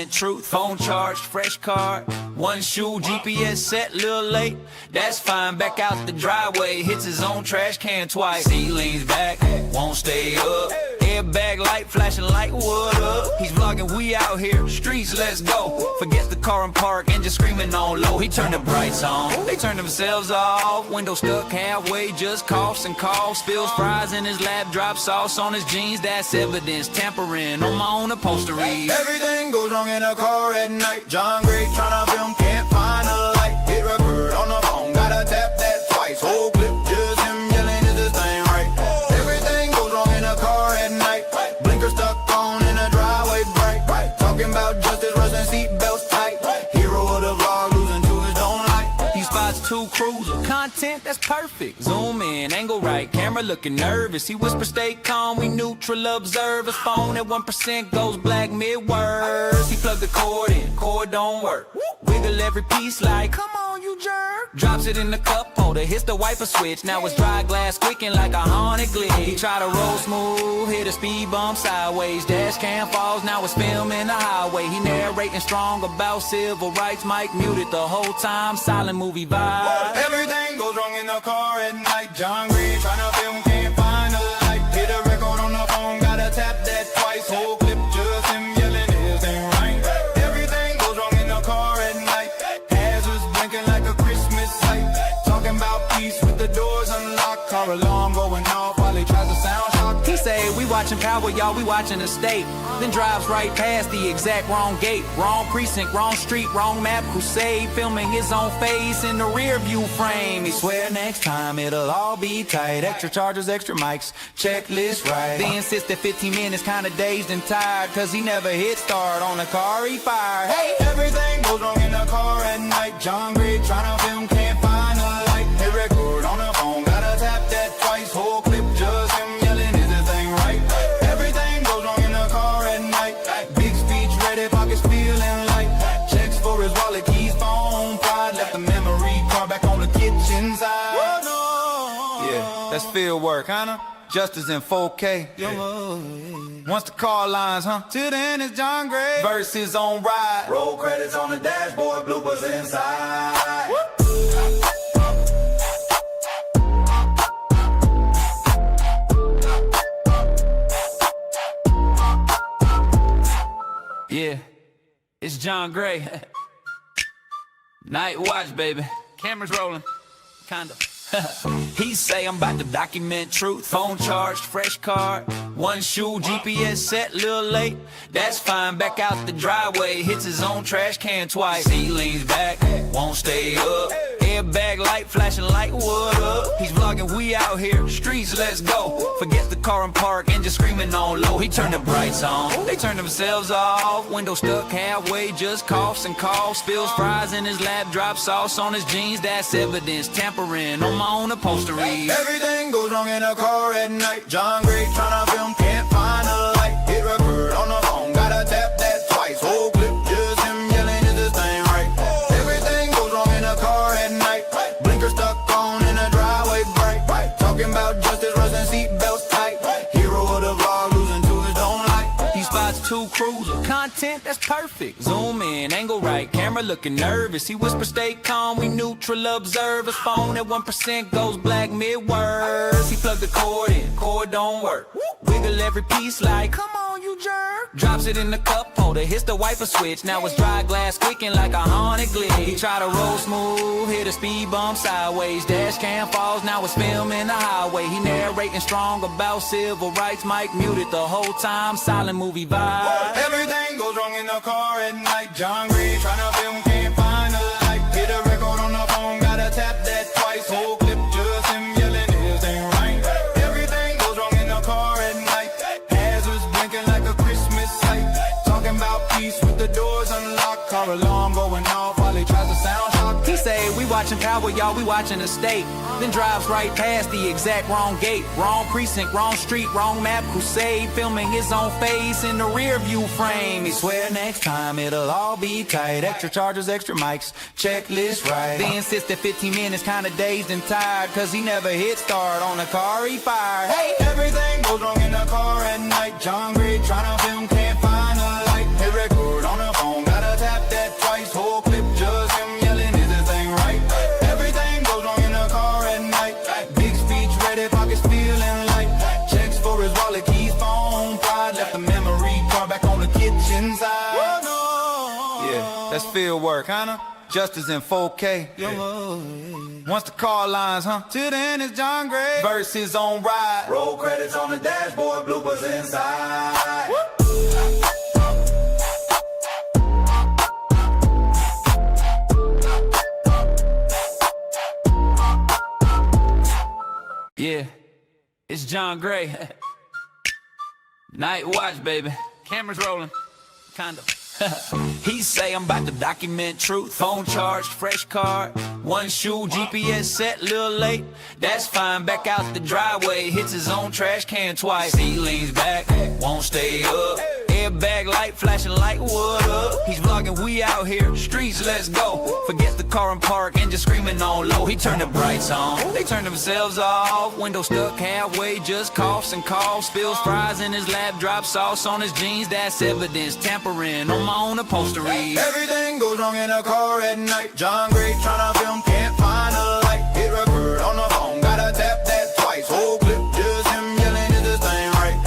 Truth, phone charged, fresh card, one shoe, GPS set, little late. That's fine, back out the driveway, hits his own trash can twice. He leans back, won't stay up. Airbag light flashing like what up? He's vlogging, we out here, streets, let's go. Forgets the car in park and just screaming on low. He turned the brights on, they turned themselves off. Window stuck halfway, just coughs and coughs. Spills fries in his lap, drops sauce on his jeans. That's evidence, tampering on my own upholstery. Everything goes wrong in a car at night. John Gray tryna film, can't find a light. Hit record on the phone, gotta tap that twice. Whole clip, just him yelling, is this thing right? Everything goes wrong in a car at night. Blinker stuck on in a driveway bright. Talking about justice, rushing seatbelts tight. Hero of the vlog, losing to his own light. He spots two cruisers, content that's perfect. Zoom in, angle right, camera looking nervous. He whispers, stay calm, we neutral observers. Phone at 1% goes black mid-words. He plugged the cord in, cord don't work. Wiggle every piece like, come on you jerk. Drops it in the cup holder, hits the wiper switch. Now it's dry glass squeaking like a haunted glitch. He tried to roll smooth, hit a speed bump sideways. Dash cam falls, now it's filming the highway. He narrating strong about civil rights. Mic muted the whole time, silent movie vibe. Everything goes wrong in the car at night. John Gray tryna film, can't find a light. Hit a record on the phone, gotta tap that twice. Whole clip, just him yelling, is thing right? Everything goes wrong in the car at night. Hazards blinking like a Christmas light. Talking about peace with the doors unlocked. Car alarm going off while he tries to sound shock. He say, we watching Power, y'all, we watching the state. Then drives right past the exact wrong gate. Wrong precinct, wrong street, wrong map. Crusade, filming his own face in the rear view frame. He swear next time it'll all be tight. Extra chargers, extra mics, checklist right. They insist that 15 minutes kinda dazed and tired, cause he never hit start on the car he fired. Hey! Everything goes wrong in the car at night. John Gray tryna film, can't find a light. Hit record on the phone, gotta tap that twice. Whole clip, just him yelling, is this thing right? Everything goes wrong in the car at night. Big speech ready, pockets feeling light. Checks for his wallet, keys, phone, pride. Left the memory card back on the kitchen side. Yeah, that's field work, huh? Justice in 4K. Once the car lines, huh? Till then it's John Gray versus on ride. Roll credits on the dashboard, bloopers inside. Yeah, it's John Gray. Night watch, baby. Cameras rolling, kinda. He say I'm about to document truth. Phone charged, fresh card, one shoe, GPS set, little late. That's fine, back out the driveway, hits his own trash can twice. He leans back, won't stay up. Airbag light flashing like what up? He's vlogging, we out here, streets, let's go. Forgets the car in park and just screaming on low. He turned the brights on, they turned themselves off. Window stuck halfway, just coughs and coughs. Spills fries in his lap, drops sauce on his jeans. That's evidence, tampering on my own upholstery. Everything goes wrong in a car at night. John Gray tryna film, can't find a light. Hit record on the phone, gotta tap that twice. Whole clip, just him yelling, is this thing right? Everything goes wrong in a car at night. Blinker stuck on in a driveway bright. Talking about justice, rushing seatbelts tight. Hero of the vlog, losing to his own light. He spots two cruisers, content that's perfect. Zoom in, angle right, camera looking nervous. He whispers, stay calm, we neutral observers. Phone at 1% goes black mid-words. He plugged the cord in, cord don't work. Wiggle every piece like, come on you jerk. Drops it in the cup holder, hits the wiper switch. Now it's dry glass squeaking like a haunted glitch. He tried to roll smooth, hit a speed bump sideways. Dash cam falls, now it's filming the highway. He narrating strong about civil rights. Mic muted the whole time, silent movie vibe. Everything goes wrong in the car at night. John Gray tryna film, can't find a light. Hit a record on the phone, gotta tap that twice. Whole clip, just him yelling, is thing right? Everything goes wrong in the car at night. Hazards blinking like a Christmas light. Talking about peace with the doors unlocked. Car alarm going off while he tries to sound shock. He say, we watching Power, y'all, we watching the state. Then drives right past the exact wrong gate. Wrong precinct, wrong street, wrong map. Crusade, filming his own face in the rear view frame. He swear next time it'll all be tight. Extra chargers, extra mics, checklist right. They insist that 15 minutes kinda dazed and tired, cause he never hit start on the car he fired. Hey! Everything goes wrong in the car at night. John Gray tryna film, can't find a light. Hit record on the phone, That's field work, kinda. Justice in 4K. Once the car lines, huh? Till then it's John Gray. Verses on ride. Roll credits on the dashboard, bloopers inside. Yeah, it's John Gray. Night watch, baby. Cameras rolling. Kinda. He say I'm about to document truth. Phone charged, fresh card, one shoe, GPS set, little late. That's fine, back out the driveway. Hits his own trash can twice. He leans back, won't stay up. Airbag light flashing like what up? He's vlogging, we out here, streets, let's go. Forget the car and park and just screaming on low. He turned the brights on, they turned themselves off. Window stuck halfway, just coughs and coughs. Spills fries in his lap, drops sauce on his jeans. That's evidence, tampering on my own upholstery. Everything goes wrong in a car at night. John Gray tryna film, can't find a light. Hit record on the phone, gotta tap that twice. Whole clip, just him yelling, is this thing right?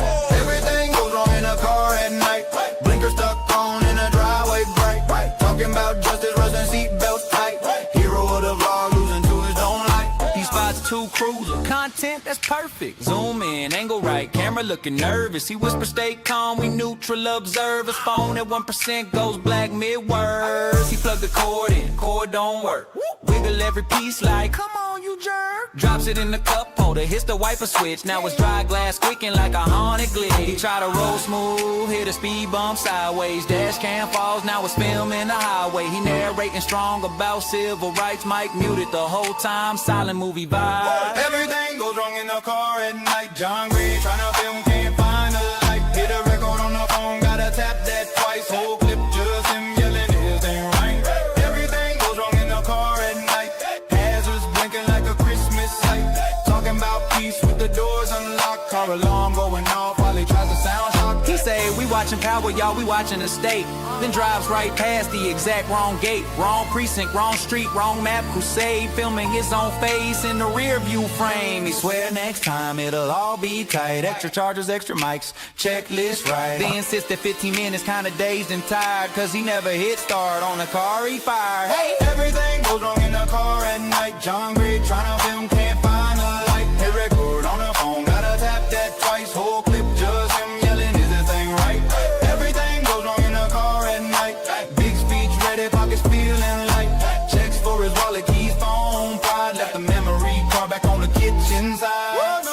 Everything goes wrong in a car at night. Blinker stuck on in a driveway bright. Talking about justice, rusting seatbelts tight. Hero of the vlog, losing to his own light. He spots two cruisers, content that's perfect. Zoom in, angle right, camera looking nervous. He whispers, stay calm, we neutral observers. Phone at 1% goes black mid-words. He plugged the cord in, cord don't work. Wiggle every piece like, come on you jerk. Drops it in the cup holder, hits the wiper switch. Now it's dry glass squeaking like a haunted glitch. He try to roll smooth, hit a speed bump sideways. Dash cam falls, now it's filming the highway. He narrating strong about civil rights. Mic muted the whole time, silent movie vibe. Everything goes wrong in the car at night. John Gray tryna film, can't find a light. Hit a record on the phone, gotta tap that twice. Whole clip, just him yelling, is this thing right? Everything goes wrong in the car at night. Hazards blinking like a Christmas light. Talking about peace with the doors unlocked. Car alarm going off while he tries to sound shock. He say, we watching Power, y'all, we watching the state. Then drives right past the exact wrong gate. Wrong precinct, wrong street, wrong map. Crusade, filming his own face in the rear view frame. He swear next time it'll all be tight. Extra chargers, extra mics, checklist right. Then insists that 15 minutes kinda dazed and tired, cause he never hit start on the car he fired. Hey! Everything goes wrong in the car at night. John Gray tryna film, can't find a light. Hit record on the phone, gotta tap that twice. Whole clip, just him yelling, is this thing right? Everything goes wrong in the car at night. Big speech ready, pockets feeling light. Checks for his wallet, keys, phone, pride. Left the memory card back on the kitchen side.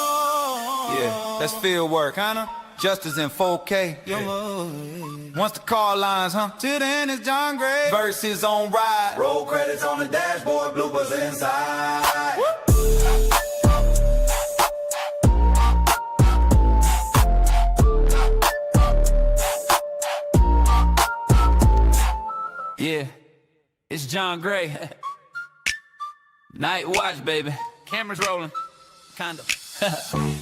Yeah, that's field work, kinda. Justice in 4K. Once the car lines, huh? Till then it's John Gray. Verses on ride. Roll credits on the dashboard, bloopers inside. Yeah, it's John Gray. Night watch, baby. Cameras rolling. Kinda.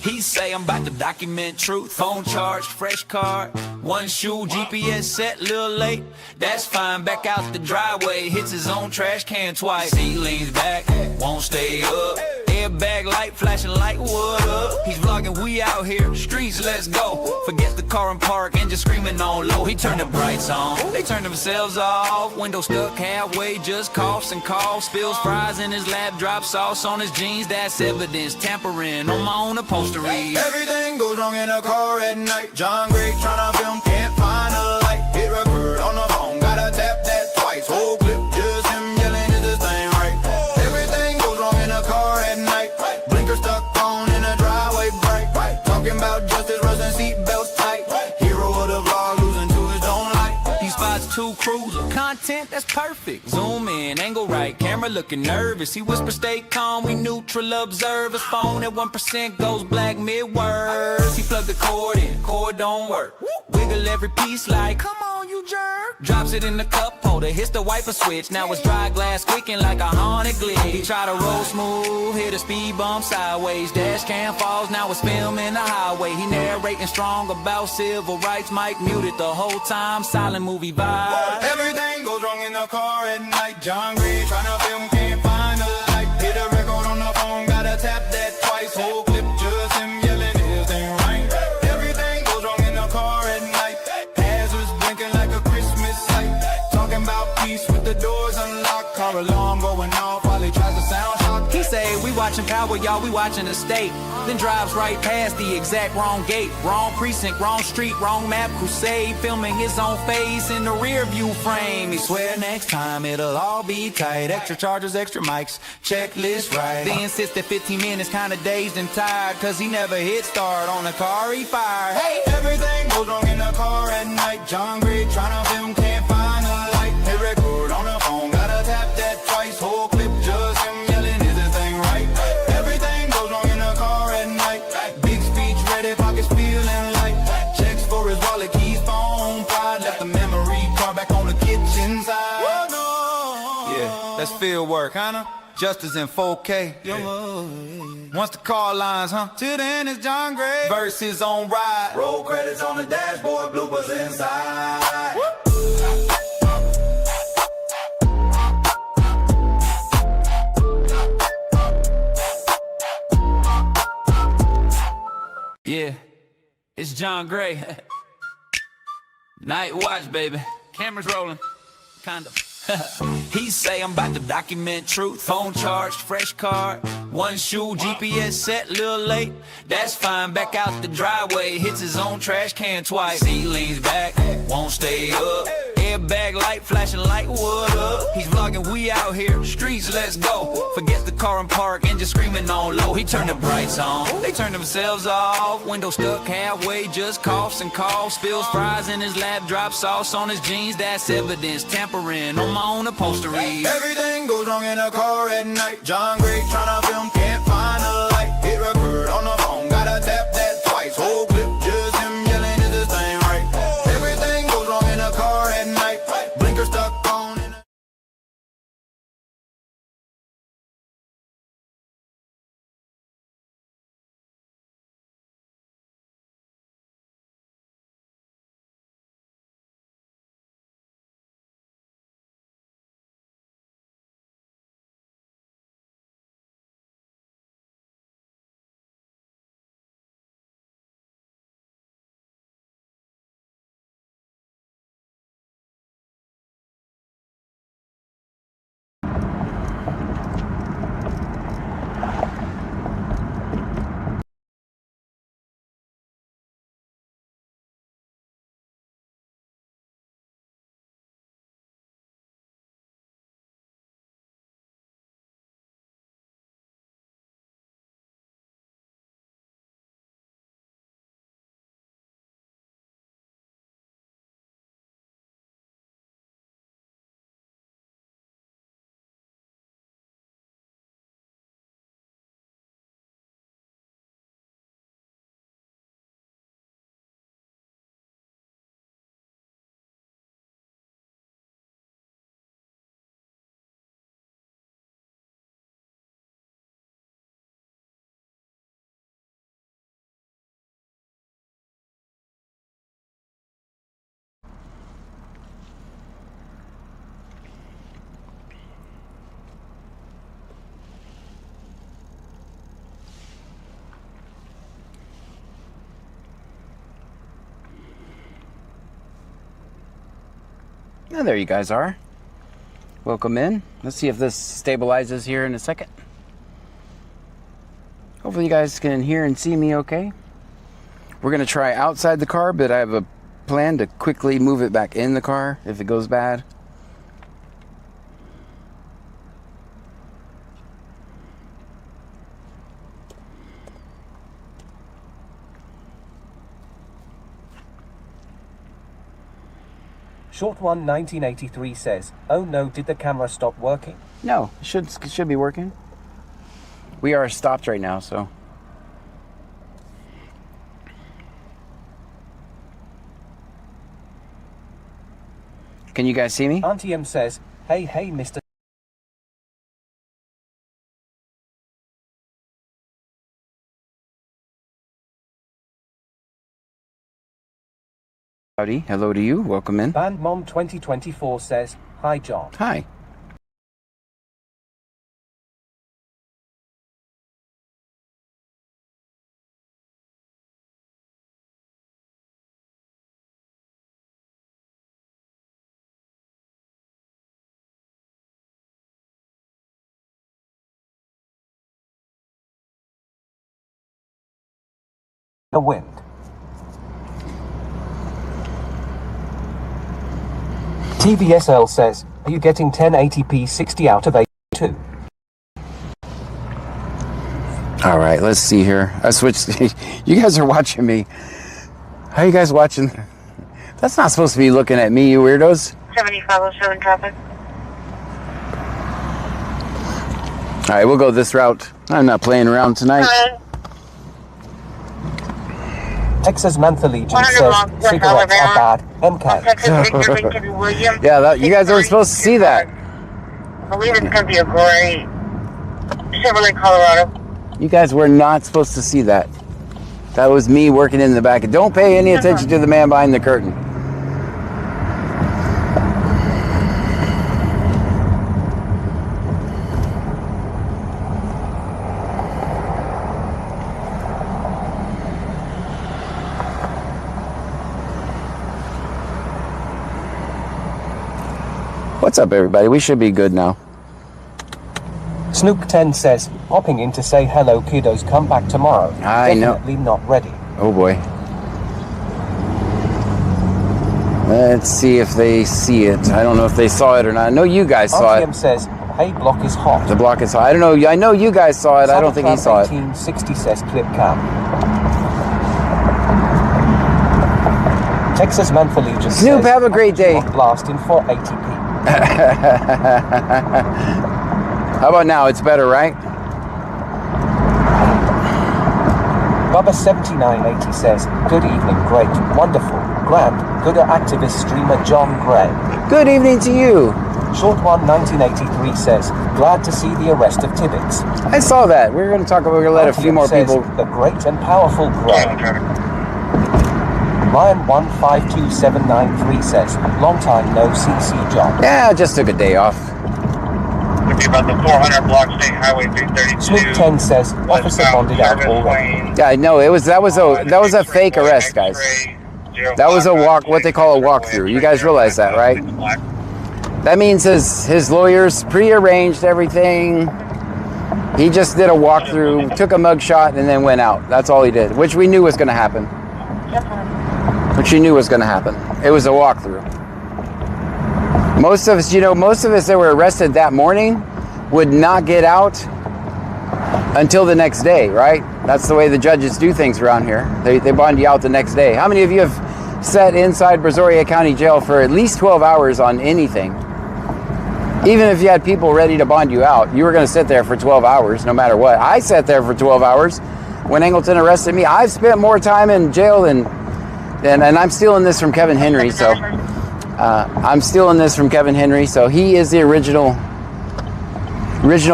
He say I'm about to document truth. Phone charged, fresh card, one shoe, GPS set, little late. That's fine, back out the driveway. Hits his own trash can twice. He leans back, won't stay up. Airbag light flashing like what up? He's vlogging, we out here, streets, let's go. Forget the car and park and just screaming on low. He turned the brights on, they turned themselves off. Window stuck halfway, just coughs and coughs. Spills fries in his lap, drops sauce on his jeans. That's evidence, tampering on my own upholstery. Everything goes wrong in a car at night. John Gray tryna film, can't find a light. Hit record on the phone, gotta tap that twice. Whole clip, just him yelling, is this thing right? Everything goes wrong in a car at night. Blinker stuck on in a driveway bright. Talking about justice, rusting seatbelts tight. Hero of the vlog, losing to his own light. He spots two cruisers, content that's perfect. Zoom in, angle right, camera looking nervous. He whispers, stay calm, we neutral observers. Phone at 1% goes black mid-words. He plugged the cord in, cord don't work. Wiggle every piece like, come on you jerk. Drops it in the cup holder, hits the wiper switch. Now it's dry glass squeaking like a haunted glitch. He try to roll smooth, hit a speed bump sideways. Dash cam falls, now it's filming the highway. He narrating strong about civil rights. Mic muted the whole time, silent movie vibe. Everything goes wrong in the car at night. John Gray tryna film, can't find a light. Hit a record on the phone, gotta tap that twice. Whole clip, just him yelling, is this thing right? Everything goes wrong in the car at night. Hazards blinking like a Christmas light. Talking about peace car alarm going off while he tries to sound shock. He say, we watching Power, y'all, we watching the state. Then drives right past the exact wrong gate. Wrong precinct, wrong street, wrong map, crusade. Filming his own face in the rear view frame. He swear next time it'll all be tight. Extra chargers, extra mics, checklist right. They insist that 15 minutes kinda dazed and tired, cause he never hit start on the car he fired. Hey! Everything goes wrong in the car at night. John Gray tryna film, can't find a light. Hit record on the phone, gotta tap that twice. Whole clip just him yelling, is this thing right? Everything goes wrong in the car at night. Big speech ready, pockets feeling light. Checks for his wallet, keys, phone, pride. Left the memory card back on the kitchen side. Oh, no. Yeah, that's field work, huh? Just as in 4K. Once the car lines, huh? Till then it's John Gray versus on ride. Roll credits on the dashboard, bloopers inside. Yeah, it's John Gray. Night watch, baby. Cameras rolling. Kind of. He say I'm about to document truth. Phone charged, fresh card, one shoe, GPS set, little late. That's fine, back out the driveway. Hits his own trash can twice. He leans back, won't stay up. Airbag light flashing like what up? He's vlogging, we out here, streets, let's go. Forget the car and park and just screaming on low. He turned the brights on, they turned themselves off. Window stuck halfway, just coughs and coughs. Spills fries in his lap, drops sauce on his jeans. That's evidence, tampering on my own upholstery. Everything goes wrong in a car at night. John Gray tryna film, can't find a light. Hit record on the phone, gotta tap that twice. Whole clip just him yelling, is this thing right? Everything goes wrong in a car at night. Blinker stuck on in a And there you guys are. Welcome in. Let's see if this stabilizes here in a second. Hopefully you guys can hear and see me okay. We're going to try outside the car, but I have a plan to quickly move it back in the car if it goes bad. Short One 1983 says, "Oh no, did the camera stop working?" No, it should be working. We are stopped right now, so. Can you guys see me? Auntie M says, "Hey, Mr. Howdy, hello to you, welcome in. Band Mom 2024 says, "Hi John." Hi. the wind. TVSL says, are you getting 1080p 60 out of 82? All right, let's see here. I switched. You guys are watching me. How you guys watching? That's not supposed to be looking at me, you weirdos. 7507 traffic. All right, we'll go this route. I'm not playing around tonight. Texas Mantha Legion says, cigarettes are bad. MK. Yeah, you guys aren't supposed to see that. I believe it's going to be a gray Chevrolet Colorado. You guys were not supposed to see that. That was me working in the back. Don't pay any attention to the man behind the curtain. What's up, everybody? We should be good now. Snook 10 says, hopping in to say hello, kiddos, come back tomorrow. I know. Definitely not ready. Oh boy. Let's see if they see it. I don't know if they saw it or not. I know you guys saw RTM it. says, hey, block is hot. The block is hot. I don't know. I know you guys saw it. I don't think he saw it. 1860 says, clip cam. Texas Mantha Legion Snoop, says, have a great day. Blast in 480p. How about now? It's better, right? Bubba 7980 says, good evening, great, wonderful, grand, good activist streamer John Gray. Good evening to you. Short One 1983 says, glad to see the arrest of Tibbets. I saw that. We're going to talk about. We're going to let a few more says, people. the great and powerful Gray. Ryan 152793 says, long time no CC John. Yeah, I just took a day off. Would be about the 400 block State Highway 332. Snoop 10 says, officer bonded out already. Yeah, no, that was a fake arrest, guys. That was a what they call a walkthrough. You guys realize that, right? That means his lawyers pre-arranged everything. He just did a walkthrough, took a mugshot, and then went out. That's all he did, which we knew was going to happen. Which you knew was going to happen. It was a walkthrough. Most of us that were arrested that morning would not get out until the next day, right? That's the way the judges do things around here. They bond you out the next day. How many of you have sat inside Brazoria County Jail for at least 12 hours on anything? Even if you had people ready to bond you out, you were going to sit there for 12 hours no matter what. I sat there for 12 hours when Angleton arrested me. I've spent more time in jail and I'm stealing this from Kevin Henry, so he is the original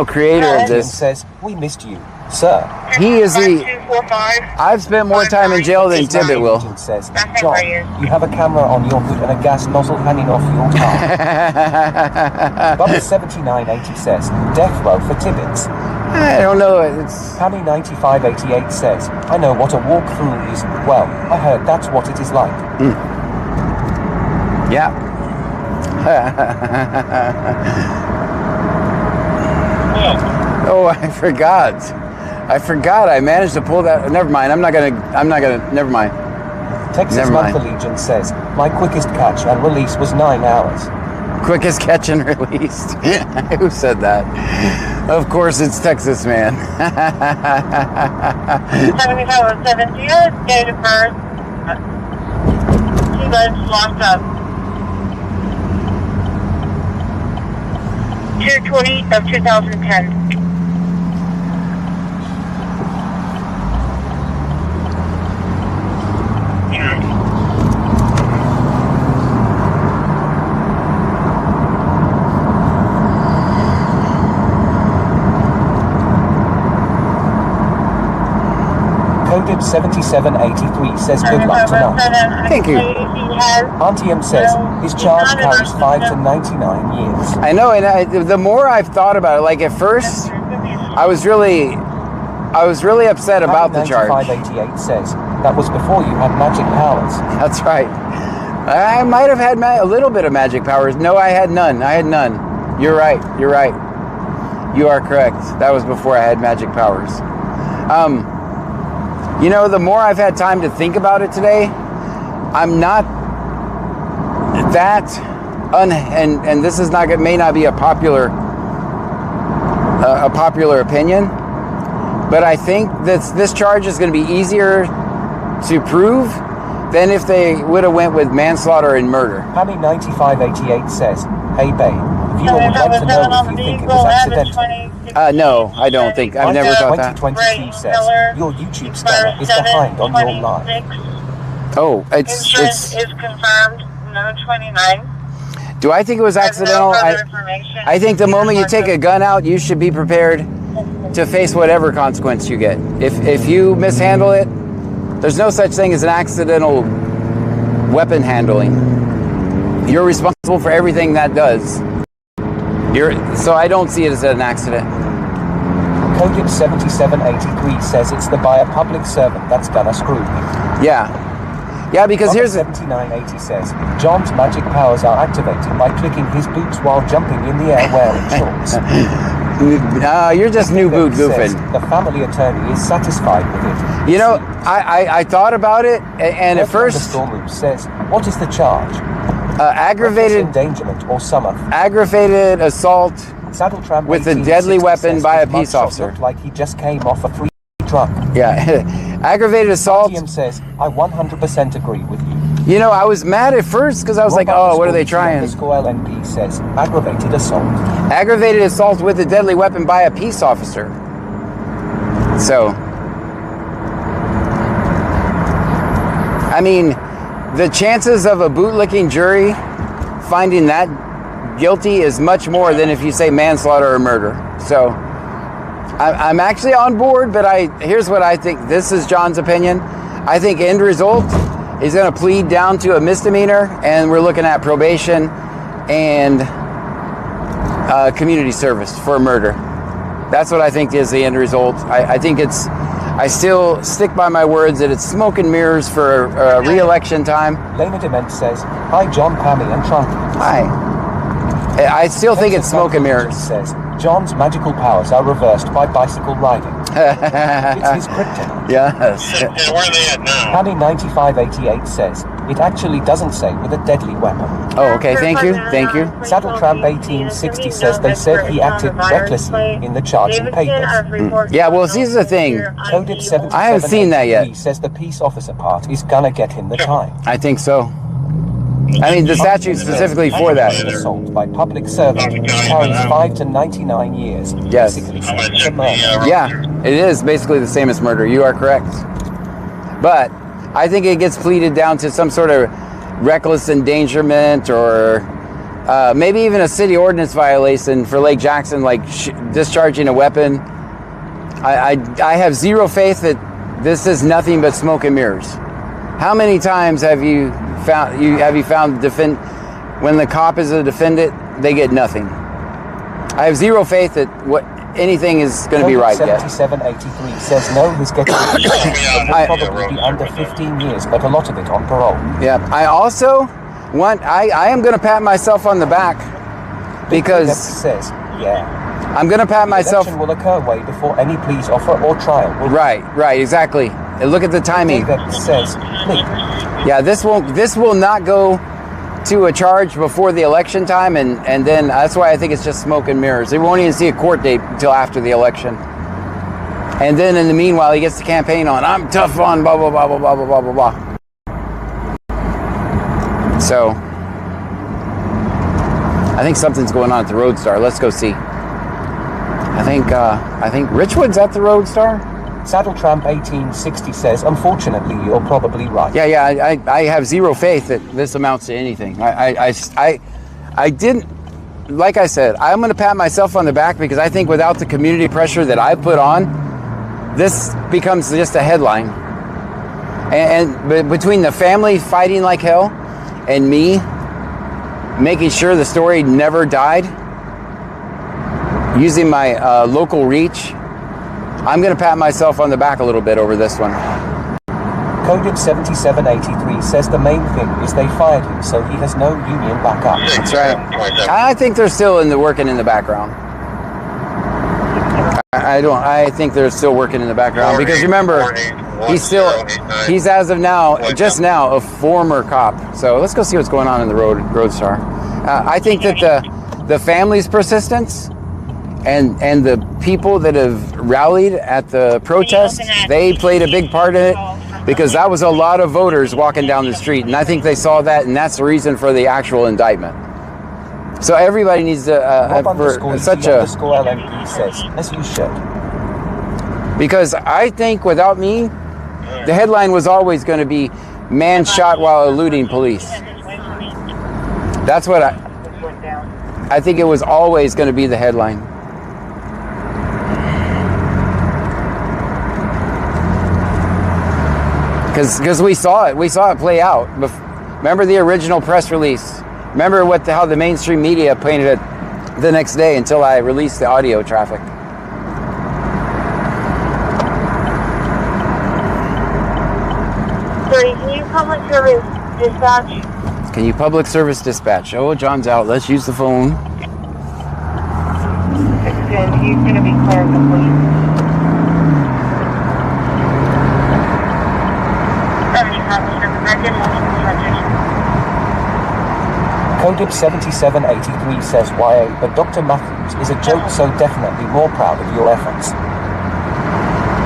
creator of this. Says, we missed you, sir. He is I've spent more time in jail than Tibbet will. Says, John, you have a camera on your hood and a gas nozzle hanging off your car. Bubba 7980 says, death row for Tibbets. I don't know. It's Pammy 9588 says, I know what a walkthrough is. Well, I heard that's what it is like. Yeah. Oh, I forgot. I managed to pull that. Never mind. I'm not gonna. Never mind. Texas Mantha Legion says, my quickest catch and release was 9 hours. Quickest catch and release. Who said that? Of course, it's Texas, man. 7507, do you have a date of birth? You guys locked up. 2/20 of 2010. Coded 7783 says good luck tonight. Thank you. Auntie M says his charge carries 5 to 99 years. I know, and the more I've thought about it, like at first, I was really upset about the charge. 9588 says that was before you had magic powers. That's right. I might have had a little bit of magic powers. No, I had none. You're right. You are correct. That was before I had magic powers. You know, the more I've had time to think about it today, I'm not that and this is not may not be a popular opinion, but I think that this charge is going to be easier to prove than if they would have went with manslaughter and murder. Hammy 9588 says, "Hey babe, viewer would like to know if you think it was accidental." No, I don't think. I've never thought that. 2022 says, "Your YouTube scanner is behind on your line." Oh, Insurance it's. is confirmed. No 29. Do I think it was accidental? I think the moment you take a gun out, you should be prepared to face whatever consequence you get. If you mishandle it, there's no such thing as an accidental weapon handling. You're responsible for everything that does. So I don't see it as an accident. Coded 7783 says it's the by a public servant that's gonna screw me. Yeah. Yeah, because here's 7980 says John's magic powers are activated by clicking his boots while jumping in the air wearing shorts. You're just new boot goofing. The family attorney is satisfied with it. You know, I thought about it, and at first, the storm room says, "What is the charge? Aggravated endangerment or summer? Aggravated assault Saddle tramp with a deadly weapon by a peace officer." Looked like he just came off a free truck. Yeah, aggravated assault. Ian says, "I 100% agree with you." You know, I was mad at first because I was like, "Oh, what are they trying?" LNP says, "Aggravated assault." Aggravated assault with a deadly weapon by a peace officer. So, I mean, the chances of a bootlicking jury finding that guilty is much more than if you say manslaughter or murder. So, I'm actually on board, but here's what I think. This is John's opinion. I think end result is going to plead down to a misdemeanor, and we're looking at probation and community service for murder. That's what I think is the end result. I think I still stick by my words that it's smoke and mirrors for re-election time. Lena Dement says, "Hi, John, Pammy, and Trunky." Hi. I still think it's smoke and mirrors. Says, "John's magical powers are reversed by bicycle riding." It's his kryptonite. Yes. And where are they at now? Hammy 9588 says, "It actually doesn't say with a deadly weapon." Oh, okay. Thank you. Thank you. Saddle Tramp 1860 says they said he acted recklessly in the charging papers. Yeah, well, here's the thing. Coded 77 I haven't seen that yet. He says the peace officer part is gonna get him the time. I think so. I mean, the statute specifically for that. Assault by public servant carries 5 to 99 years. Yes. Basically same as a murder. Yeah, it is basically the same as murder. You are correct. But I think it gets pleaded down to some sort of reckless endangerment or maybe even a city ordinance violation for Lake Jackson, like discharging a weapon. I have zero faith that this is nothing but smoke and mirrors. How many times have you found when the cop is a defendant, they get nothing? I have zero faith that anything is going to be right yet. 7783 says no, he's getting it will probably be under 15 years, but a lot of it on parole. Yeah, I also I am going to pat myself on the back because says, yeah, I'm going to pat myself. Election will occur way before any pleas offer or trial. Right, exactly. And look at the timing. That says, please. Yeah, this will not go to a charge before the election time, and then that's why I think it's just smoke and mirrors. They won't even see a court date until after the election. And then in the meanwhile, he gets the campaign on. I'm tough on blah blah blah blah blah blah blah blah. So I think something's going on at the Roadstar. Let's go see. I think Richwood's at the Roadstar. Saddle Tramp 1860 says, unfortunately, you're probably right. Yeah, I have zero faith that this amounts to anything. I didn't, like I said, I'm going to pat myself on the back because I think without the community pressure that I put on, this becomes just a headline. And between the family fighting like hell and me making sure the story never died, using my local reach, I'm going to pat myself on the back a little bit over this one. Coded 7783 says the main thing is they fired him, so he has no union backup. That's right. I think they're still working in the background. I think they're still working in the background because remember, he's as of now, just now, a former cop. So let's go see what's going on in the Roadstar. I think that the family's persistence and the people that have rallied at the protest, they played a big part in it, because that was a lot of voters walking down the street, and I think they saw that, and that's the reason for the actual indictment. So everybody needs to for such a LMP says, as you should. Because I think without me, the headline was always going to be "Man shot while eluding police." That's what I think it was always going to be the headline. Because we saw it play out. Remember the original press release? Remember how the mainstream media painted it the next day until I released the audio traffic. Sorry, can you public service dispatch? Can you public service dispatch? Oh, John's out. Let's use the phone. It's good. He's going to be cleared complete. Codip 7783 says YA, but Dr. Matthews is a joke, so definitely more proud of your efforts.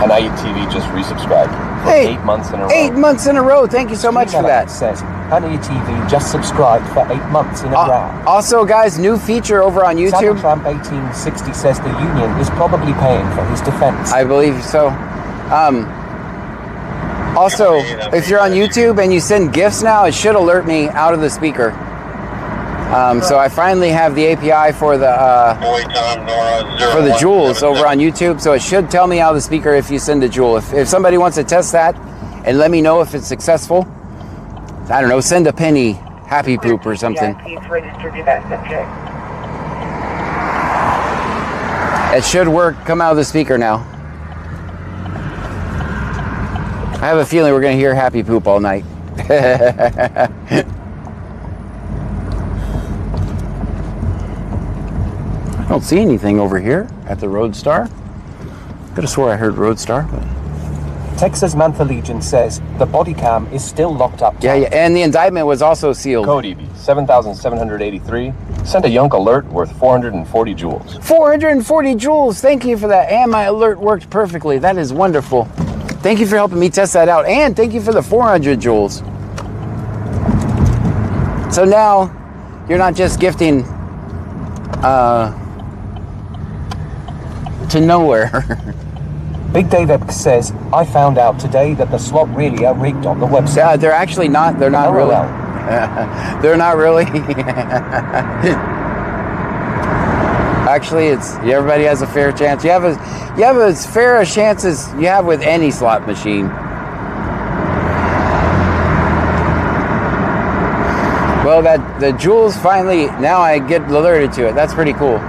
Hanaya TV just resubscribed for 8 months in a row. 8 months in a row. Thank you so much for that. Says Hanaya TV just subscribed for 8 months in a row. Also, guys, new feature over on YouTube. Trump 1860 says the union is probably paying for his defense. I believe so. Also, if you're on YouTube and you send GIFs now, it should alert me out of the speaker. So I finally have the API for the jewels over on YouTube, so it should tell me out of the speaker if you send a jewel. If somebody wants to test that and let me know if it's successful, I don't know, send a penny happy poop or something. It should work, come out of the speaker now. I have a feeling we're going to hear happy poop all night. I don't see anything over here at the Roadstar. Could have swore I heard Roadstar. But... Texas Mantha Legion says the body cam is still locked up. Yeah, and the indictment was also sealed. Code EB 7783 sent a Yonk alert worth 440 joules. 440 joules. Thank you for that. And my alert worked perfectly. That is wonderful. Thank you for helping me test that out. And thank you for the 400 joules. So now you're not just gifting to nowhere. Big Dave Epps says, I found out today that the slot really are rigged on the website. They're actually not. They're not really. They're not really. Actually, everybody has a fair chance. You have as fair a chance as you have with any slot machine. Well, the jewels finally, now I get alerted to it. That's pretty cool.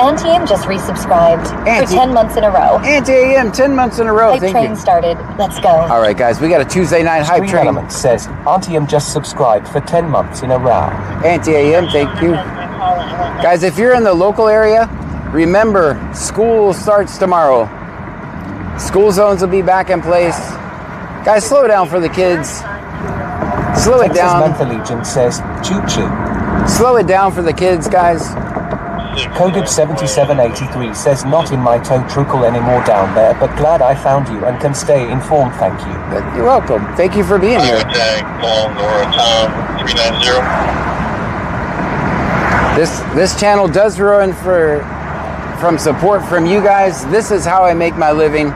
Anti-AM just resubscribed for 10 months in a row. Anti-AM, 10 months in a row. Hype train started. Let's go. All right, guys, we got a Tuesday night hype train. Element says Anti-AM just subscribed for 10 months in a row. Anti-AM, thank you. Guys, if you're in the local area, remember, school starts tomorrow. School zones will be back in place. Guys, slow down for the kids. Slow it down. Texas Mantha Legion says choo-choo. Slow it down for the kids, guys. Codip 7783 says not in my tow truckle anymore down there, but glad I found you and can stay informed, thank you. You're welcome. Thank you for being here. This channel does run from support from you guys. This is how I make my living.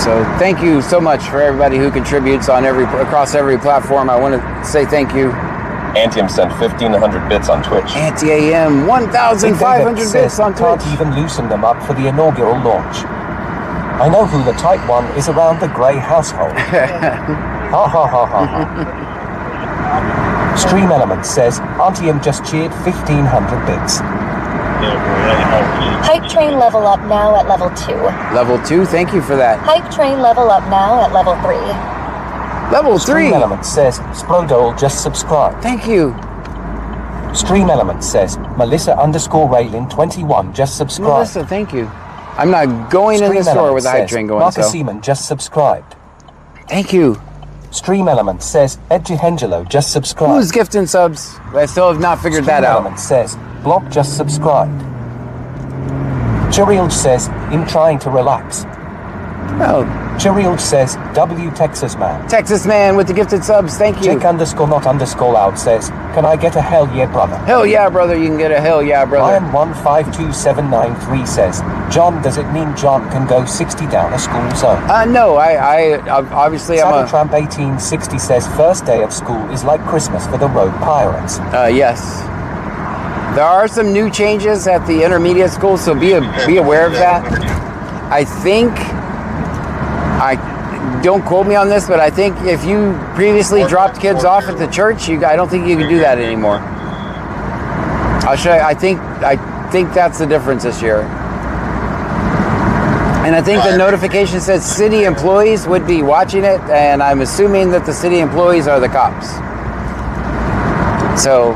So thank you so much for everybody who contributes across every platform. I want to say thank you. Antium sent 1,500 bits on Twitch. Anti-AM, 1,500 bits on Twitch. Can't even loosen them up for the inaugural launch. I know who the tight one is around the Grey household. Ha ha ha ha ha. Stream Element says Antium just cheered 1,500 bits. Hype train level up now at level 2. Level 2, thank you for that. Hype train level up now at level 3. Level 3. Stream Element says, Sprodole just subscribed. Thank you. Stream Element says, Melissa_Raylin21 just subscribed. Melissa, thank you. I'm not going in the store with the hype train going, Marcus so. Seaman just subscribed. Thank you. Stream Element says, Edgehengelo just subscribed. Who's gifting subs? I still have not figured that out. Stream Element says, Block just subscribed. Chirild says, in trying to relax. Oh, Chirild says, W Texas man. Texas man with the gifted subs, thank you. Jake_not_loud says, can I get a hell yeah, brother? Hell yeah, brother, you can get a hell yeah, brother. Lion152793 says, John, does it mean John can go 60 down a school zone? No, I obviously I'm a... Tramp 1860 says, first day of school is like Christmas for the Road Pirates. Yes. There are some new changes at the intermediate school, so be aware of that. I think, don't quote me on this, but I think if you previously dropped kids off at the church, I don't think you can do that anymore. I'll show you. I think that's the difference this year. And I think the notification says city employees would be watching it, and I'm assuming that the city employees are the cops. So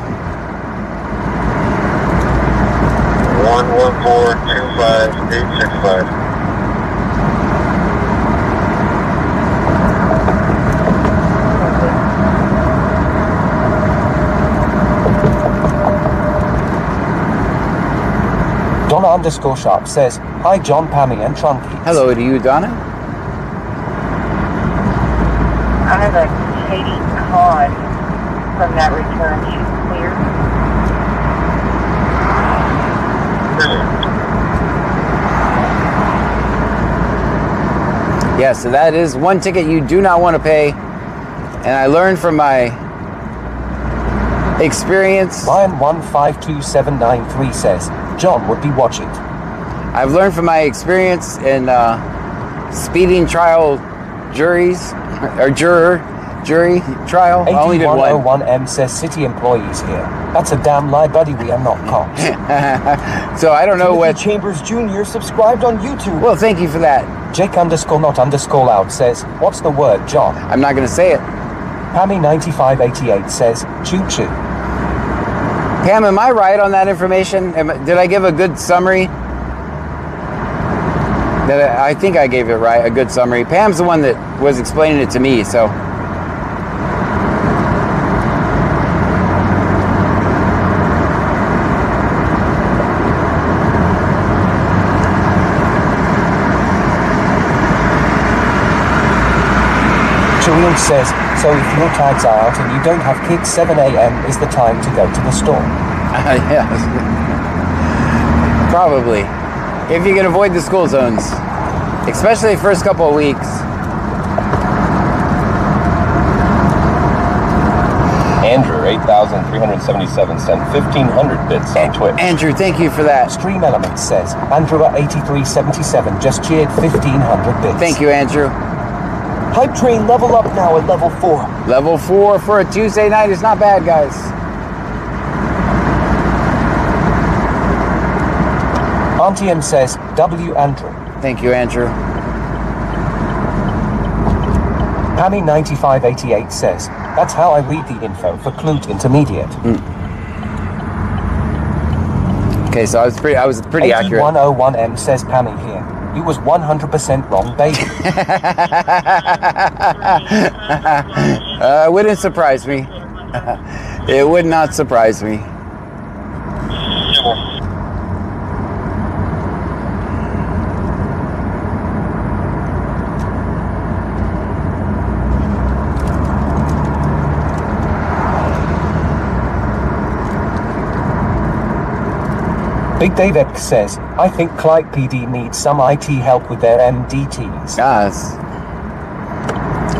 114-25865. Donna_Sharp says, hi John, Pammy and Trunky. hello to you, Donna. I have a Katie Con from that return. She's clear. Yeah, so that is one ticket you do not want to pay. And I learned from my experience. Lion152793 says, John would be watching. I've learned from my experience in speeding trial juries, or jury trial. I only did one. 8101M says city employees here. That's a damn lie, buddy. We are not cops. So I don't know what... Chambers Jr. subscribed on YouTube. Well, thank you for that. Jake_not_loud says, what's the word, John? I'm not going to say it. Pammy9588 says, choo choo. Pam, am I right on that information? Did I give a good summary? I think I gave it right, a good summary. Pam's the one that was explaining it to me, so... Chirild says, so if your tags are out and you don't have kids, 7 a.m. is the time to go to the store. Yes. Probably. If you can avoid the school zones. Especially the first couple of weeks. Andrew, 8,377 sent 1,500 bits on Twitch. Andrew, thank you for that. Stream Element says, Andrew at 8377 just cheered 1,500 bits. Thank you, Andrew. Hype train level up now at level 4. Level 4 for a Tuesday night is not bad, guys. Auntie M says, W Andrew. Thank you, Andrew. Pammy9588 says, that's how I read the info for Clute Intermediate. Okay, so I was pretty accurate. 8101M says Pammy here. You was 100% wrong, baby. Wouldn't surprise me. It would not surprise me. Big Dave X says, I think Clyde PD needs some IT help with their MDTs.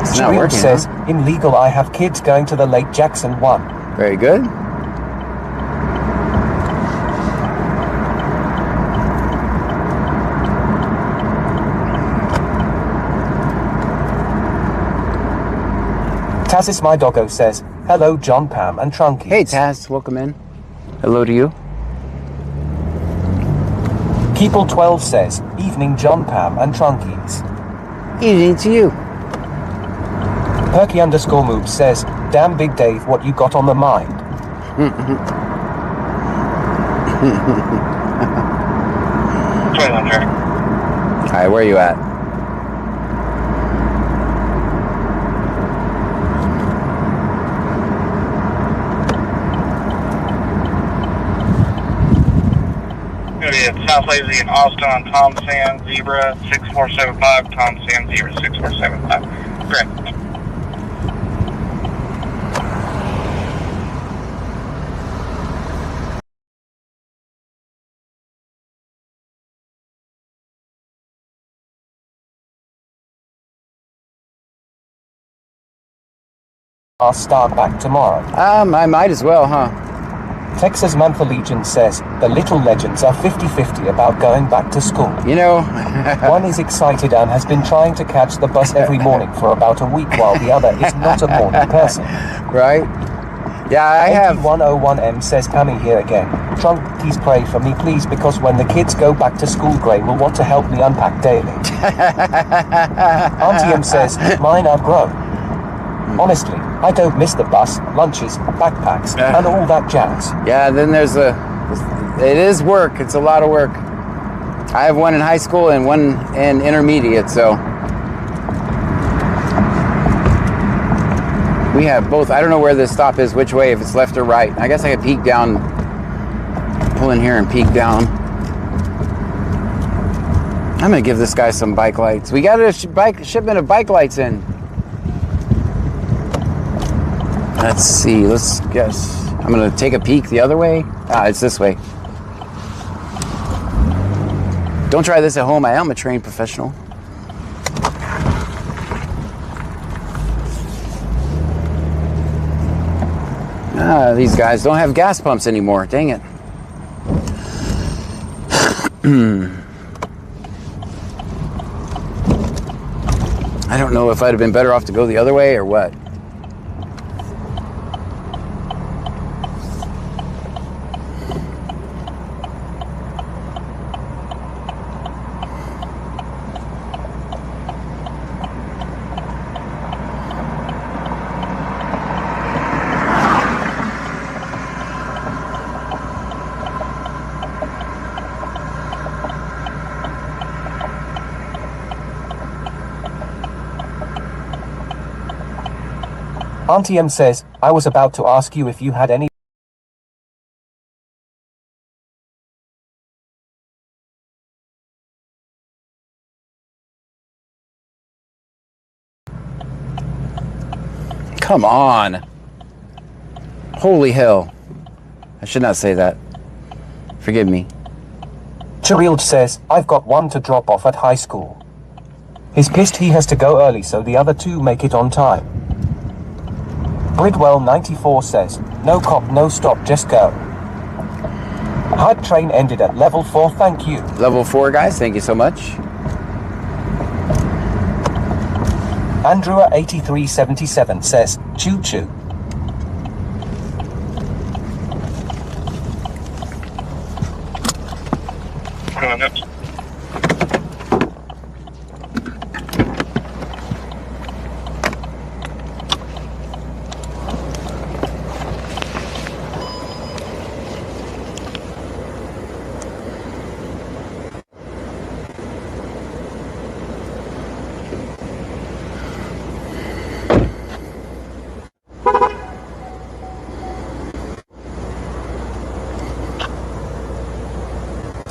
It's not working, says, huh? in legal I have kids going to the Lake Jackson one. Very good. Tazis my doggo says, hello John, Pam and Trunky. Hey Taz, welcome in. Hello to you. Keeple12 says, evening John Pam and Trunkies. Evening to you. Perky_Moob says, damn Big Dave, what you got on the mind? Alright, where are you at? Gonna be at South Lazy in Austin on Tom Sand Zebra 6475, Tom Sand Zebra 6475. Correct. I'll start back tomorrow. I might as well, huh? Texas Man for Legion says, the little legends are 50-50 about going back to school. You know, One is excited and has been trying to catch the bus every morning for about a week, while the other is not a morning person. right? Yeah, I have. 101M says, Pammy here again. Trunkies, pray for me, please, because when the kids go back to school, Gray will want to help me unpack daily. Auntie M says, mine are grown. Honestly, I don't miss the bus, lunches, backpacks, and all that jazz. Yeah, then there's it is work. It's a lot of work. I have one in high school and one in intermediate, so we have both. I don't know where this stop is, which way, if it's left or right. I guess I could peek down, pull in here and peek down. I'm gonna give this guy some bike lights. We got a shipment of bike lights in. Let's see, let's guess. I'm gonna take a peek the other way. It's this way. Don't try this at home. I am a trained professional. These guys don't have gas pumps anymore. Dang it. I don't know if I'd have been better off to go the other way or what. Auntie M says, I was about to ask you if you had any. Come on. Holy hell. I should not say that. Forgive me. Chirild says, I've got one to drop off at high school. He's pissed he has to go early so the other two make it on time. Bridwell94 says, no cop, no stop, just go. Hype train ended at level 4, thank you. Level 4, guys, thank you so much. Andrewa8377 says, choo choo. Going up.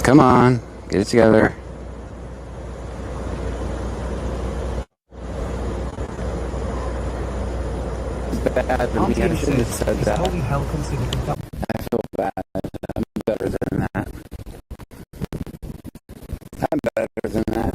Come on, get it together. Bad for me. I should have said that. I feel bad. I'm better than that. I'm better than that.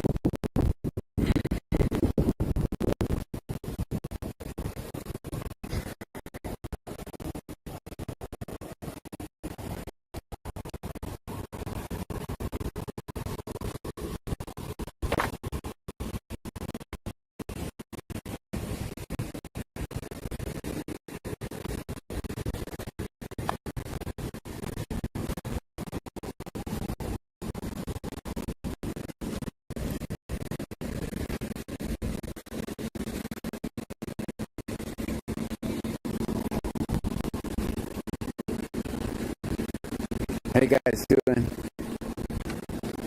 How you guys doing?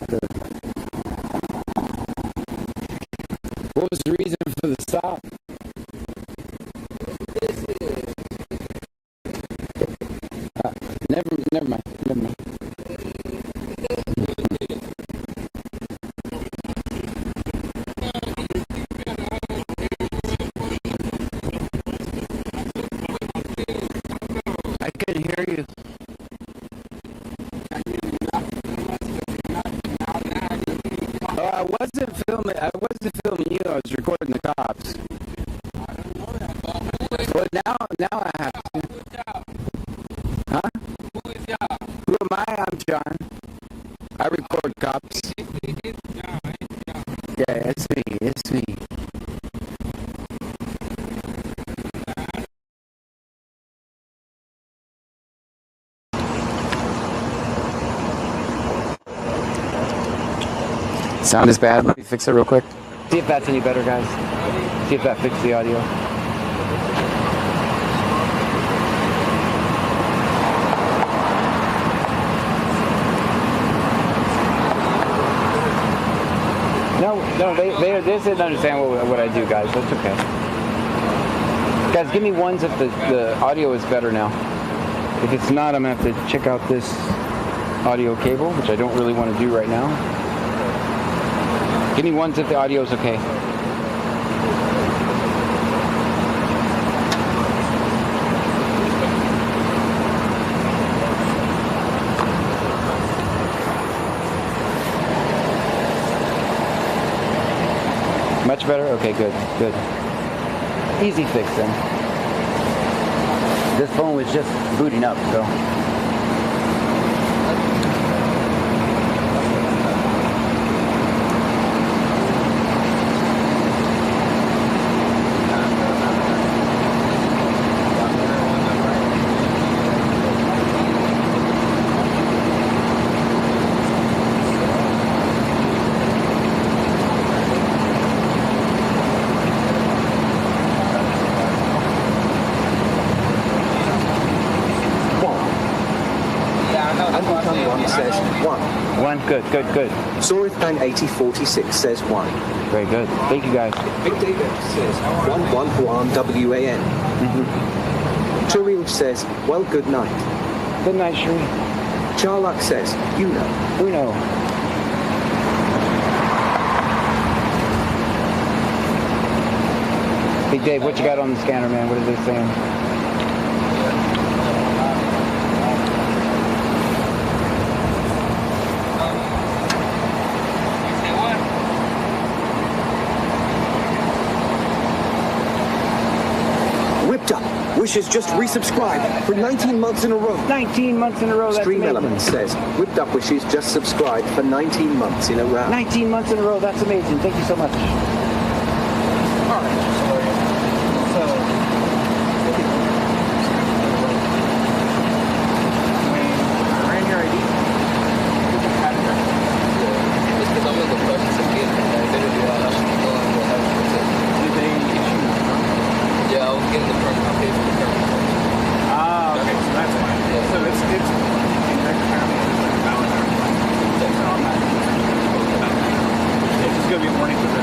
Good. What was the reason for the stop? Never mind. I couldn't hear you. Oh, I wasn't filming you. I was recording the cops. Well, now I have to. Huh? Who am I? I'm John. I record cops. Yeah, it's me. Sound is bad. Let me fix it real quick. See if that's any better, guys. See if that fixed the audio. No, they didn't understand what I do, guys. That's okay. Guys, give me ones if the audio is better now. If it's not, I'm going to have to check out this audio cable, which I don't really want to do right now. Give me ones if the audio is okay. Much better? Okay, good. Easy fix then. This phone was just booting up, so. Good. Sorithbang 8046 says 1. Very good. Thank you, guys. Big David says 11WAN. Turil says, well, good night. Good night, Sheree. Charlock says, you know. We know. Hey, Dave, what you got on the scanner, man? What are they saying? Wishes just resubscribed for 19 months in a row. 19 months in a row, that's Stream amazing. Element says, Whipped Up Wishes just subscribed for 19 months in a row. 19 months in a row, that's amazing. Thank you so much.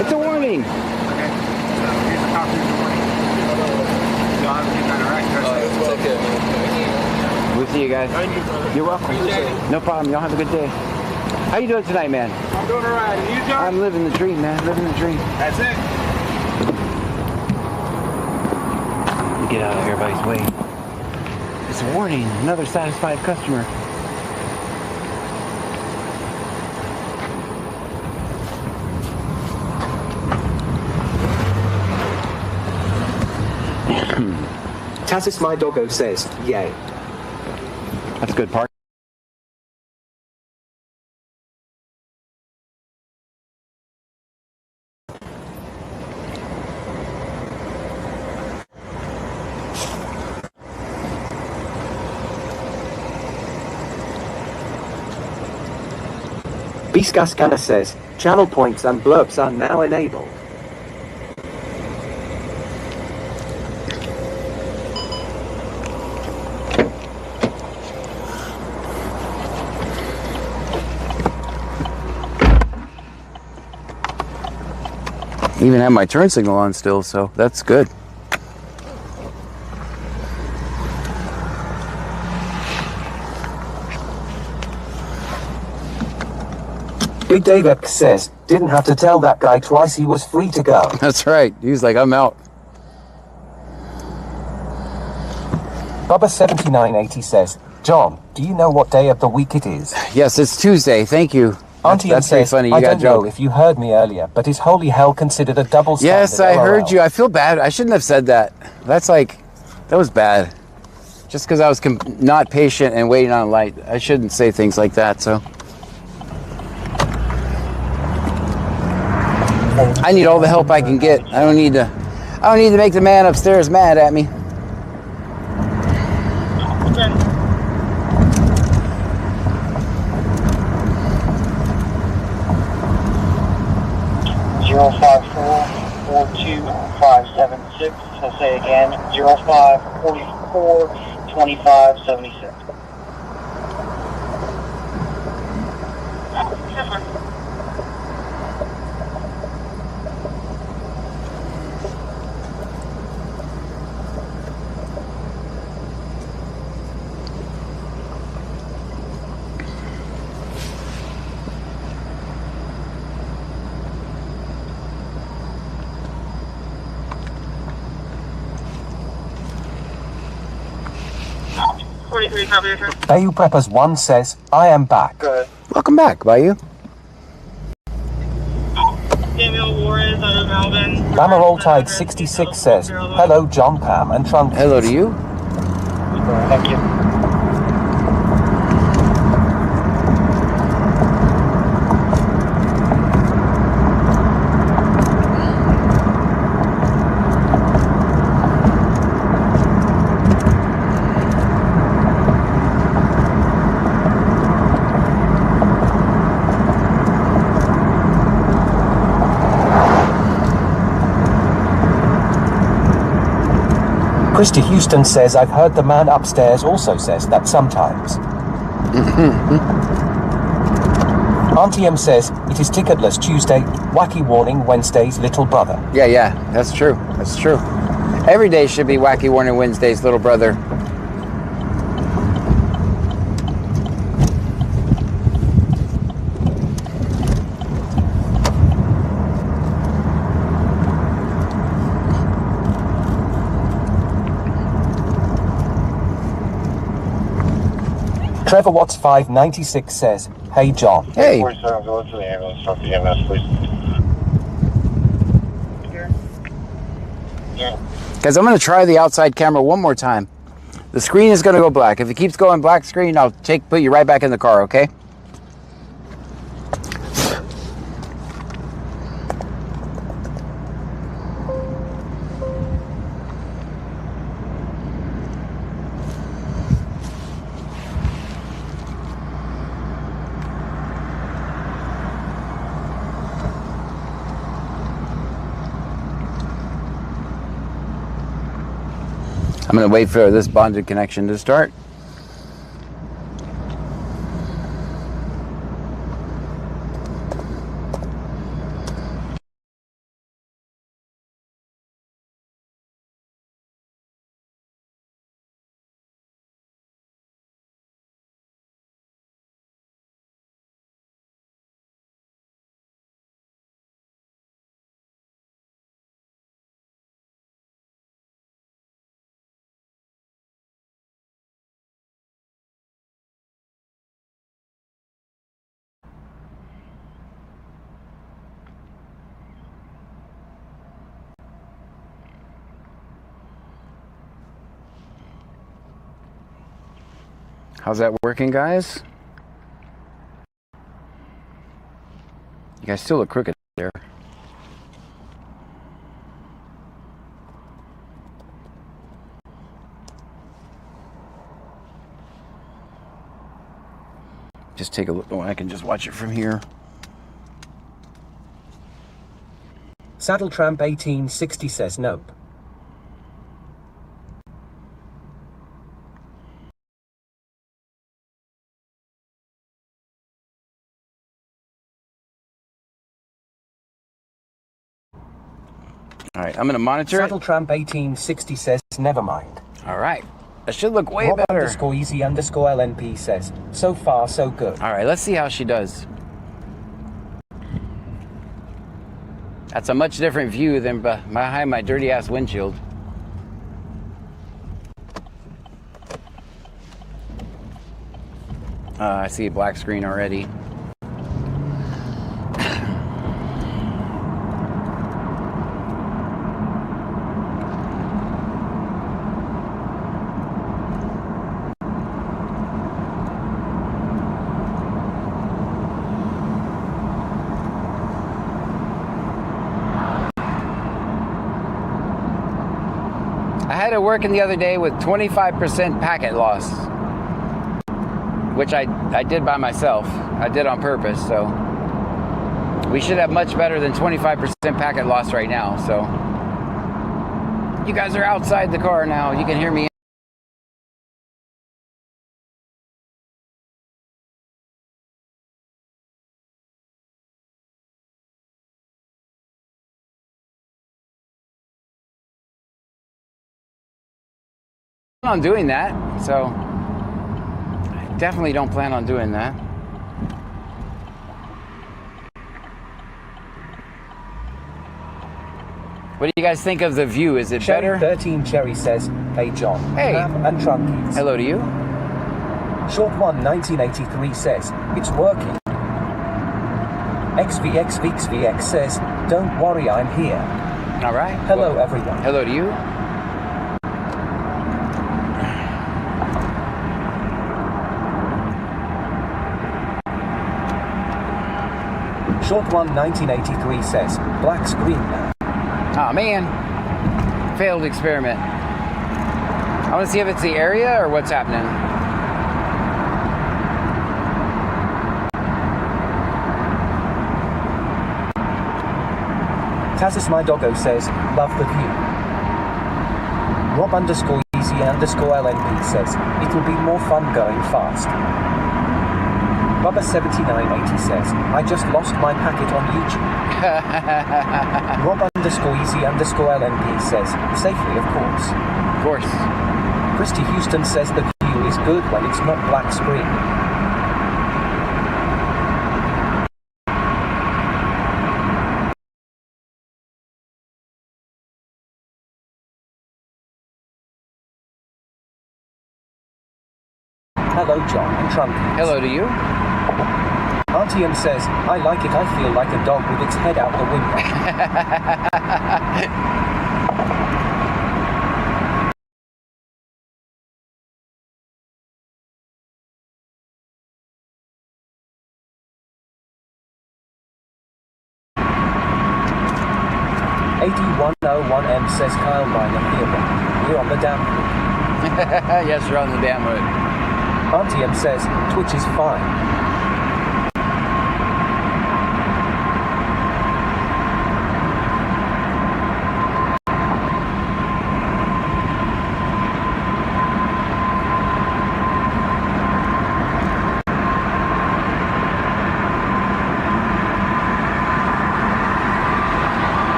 It's a warning. Okay. So here's a copy of the warning. You'll have to keep that right. We'll see you guys. You're welcome. No problem. Y'all have a good day. How you doing tonight, man? I'm doing alright. And you, John? I'm living the dream, man. Living the dream. That's it. Get out of everybody's way. It's a warning. Another satisfied customer. Tassis My Doggo says, yay. That's a good part. Biscascana says, channel points and blurbs are now enabled. Even have my turn signal on still, so that's good. Big Dave X says, didn't have to tell that guy twice, he was free to go. That's right. He's like, I'm out. Bubba7980 says, John, do you know what day of the week it is? Yes, it's Tuesday. Thank you. Auntie That's says, very funny. You I got don't know joke. if you heard me earlier, but is holy hell considered a double standard? Yes, I heard LOL. you. I feel bad. I shouldn't have said that. That was bad. Just because I was not patient and waiting on light. I shouldn't say things like that, so. I need all the help I can get. I don't need to make the man upstairs mad at me. Zero 5442576. I'll say again, 05442576. Bayou Preppers 1 says, I am back. Good. Welcome back, Bayou. Samuel Juarez out of Melbourne. Bama Roll Tide 66 says, hello John, Pam, and Trunk. Hello to you. Thank you. Christy Houston says, I've heard the man upstairs also says that sometimes. Auntie M says, it is ticketless Tuesday, wacky warning Wednesday's little brother. Yeah, that's true. That's true. Every day should be Wacky Warning Wednesday's little brother. Trevor Watts 596 says, hey John. Hey. 47, go to the ambulance, talk to EMS, please. Yeah. Guys, I'm going to try the outside camera one more time. The screen is going to go black. If it keeps going black screen, I'll put you right back in the car, okay? I'm going to wait for this bonded connection to start. How's that working, guys? You guys still look crooked there. Just take a look. Oh, I can just watch it from here. Saddle Tramp 1860 says nope. All right, I'm gonna monitor it. Saddle Tramp 1860 says, never mind. All right, that should look way Rob better. _easy _ LNP says, so far so good. All right, let's see how she does. That's a much different view than behind my dirty ass windshield. I see a black screen already. I had it working the other day with 25% packet loss, which I did by myself. I did on purpose, so we should have much better than 25% packet loss right now. So you guys are outside the car now. You can hear me. On doing that, so I definitely don't plan on doing that. What do you guys think of the view? Is it Cherry better? 13 Cherry says, hey John, Hey. Ham and Trunkies. Hello to you. Short One 1983 says, it's working. XVX says, don't worry, I'm here. All right. Hello Well, everyone. hello to you. Short One 1983 says, black screen now. Oh man, failed experiment. I want to see if it's the area or what's happening. Tazis My Doggo says, love the view. Rob _easy _ LNP says, it'll be more fun going fast. Bubba 7980 says, I just lost my packet on YouTube. Rob _easy _ LNP says, safely of course. Of course. Christy Houston says the view is good when it's not black screen. Hello John and Trunky. Hello to you. Auntie M says, I like it, I feel like a dog with its head out the window. 8101M says, Kyle Miner here. You're on the damn hood. Yes, you're on the damn hood. Auntie M says, Twitch is fine.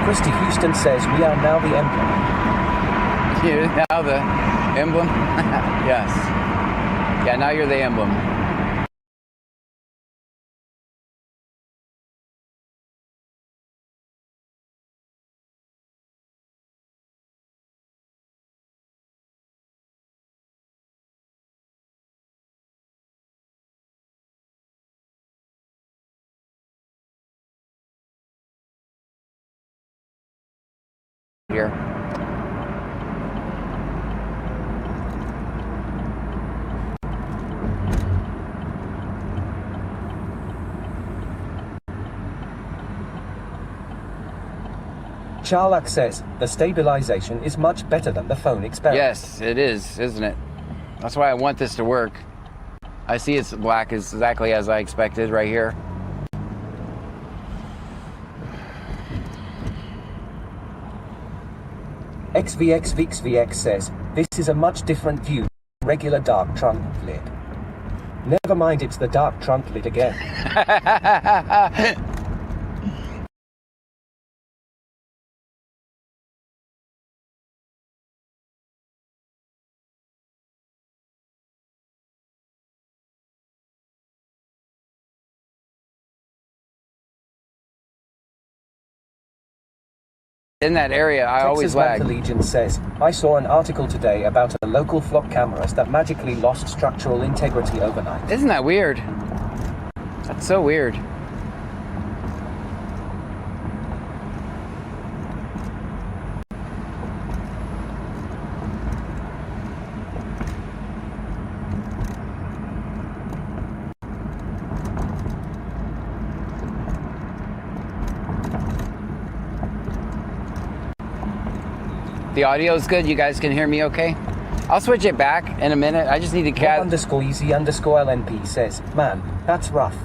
Christy Houston says, we are now the emblem. You're now the emblem? Yes. Yeah, now you're the emblem. Here. Charlak says, the stabilization is much better than the phone experiment. Yes, it is, isn't it? That's why I want this to work. I see it's black exactly as I expected right here. XVX says, this is a much different view than regular dark trunk lid. Never mind, it's the dark trunk lid again. In that area, I always Texas lag. Manta Legion says, I saw an article today about a local flock cameras that magically lost structural integrity overnight. Isn't that weird? That's so weird. The audio is good. You guys can hear me okay? I'll switch it back in a minute. I just need to Rob_easy_LNP says, man, that's rough.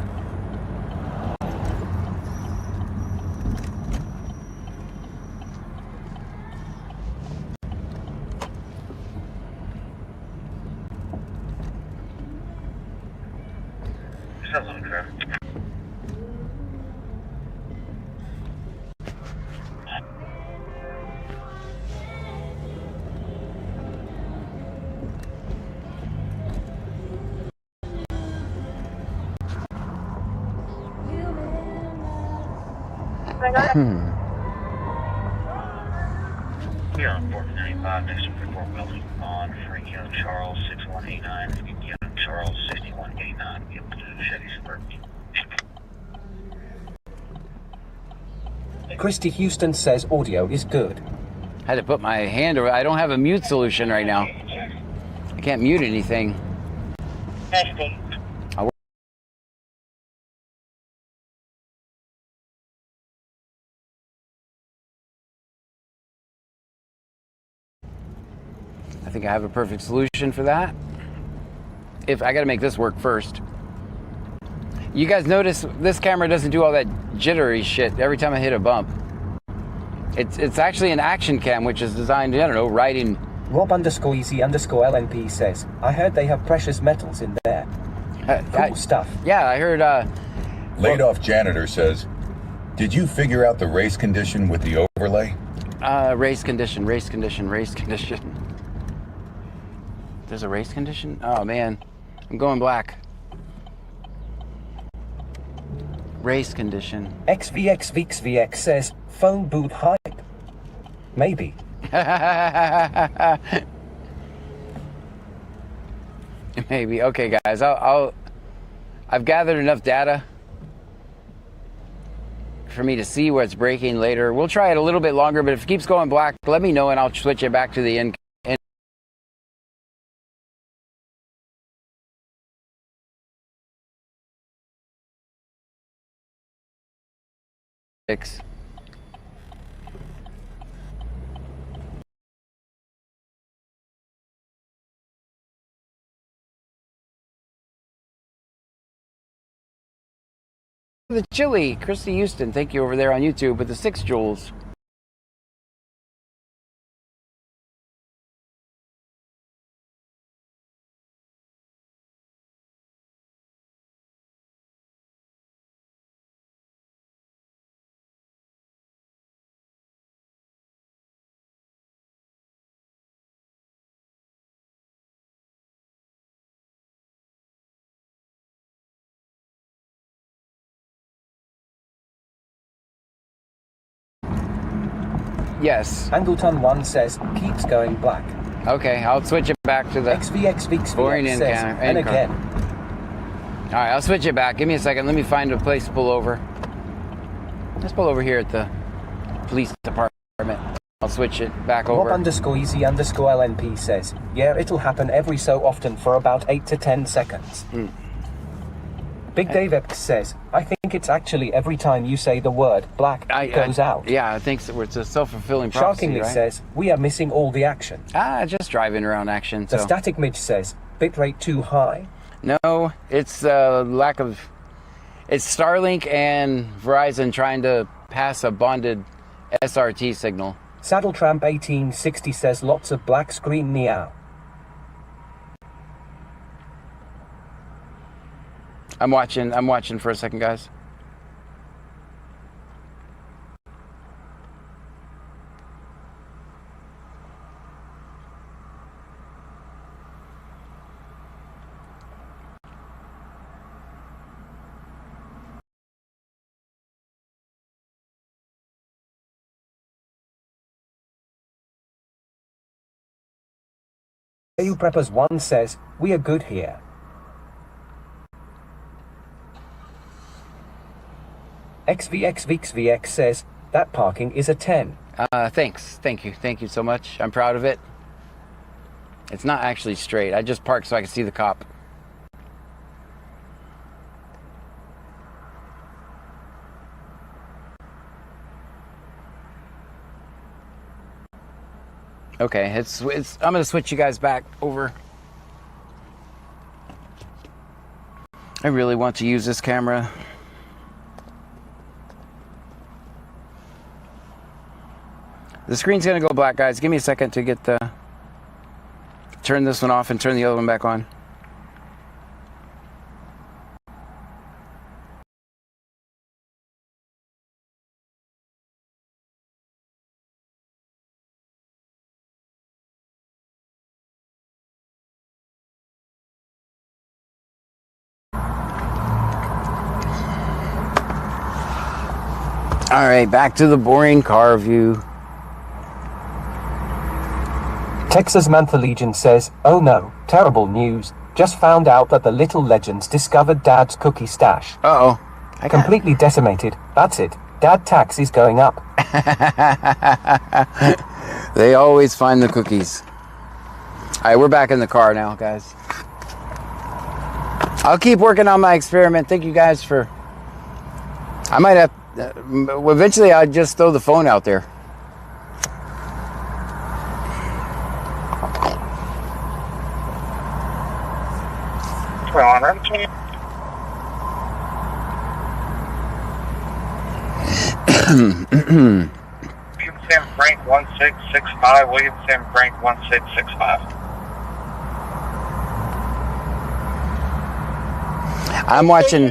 Sounds like that. Here on 1495 next to Freeport Building on Frank Young Charles 6189, Frank Young Charles 6189, get to Chevy Suburban. Christy Houston says audio is good. I had to put my hand over. I don't have a mute solution right now. I can't mute anything. Testing. I think I have a perfect solution for that. If I got to make this work first. You guys notice this camera doesn't do all that jittery shit every time I hit a bump. It's actually an action cam, which is designed, I don't know, riding. Rob_easy_LNP says, I heard they have precious metals in there. Cool stuff. Yeah, I heard. Laid off janitor says, did you figure out the race condition with the overlay? Race condition. There's a race condition? Oh man, I'm going black. Race condition. XVXVXVX says, phone boot hype. Maybe. Maybe. Okay, guys. I've gathered enough data for me to see what's breaking later. We'll try it a little bit longer, but if it keeps going black, let me know and I'll switch it back to the end. The chili, Christy Houston, thank you over there on YouTube with the 6 joules. Yes. Angleton1 says, keeps going black. Okay, I'll switch it back to the boring XVXVXVX in says, and car. again. All right, I'll switch it back. Give me a second. Let me find a place to pull over. Let's pull over here at the police department. I'll switch it back over. Rob_easy_LNP says, yeah, it'll happen every so often for about 8 to 10 seconds. Big Dave Epps says, I think it's actually every time you say the word black goes out. Yeah, I think so. It's a self-fulfilling prophecy, Sharkingly right? says, we are missing all the action. Just driving around action. The So. Static Midge says, bitrate too high. No, it's lack of... It's Starlink and Verizon trying to pass a bonded SRT signal. Saddletramp 1860 says, lots of black screen meow. I'm watching for a second, guys. AU Preppers 1 says, we are good here. XVXVXVX says, that parking is a 10. Thanks. Thank you so much. I'm proud of it. It's not actually straight. I just parked so I can see the cop. Okay, I'm gonna switch you guys back over. I really want to use this camera. The screen's gonna go black, guys. Give me a second to get the turn this one off and turn the other one back on. All right, back to the boring car view. Texas Mantha Legion says, oh no, terrible news. Just found out that the Little Legends discovered Dad's cookie stash. Uh-oh. Completely decimated. That's it. Dad tax is going up. They always find the cookies. All right, we're back in the car now, guys. I'll keep working on my experiment. Thank you guys for... I might have... eventually, I'll just throw the phone out there. William Sam Frank 1665, William Sam Frank 1665. I'm watching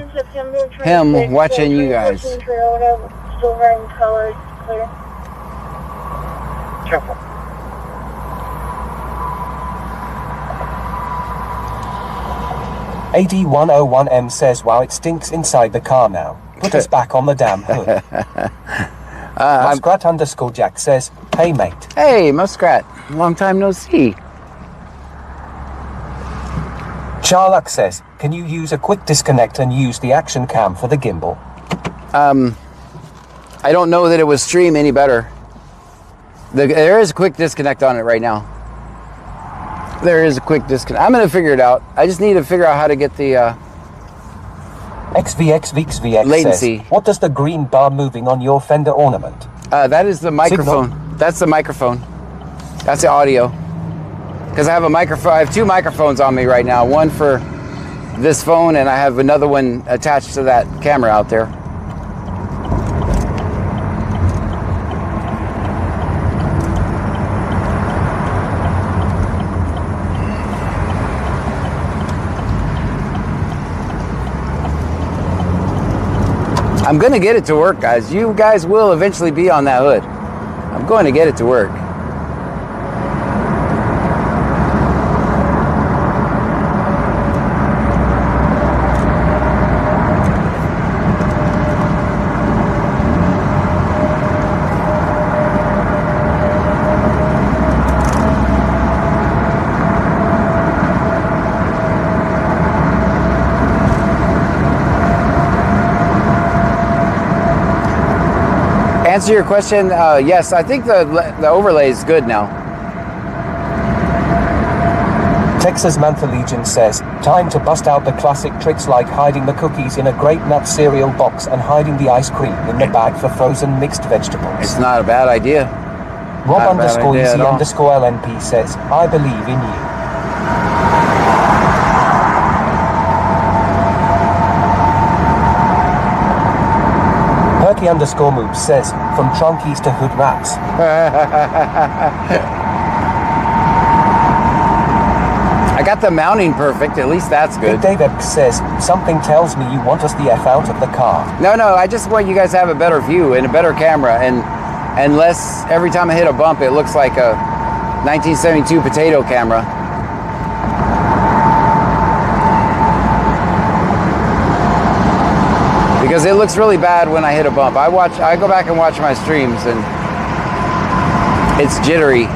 him watching you guys. Silver in color, clear. Careful. AD101M says, wow, it stinks inside the car now. Put us back on the damn hood. Muskrat underscore Jack says, hey mate. Hey, Muskrat. Long time no see. Charlock says, can you use a quick disconnect and use the action cam for the gimbal? I don't know that it would stream any better. There is a quick disconnect on it right now. There is a quick disconnect. I'm going to figure it out. I just need to figure out how to get the XVXVXVX latency. Says, what does the green bar moving on your fender ornament? That is the microphone. Signal. That's the microphone. That's the audio. Because I have a microphone. I have two microphones on me right now. One for this phone, and I have another one attached to that camera out there. I'm going to get it to work, guys. You guys will eventually be on that hood. I'm going to get it to work. Answer your question, yes, I think the overlay is good now. Texas Mantha Legion says, time to bust out the classic tricks like hiding the cookies in a grape nut cereal box and hiding the ice cream in the bag for frozen mixed vegetables. It's not a bad idea. Rob underscore easy underscore LNP says, I believe in you. Perky underscore moves says, from trunkies to hood rats. I got the mounting perfect. At least that's good. Big Dave X says, something tells me you want us the F out of the car. No, I just want you guys to have a better view and a better camera, and less every time I hit a bump, it looks like a 1972 potato camera. Because it looks really bad when I hit a bump. I go back and watch my streams, and it's jittery.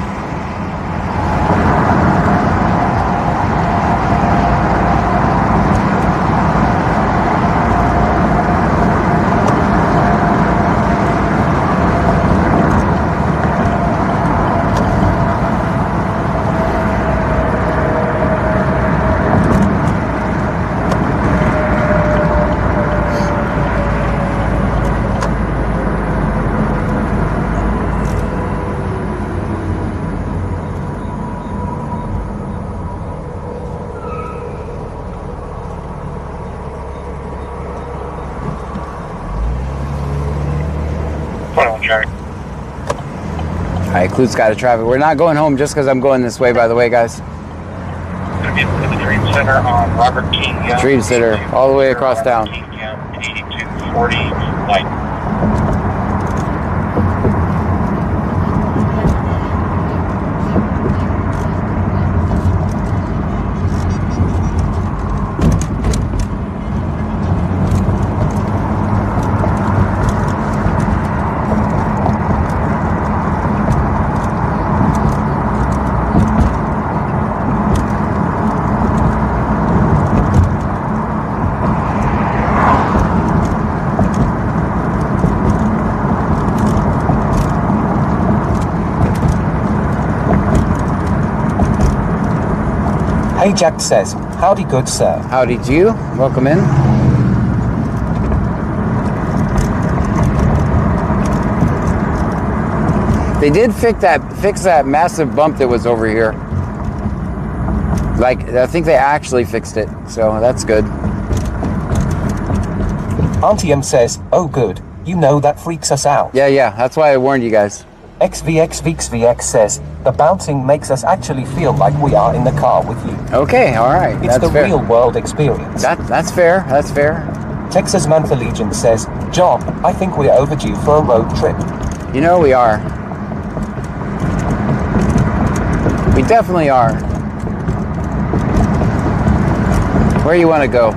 All right, Clute's got a traffic. We're not going home just because I'm going this way, by the way, guys. Going to be at the Dream Center on Robert King. Dream Center, all the way across town. 8240 light. Hey Jack says, howdy good sir. Howdy to you. Welcome in. They did fix that massive bump that was over here. Like, I think they actually fixed it, so that's good. Auntie M says, oh good, you know that freaks us out. Yeah, that's why I warned you guys. XVXVXVX says, the bouncing makes us actually feel like we are in the car with you. Okay, all right. It's that's the fair. real world experience. That's fair. That's fair. Texas Man for Legion says, John, I think we're overdue for a road trip. You know we are. We definitely are. Where you want to go?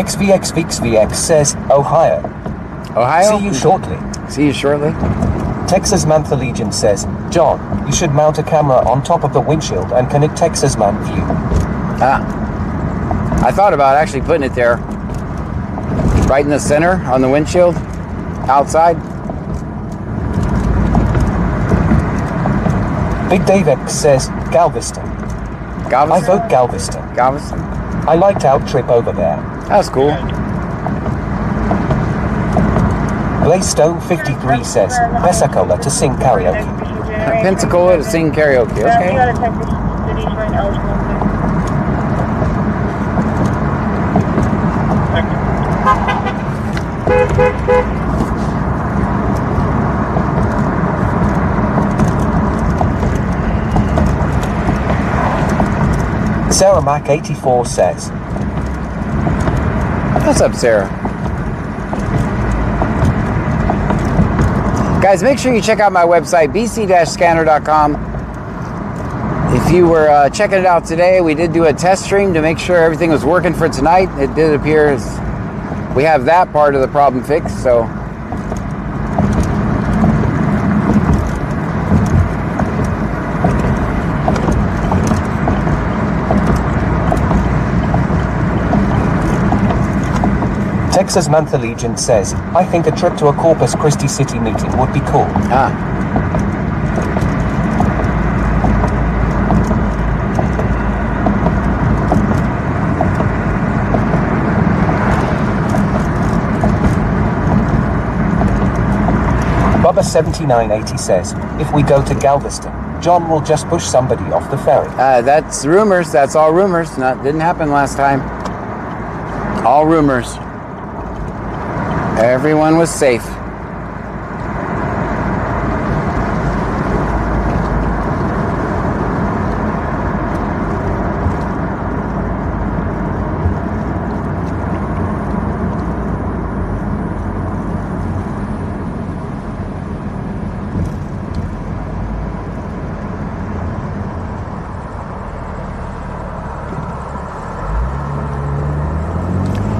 XVXVXVX says, Ohio. Ohio? See you shortly. See you shortly. Texas Man for Legion says, John, you should mount a camera on top of the windshield and connect Texas Man view. I thought about actually putting it there. Right in the center on the windshield. Outside. Big Dave X says, Galveston. Galveston? I vote Galveston. Galveston? I liked our trip over there. That's cool. Blaystone 53 says, Pensacola to sing karaoke. Pensacola to sing karaoke, okay. Sarah Mac 84 says, What's up, Sarah? Guys, make sure you check out my website, bc-scanner.com. If you were checking it out today, we did do a test stream to make sure everything was working for tonight. It did appear as we have that part of the problem fixed, so. Texas Month Allegiance says, I think a trip to a Corpus Christi City meeting would be cool. Bubba 7980 says, if we go to Galveston, John will just push somebody off the ferry. That's rumors. That's all rumors. Didn't happen last time. All rumors. Everyone was safe.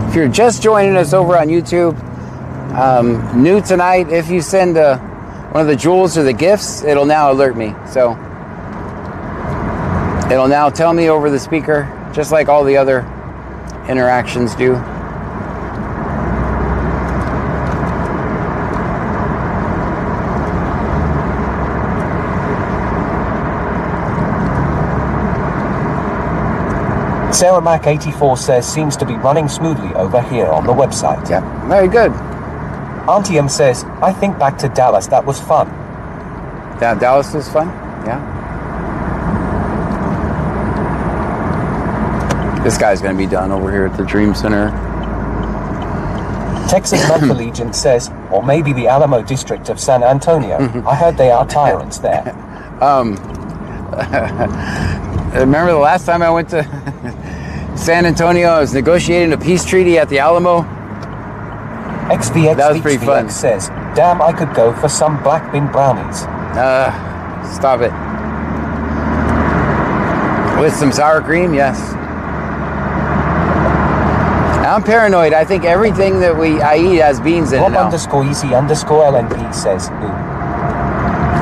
If you're just joining us over on YouTube, new tonight, if you send one of the jewels or the gifts, it'll now alert me. So it'll now tell me over the speaker, just like all the other interactions do. Sarah Mac 84 says, seems to be running smoothly over here on the website. Yeah, very good. Auntie M says, I think back to Dallas, that was fun. Yeah, Dallas was fun, yeah. This guy's gonna be done over here at the Dream Center. Texas Month Allegiance says, or maybe the Alamo District of San Antonio. I heard they are tyrants there. Remember the last time I went to San Antonio, I was negotiating a peace treaty at the Alamo. XVX That was pretty fun. says, damn, I could go for some black bean brownies. Stop it. With some sour cream, yes. I'm paranoid. I think everything that I eat has beans in it now. Rob_EC_LNP says, ooh.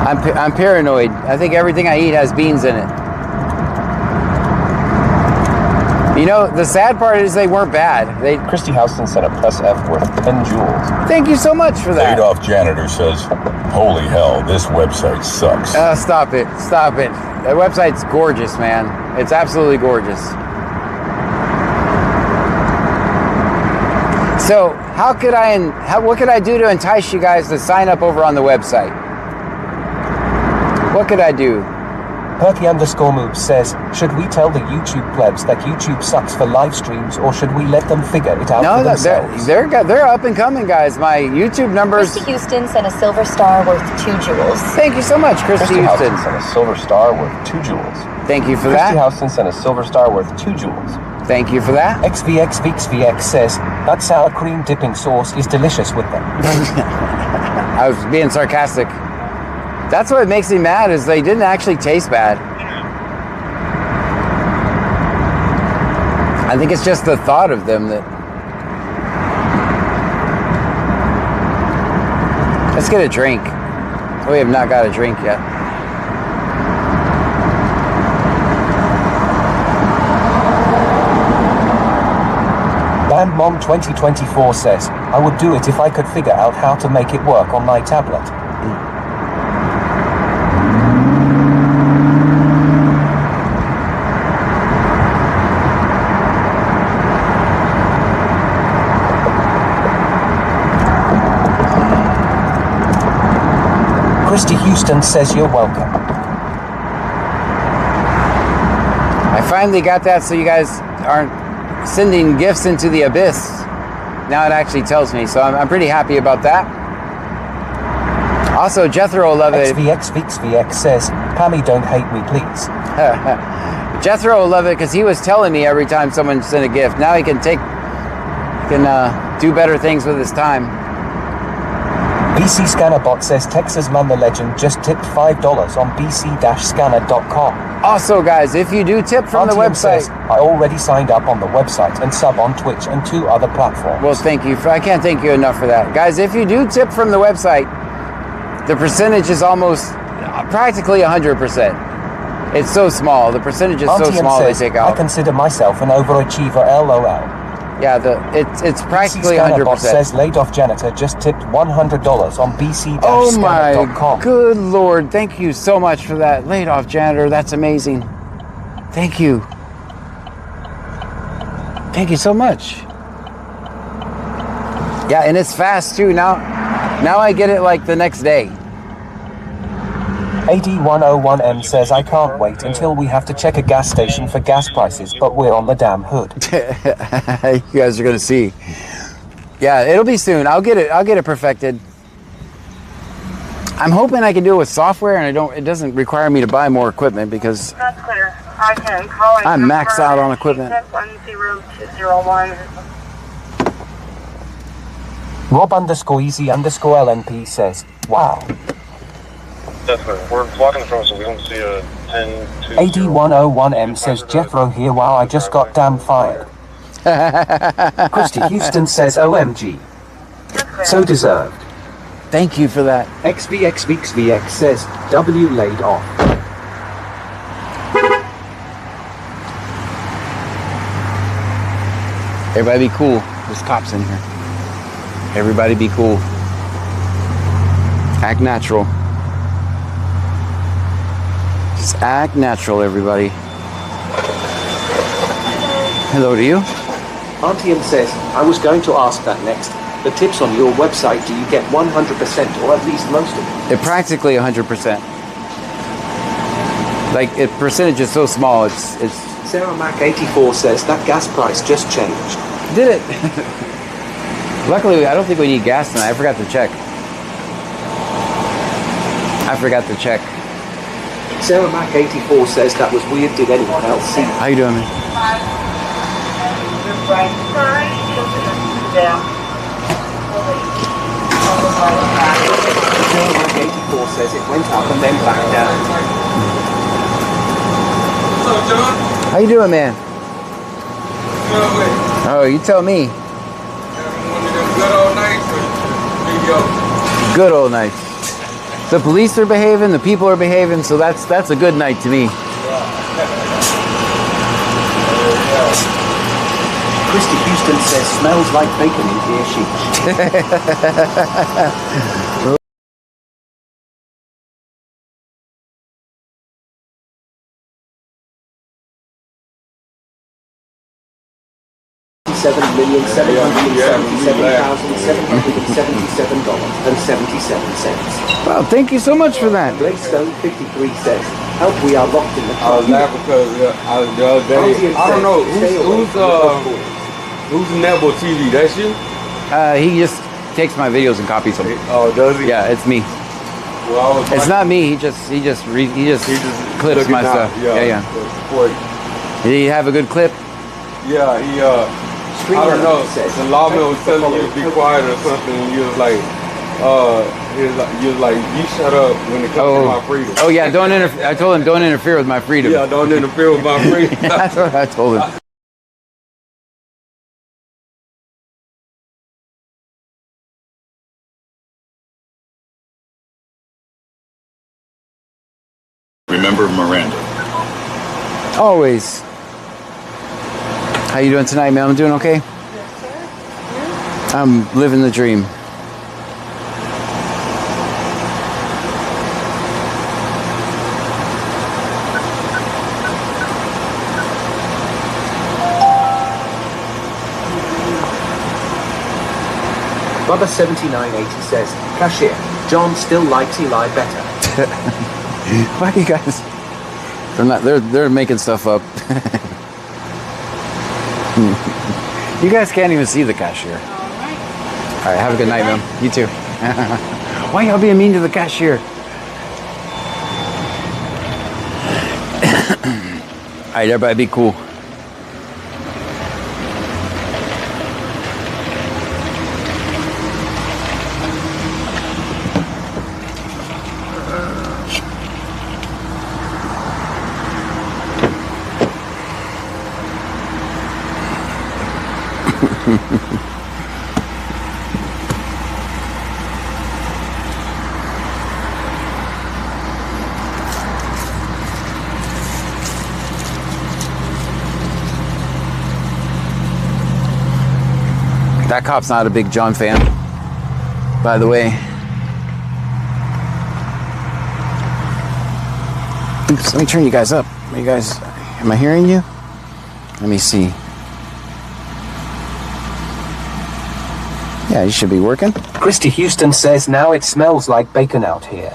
I'm paranoid. I think everything I eat has beans in it. You know, the sad part is they weren't bad. Christy Houston sent a press F worth 10 jewels. Thank you so much for that. Laid-off janitor says, holy hell, this website sucks. Stop it. Stop it. That website's gorgeous, man. It's absolutely gorgeous. So, what could I do to entice you guys to sign up over on the website? What could I do? Perky_moves says, should we tell the YouTube plebs that YouTube sucks for live streams, or should we let them figure it out for themselves? They're up and coming, guys. My YouTube numbers. Christy Houston sent a silver star worth 2 jewels. Thank you so much, Christy Houston. Houston sent a silver star worth 2 jewels. Thank you for Christy that. Houston sent a silver star worth 2 jewels. Thank you for that. XVXVXVX says, that sour cream dipping sauce is delicious with them. I was being sarcastic. That's what makes me mad, is they didn't actually taste bad. I think it's just the thought of them that... Let's get a drink. We have not got a drink yet. Bandmom 2024 says, I would do it if I could figure out how to make it work on my tablet. Christy Houston says you're welcome. I finally got that so you guys aren't sending gifts into the abyss. Now it actually tells me, so I'm pretty happy about that. Also, Jethro will love it. XVXVXVX says, Pammy, don't hate me, please. Jethro will love it because he was telling me every time someone sent a gift. Now he can do better things with his time. BC Scanner Bot says Texas Man the Legend just tipped $5 on bc-scanner.com. Also, guys, if you do tip from the Antium website, says, I already signed up on the website and sub on Twitch and 2 other platforms. well, thank you. I can't thank you enough for that. Guys, if you do tip from the website, the percentage is almost practically 100%. It's so small. The percentage is so Antium small says, they take I out. consider myself an overachiever, LOL. Yeah, it's practically Scanner Bot 100%. says laid off janitor just tipped $100 on bc-scanner.com. Oh my good Lord. Thank you so much for that. Laid off janitor. That's amazing. Thank you. Thank you so much. Yeah, and it's fast too. Now I get it like the next day. AD101M says, I can't wait until we have to check a gas station for gas prices, but we're on the damn hood. You guys are gonna see. Yeah, it'll be soon. I'll get it perfected. I'm hoping I can do it with software and it doesn't require me to buy more equipment because That's clear. I can call it. I'm maxed out on equipment. 10201. Rob_easy_LNP says, wow. Definitely. We're blocking the front so we don't see a 10-2. AD101M says, Jeffro here, wow, I just got damn fired. Christy Houston says, OMG. So deserved. Thank you for that. XVXVXVX says, W laid off. Everybody be cool. There's cops in here. Everybody be cool. Act natural. Just act natural, everybody. Hello to you. Antium says, I was going to ask that next. The tips on your website, do you get 100% or at least most of it? It practically 100%. Like, percentage is so small, it's Sarah Mac 84 says, that gas price just changed. Did it? Luckily, I don't think we need gas tonight. I forgot to check. Sarah Mac 84 says, that was weird. Did anyone else see? How you doing, man? Sarah Mac 84 says it went up and then back down. What's up, John? How you doing, man? Good. Oh, you tell me. One of them good old nights with video. Good old night. The police are behaving, the people are behaving, so that's a good night to me. Christy Houston says, smells like bacon in here, sheesh. $7,777,777.77. Wow, thank you so much for that. Gladstone 53 says, help, we are locked in the I was laughing because the other day, I don't know, who's Nebo TV? That's you? He just takes my videos and copies them. Oh, does he? Yeah, it's me. Well, It's not me. He just clips my stuff. Yeah. Did he have a good clip? Yeah, I don't know. The lawman was telling you to be quiet or something, and you was like, you shut up when it comes to my freedom. Oh yeah, don't interfere. I told him don't interfere with my freedom. Yeah, don't interfere with my freedom. That's what I told him. Remember Miranda. Always. How you doing tonight, man? I'm doing okay. Yes, sir. I'm living the dream. Bubba 7980 says, cashier, John still likes Eli better. Why are you guys? They're making stuff up. You guys can't even see the cashier. All right, have a good night, man. You too. Why y'all being mean to the cashier? All right, everybody be cool. That cop's not a big John fan, by the way. Oops, let me turn you guys up. Are you guys, am I hearing you? Let me see. Yeah, you should be working. Christy Houston says, now it smells like bacon out here.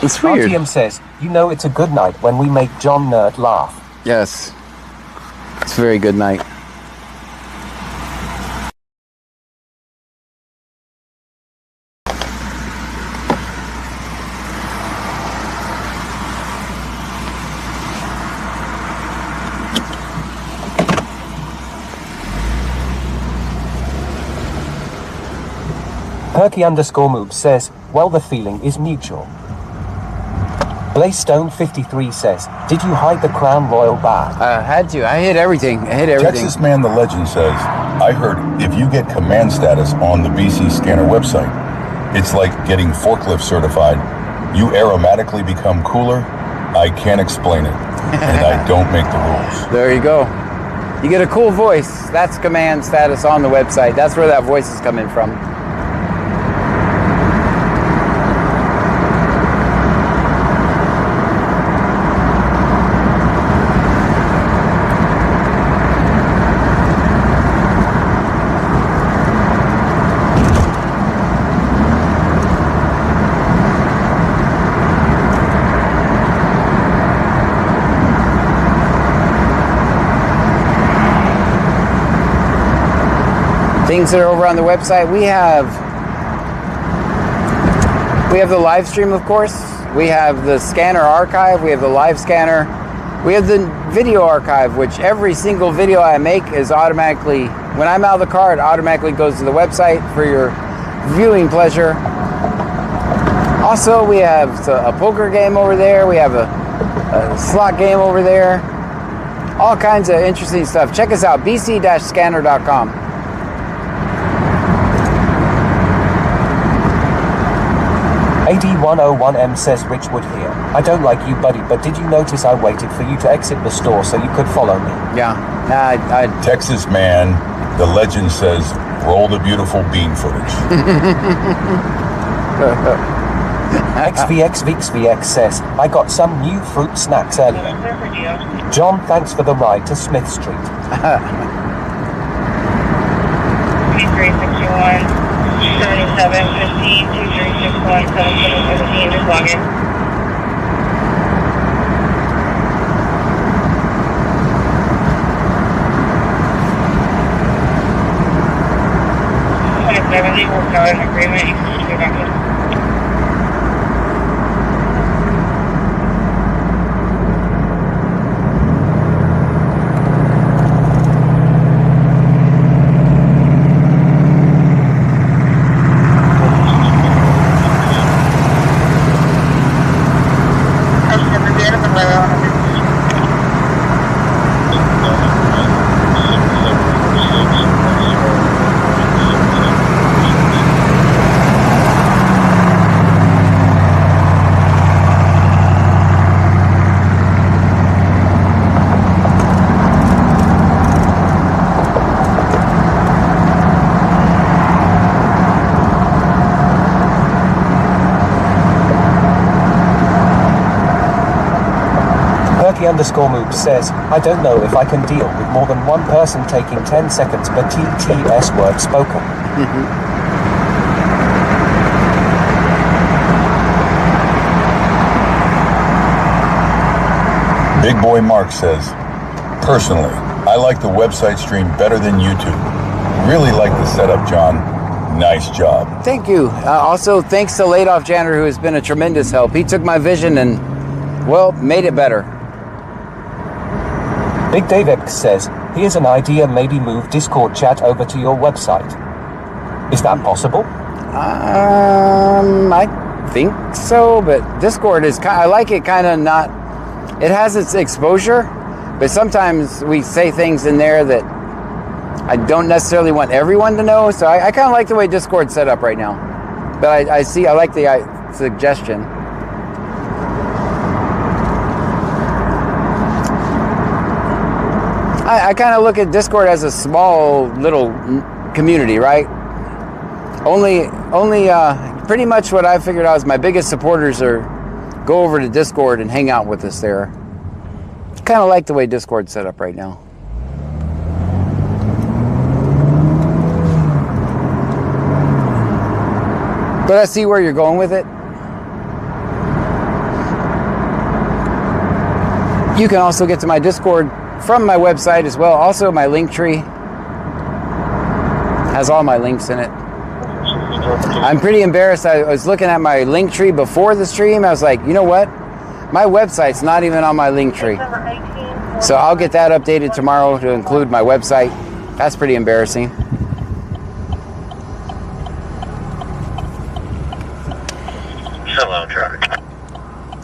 It's weird. RTM says, you know it's a good night when we make John Nerd laugh. Yes. It's a very good night. Perky_move says, well, the feeling is mutual. Blaystone53 says, did you hide the Crown Royal bag? Had to. I hid everything. I hid everything. Texas Man the Legend says, I heard if you get command status on the BC Scanner website, it's like getting forklift certified. You aromatically become cooler. I can't explain it, and I don't make the rules. There you go. You get a cool voice. That's command status on the website. That's where that voice is coming from. Things that are over on the website, we have the live stream, of course. We have the scanner archive. We have the live scanner. We have the video archive, which every single video I make is automatically, when I'm out of the car, it automatically goes to the website for your viewing pleasure. Also, we have a poker game over there. We have a slot game over there. All kinds of interesting stuff. Check us out, bc-scanner.com. AD101M says, Richwood here. I don't like you, buddy, but did you notice I waited for you to exit the store so you could follow me? Yeah. Texas Man the Legend says, roll the beautiful bean footage. XVXVXVX says, I got some new fruit snacks earlier. John, thanks for the ride to Smith Street. 2361 7715 2361 7715, just log in. We're not in agreement. You can just go back in. _move says, I don't know if I can deal with more than one person taking 10 seconds per TTS word spoken. Big Boy Mark says, personally, I like the website stream better than YouTube. Really like the setup, John. Nice job. Thank you. Also, thanks to Laid Off Janitor, who has been a tremendous help. He took my vision and, well, made it better. Big Dave X says, here's an idea, maybe move Discord chat over to your website. Is that possible? I think so, but Discord is I like it kind of not, it has its exposure, but sometimes we say things in there that I don't necessarily want everyone to know. So I kind of like the way Discord's set up right now. But I like the suggestion. I kind of look at Discord as a small little community, right? Only pretty much what I figured out is my biggest supporters are go over to Discord and hang out with us there. Kind of like the way Discord's set up right now. But I see where you're going with it. You can also get to my Discord from my website as well. Also, my link tree has all my links in it. I'm pretty embarrassed. I was looking at my link tree before the stream. I was like, you know what? My website's not even on my link tree. So I'll get that updated tomorrow to include my website. That's pretty embarrassing. Hello, traffic.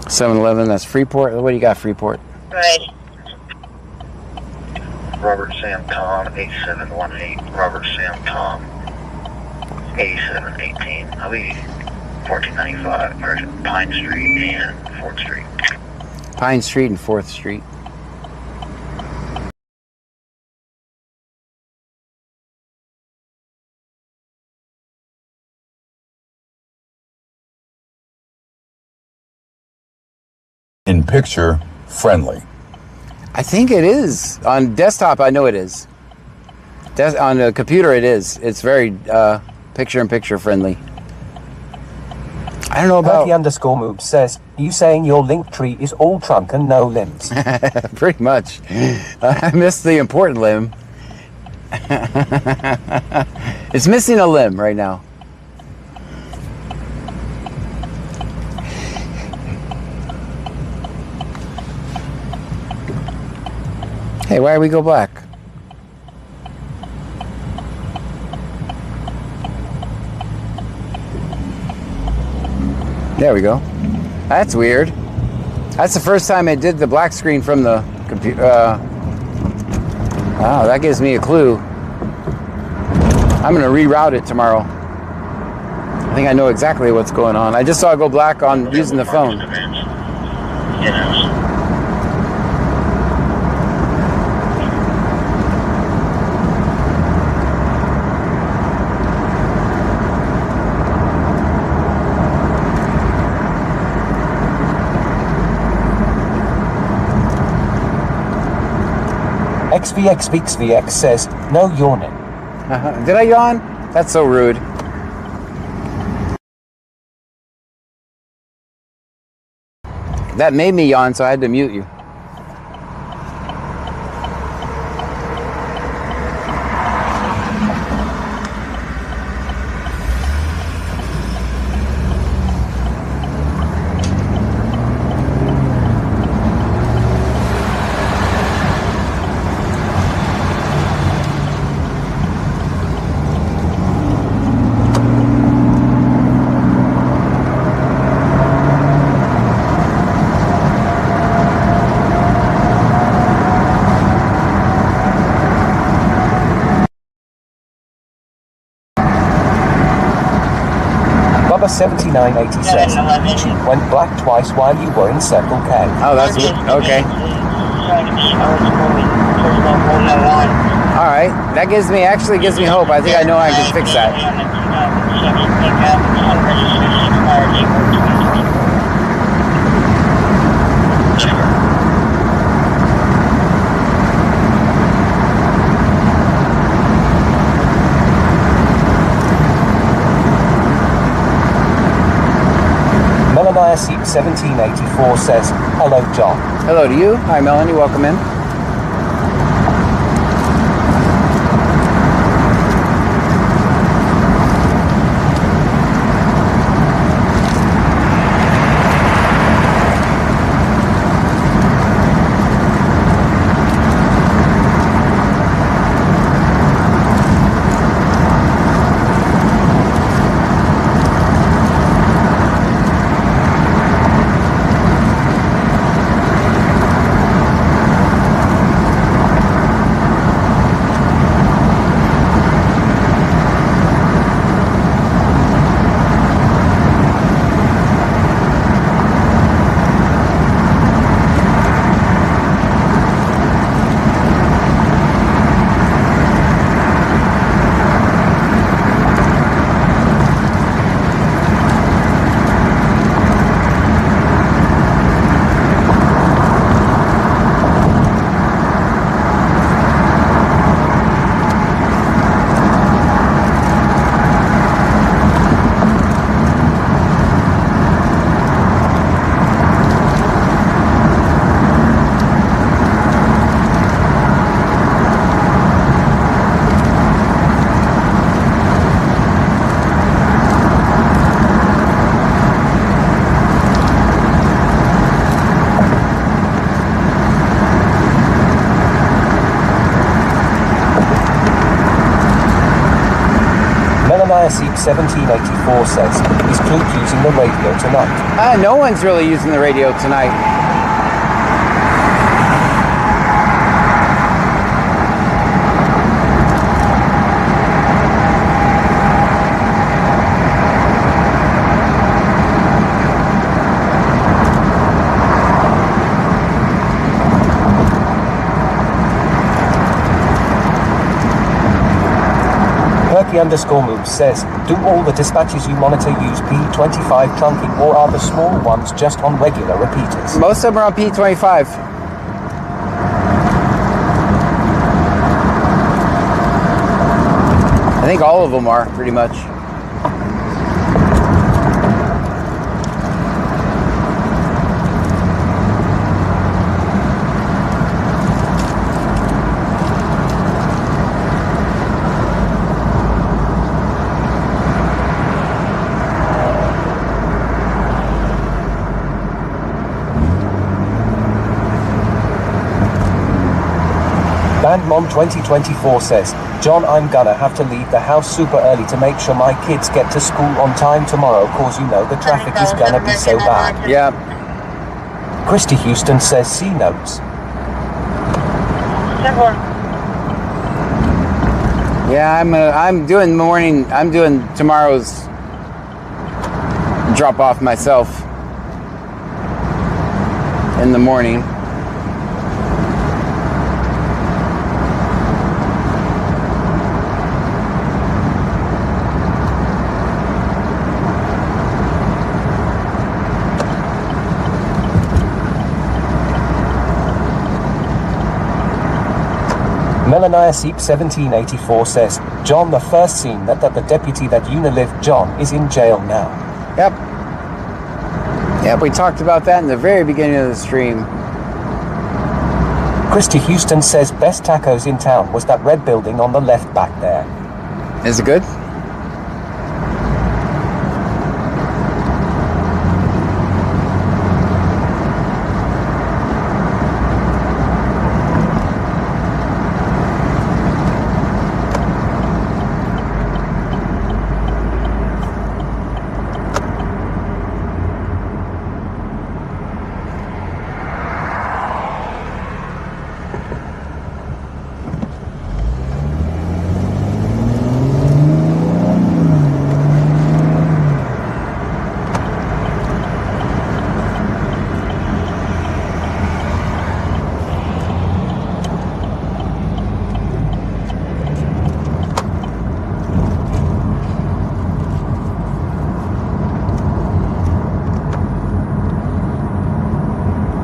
7-Eleven, that's Freeport. What do you got, Freeport? Right. Robert Sam Tom 8718. Robert Sam Tom 8718. I'll be 1495 Merchant Pine Street and 4th Street. Pine Street and 4th Street. In picture friendly. I think it is. On desktop, I know it is. On the computer, it is. It's very picture-in-picture friendly. I don't know about... The underscore move says, you saying your link tree is all trunk and no limbs? Pretty much. I missed the important limb. It's missing a limb right now. Hey, why do we go black? There we go. That's weird. That's the first time I did the black screen from the computer. Wow, that gives me a clue. I'm going to reroute it tomorrow. I think I know exactly what's going on. I just saw it go black on using the phone. XVX says, no yawning. Did I yawn? That's so rude. That made me yawn, so I had to mute you. Bubba 7987 went black twice while you were in Circle K. Oh, that's good. Okay. All right. That actually gives me hope. I think I know I can fix that. Melania Seep 1784 says, hello John. Hello to you. Hi Melanie, welcome in. Seep 1784 says, is Clute using the radio tonight? No one's really using the radio tonight. _moves says, do all the dispatches you monitor use P25 trunking, or are the small ones just on regular repeaters? Most of them are on P25. I think all of them are, pretty much. Mom 2024 says, John, I'm gonna have to leave the house super early to make sure my kids get to school on time tomorrow, cause you know the traffic is gonna be so bad. Yeah. Christy Houston says C notes. Yeah, I'm doing tomorrow's drop off myself in the morning. Melania Seep 1784 says, John, the first scene that the deputy that Unilev John is in jail now. Yep, we talked about that in the very beginning of the stream. Christy Houston says best tacos in town was that red building on the left back there. Is it good?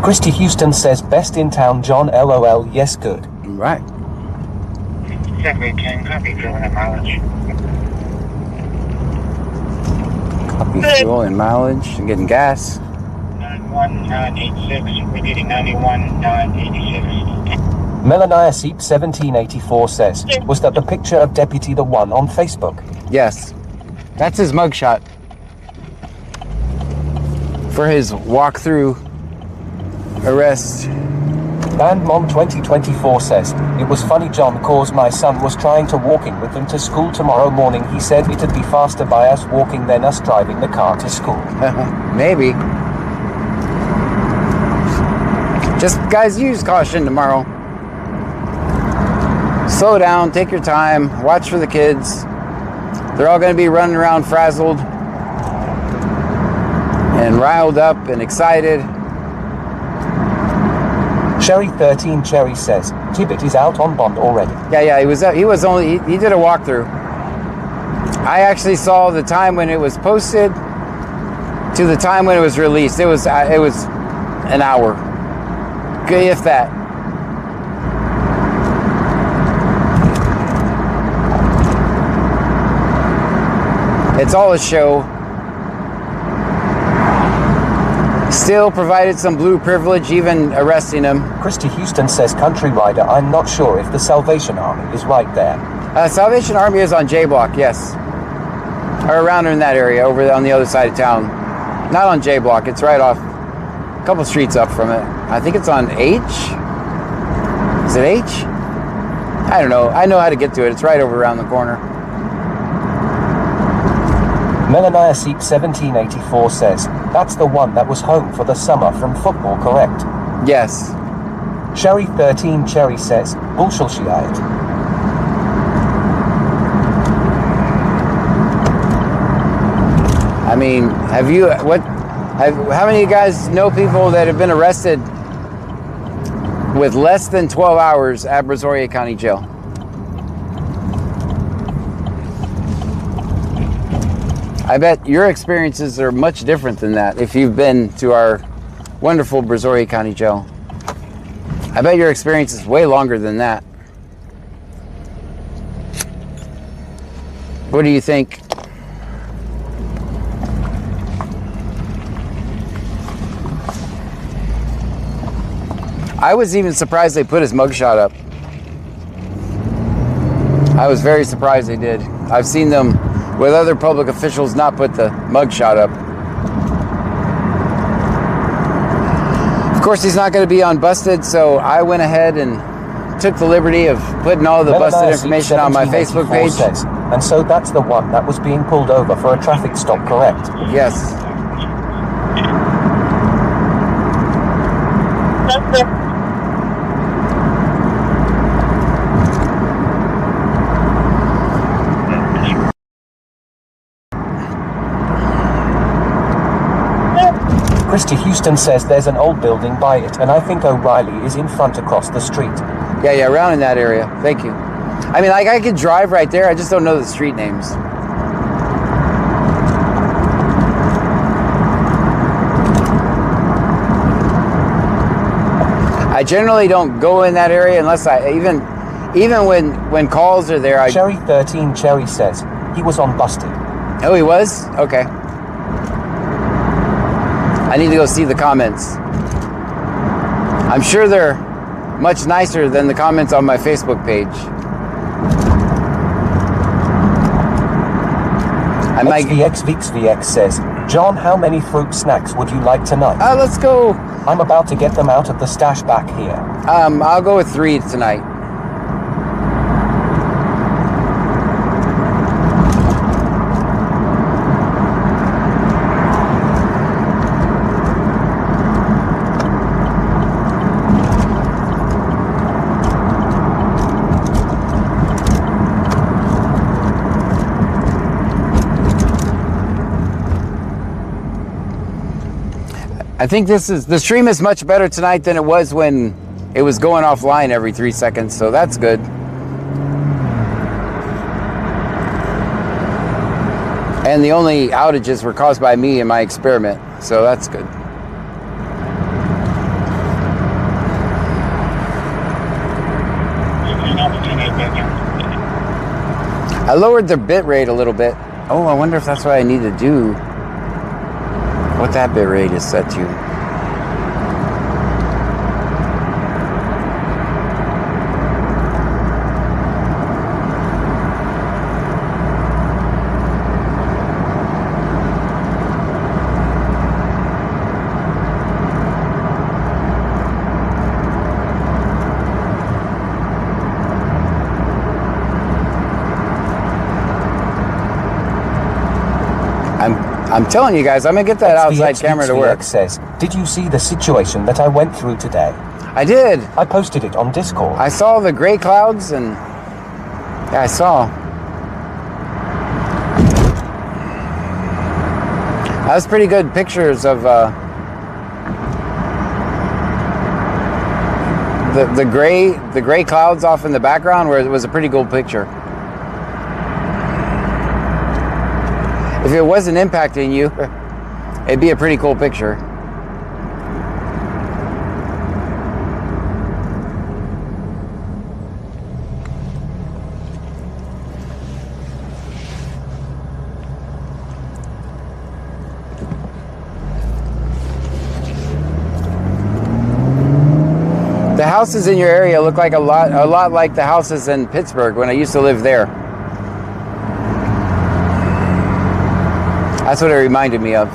Christy Houston says best in town, John, LOL, yes, good. Right. 710, copy, fuel and mileage. Copy fuel and mileage. I'm getting gas. 91986, repeating 91986. Melania Seep 1784 says, was that the picture of Deputy the one on Facebook? Yes. That's his mugshot. For his walkthrough arrest. Band Mom 2024 says, it was funny, John, cause my son was trying to walk in with them to school tomorrow morning. He said it'd be faster by us walking than us driving the car to school. Maybe. Just, guys, use caution tomorrow. Slow down, take your time, watch for the kids. They're all going to be running around frazzled and riled up and excited. Sherry 13 Cherry says, Tibbet is out on bond already. Yeah, he did a walkthrough. I actually saw the time when it was posted to the time when it was released. It was an hour, if that. It's all a show. Still provided some blue privilege, even arresting him. Christy Houston says, Country Rider, I'm not sure if the Salvation Army is right there. Salvation Army is on J Block, yes. Or around in that area, over on the other side of town. Not on J Block, it's right off, a couple streets up from it. I think it's on H? Is it H? I don't know. I know how to get to it. It's right over around the corner. Melania Seep 1784 says, that's the one that was home for the summer from football, correct? Yes. Sherry 13 Cherry says, bullshit. I mean, how many of you guys know people that have been arrested with less than 12 hours at Brazoria County Jail? I bet your experiences are much different than that if you've been to our wonderful Brazoria County Jail. I bet your experience is way longer than that. What do you think? I was even surprised they put his mugshot up. I was very surprised they did. I've seen them with other public officials not put the mugshot up. Of course, he's not going to be on Busted, so I went ahead and took the liberty of putting all the busted information on my Facebook page. Says, and so that's the one that was being pulled over for a traffic stop, correct? Yes. Christy Houston says there's an old building by it, and I think O'Reilly is in front across the street. Yeah, around in that area. Thank you. I mean, like, I could drive right there. I just don't know the street names. I generally don't go in that area unless even when calls are there. Cherry 13 Cherry says he was on Busted. Oh, he was? Okay. I need to go see the comments. I'm sure they're much nicer than the comments on my Facebook page. XVX says, John, how many fruit snacks would you like tonight? Let's go. I'm about to get them out of the stash back here. I'll go with 3 tonight. I think the stream is much better tonight than it was when it was going offline every 3 seconds, so that's good. And the only outages were caused by me and my experiment, so that's good. I lowered the bit rate a little bit. Oh, I wonder if that's what I need to do. What that bit rate is set to. I'm telling you guys, I'm gonna get that outside camera to work. Says, did you see the situation that I went through today? I did. I posted it on Discord. I saw the gray clouds and yeah, I saw. That was pretty good pictures of the gray clouds off in the background, where it was a pretty cool picture. If it wasn't impacting you, it'd be a pretty cool picture. The houses in your area look like a lot like the houses in Pittsburgh when I used to live there. That's what it reminded me of.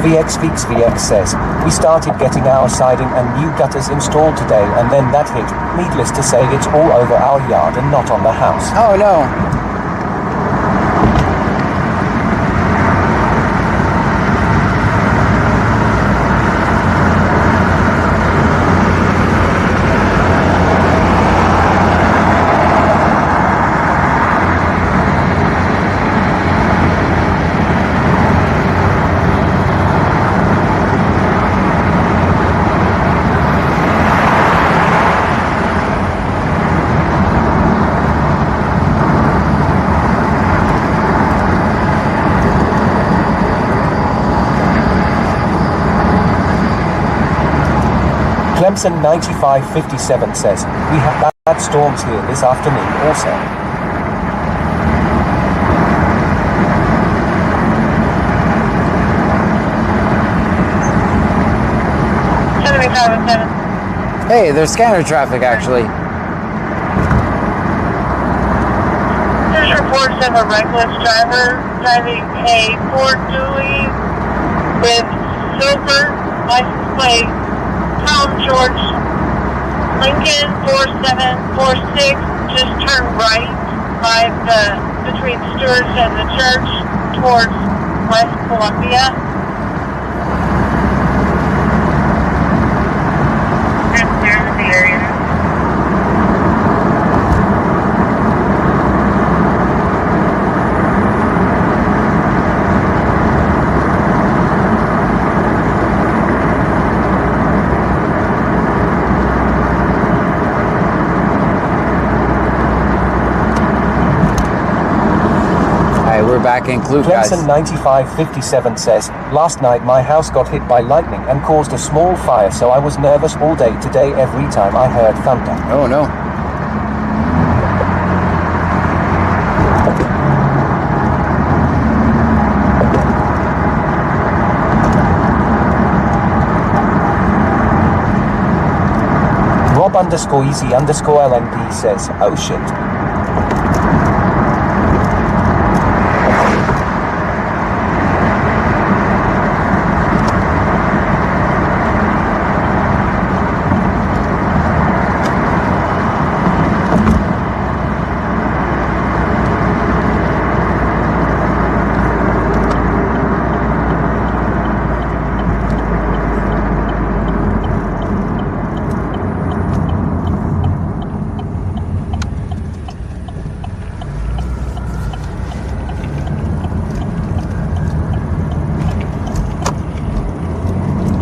XVX says, we started getting our siding and new gutters installed today, and then that hit. Needless to say, it's all over our yard and not on the house. Oh no. Clemson 9557 says, we have bad storms here this afternoon also. Hey, there's scanner traffic actually. There's reports of a reckless driver driving a Ford Dually with silver license plate, Tom George, Lincoln 4746, just turned right by between Stewart's and the church towards West Columbia. And clear the area. We're back in Clue, guys. Clemson 9557 says, last night my house got hit by lightning and caused a small fire, so I was nervous all day today every time I heard thunder. Oh no. Rob_easy_LNP says, oh shit.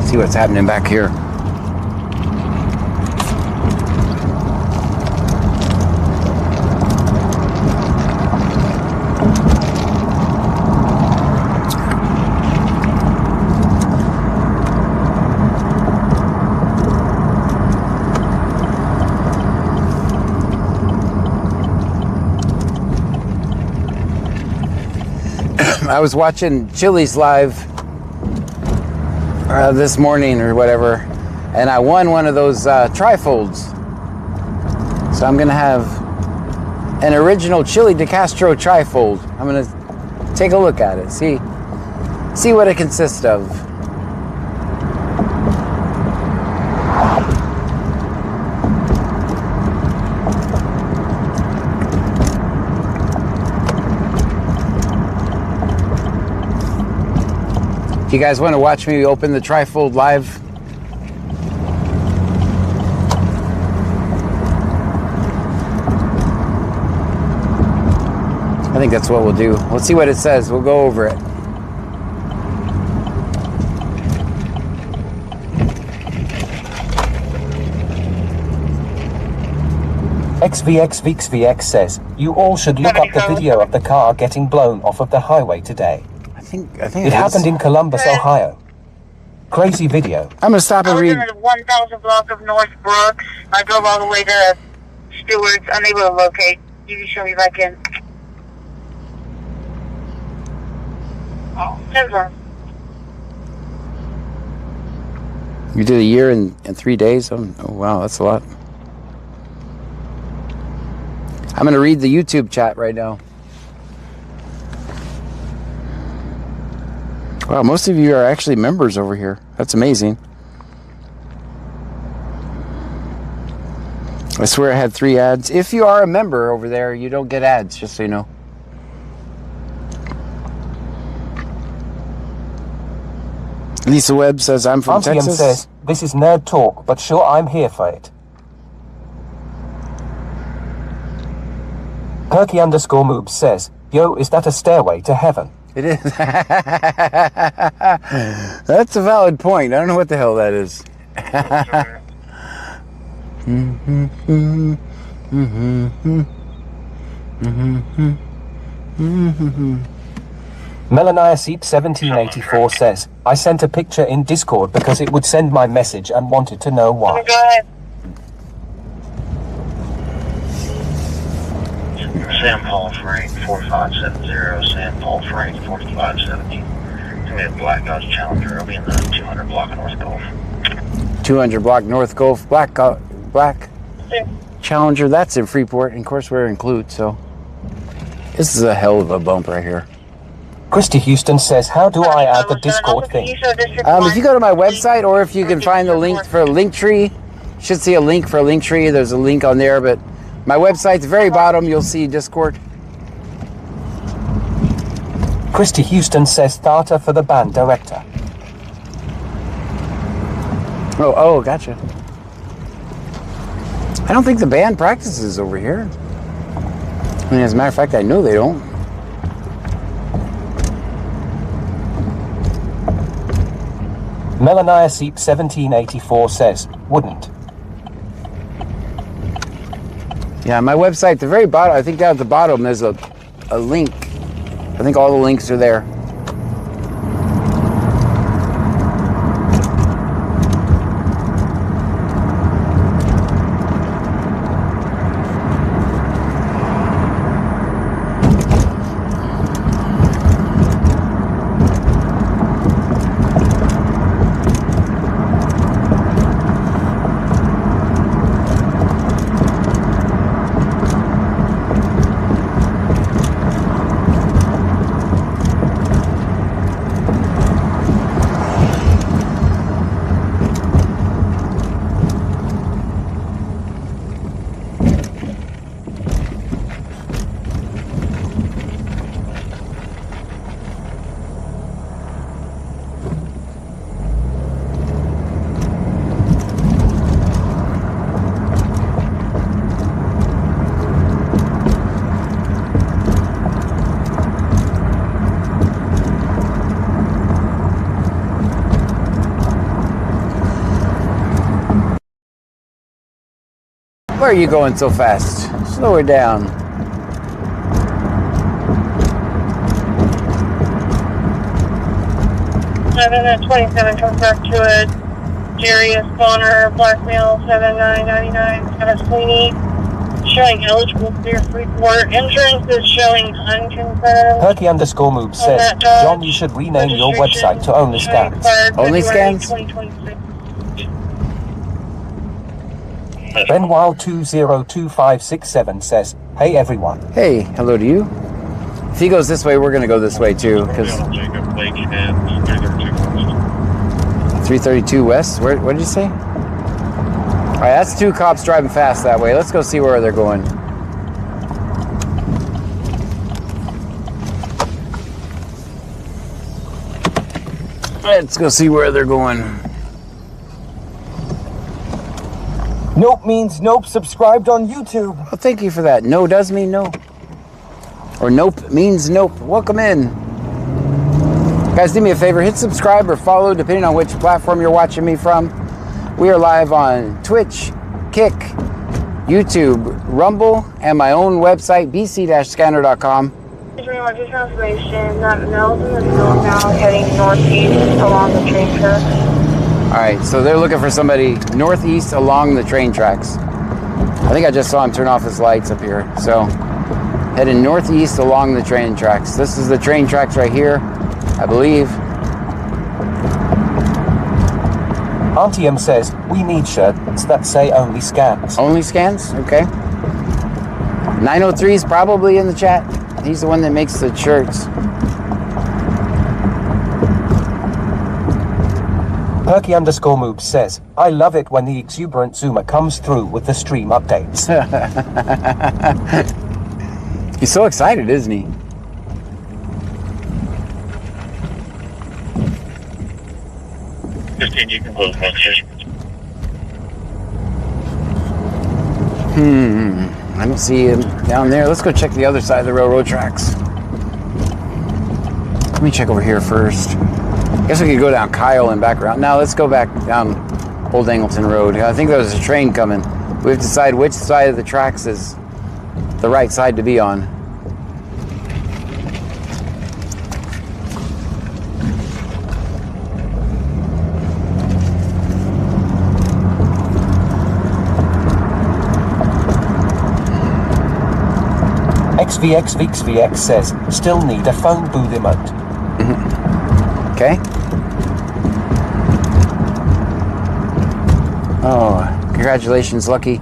See what's happening back here. I was watching Chili's live this morning or whatever, and I won one of those trifolds. So I'm gonna have an original Chili de Castro trifold. I'm gonna take a look at it, see what it consists of. If you guys want to watch me open the trifold live, I think that's what we'll do. We'll see what it says. We'll go over it. XVX says, you all should look up the video of the car getting blown off of the highway today. I think it happened in Columbus, Ohio. Crazy video. I'm gonna stop and read. I was in the 1,000 block of North Brooks. I drove all the way to Stewart's, unable to locate. You can show me back in. Oh, there's one. You did a year in 3 days? Oh wow, that's a lot. I'm gonna read the YouTube chat right now. Wow, most of you are actually members over here. That's amazing. I swear I had 3 ads. If you are a member over there, you don't get ads, just so you know. Lisa Webb says, I'm from Auntie M Texas. says, this is nerd talk, but sure, I'm here for it. Perky_Moobs says, yo, is that a stairway to heaven? It is. That's a valid point. I don't know what the hell that is. Melaniaseep1784 says, I sent a picture in Discord because it would send my message and wanted to know why. Go ahead. Sam Paul Frank 4570, Sam Paul Frank 4570. It's gonna be a Black Dodge Challenger. It'll be in the 200 block North Gulf. 200 block North Gulf, Black Challenger. That's in Freeport, and of course we're in Clute, so this is a hell of a bump right here. Christy Houston says, how do I add the Discord thing? If you go to my website, or if you can find the link for a link tree, you should see a link for a link tree. There's a link on there, but my website's very bottom, you'll see Discord. Christy Houston says, starter for the band director. Oh, gotcha. I don't think the band practices over here. I mean, as a matter of fact, I know they don't. Melaniaseep1784 says, wouldn't. Yeah, my website, the very bottom, I think down at the bottom, there's a link. I think all the links are there. Where are you going so fast? Slow her down. Seven at 27 comes back to a Jerry Spawner, blackmail 7999, kind of Sweeney, showing eligible for Freeport. Insurance is showing unconfirmed. Perky_Moobs says, John, you should rename your website to Only Scans. Only Scans? Benwild202567 says, hey everyone. Hey, hello to you. If he goes this way, we're going to go this way too, because 332 West. What did you say? All right, that's 2 cops driving fast that way. Let's go see where they're going. Let's go see where they're going. Nope means nope subscribed on YouTube. Well, thank you for that. No does mean no. Or nope means nope. Welcome in. Guys, do me a favor. Hit subscribe or follow, depending on which platform you're watching me from. We are live on Twitch, Kick, YouTube, Rumble, and my own website, bc-scanner.com. Very much information that Mel's in the field now, heading northeast along the train tracks. All right, so they're looking for somebody northeast along the train tracks. I think I just saw him turn off his lights up here. So, heading northeast along the train tracks. This is the train tracks right here, I believe. Auntie M says, we need shirts that say Only Scans. Only Scans? Okay. 903 is probably in the chat. He's the one that makes the shirts. Perky_Moob says, I love it when the exuberant Zoomer comes through with the stream updates. He's so excited, isn't he? You can close messages. I don't see him down there. Let's go check the other side of the railroad tracks. Let me check over here first. Guess we could go down Kyle and back around. Now let's go back down Old Angleton Road. I think there was a train coming. We have to decide which side of the tracks is the right side to be on. XVX says, still need a phone booth emote. Okay. Oh, congratulations, Lucky.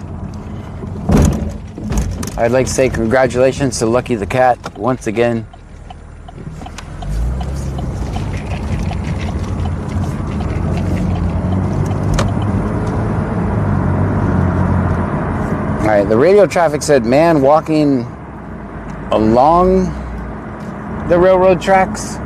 I'd like to say congratulations to Lucky the cat once again. All right, the radio traffic said man walking along the railroad tracks.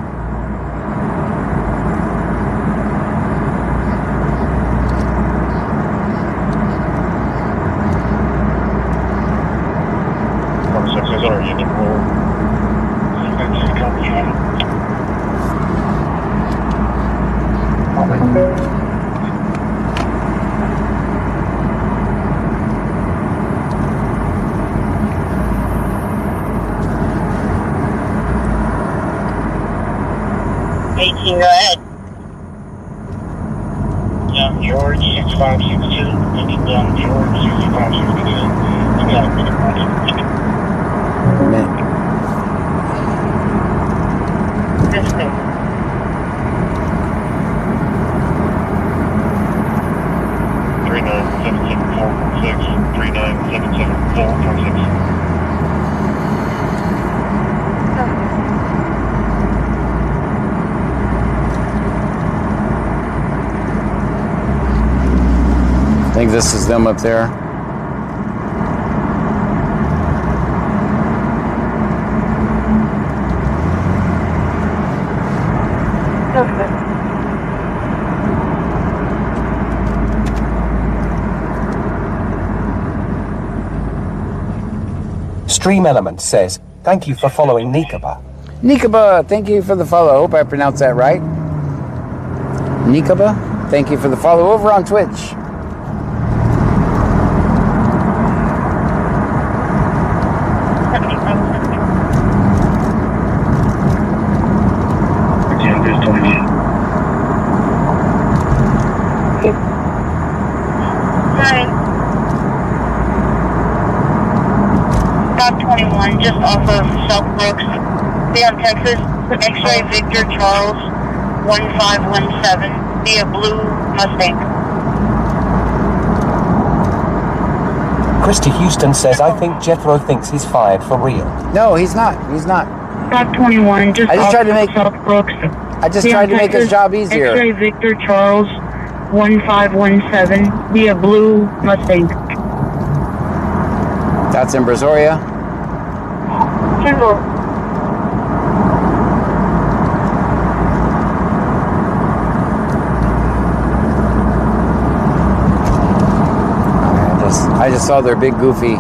Go ahead. Yeah, George 6562. Looking down George 6562. I got a minute. This way. Three 39774446. I think this is them up there. Stream Element says, thank you for following Nikaba. Nikaba, thank you for the follow. I hope I pronounced that right. Nikaba, thank you for the follow over on Twitch. Just off of South Brooks, down Texas, X-ray Victor Charles 1517 via Blue Mustang. Christy Houston says, I think Jethro thinks he's fired for real. No, he's not. He's not. Stop 21, just I just off tried to make South Brooks. I just tried to make his job easier. X-ray Victor Charles 1517 via Blue Mustang. That's in Brazoria. I just saw their big goofy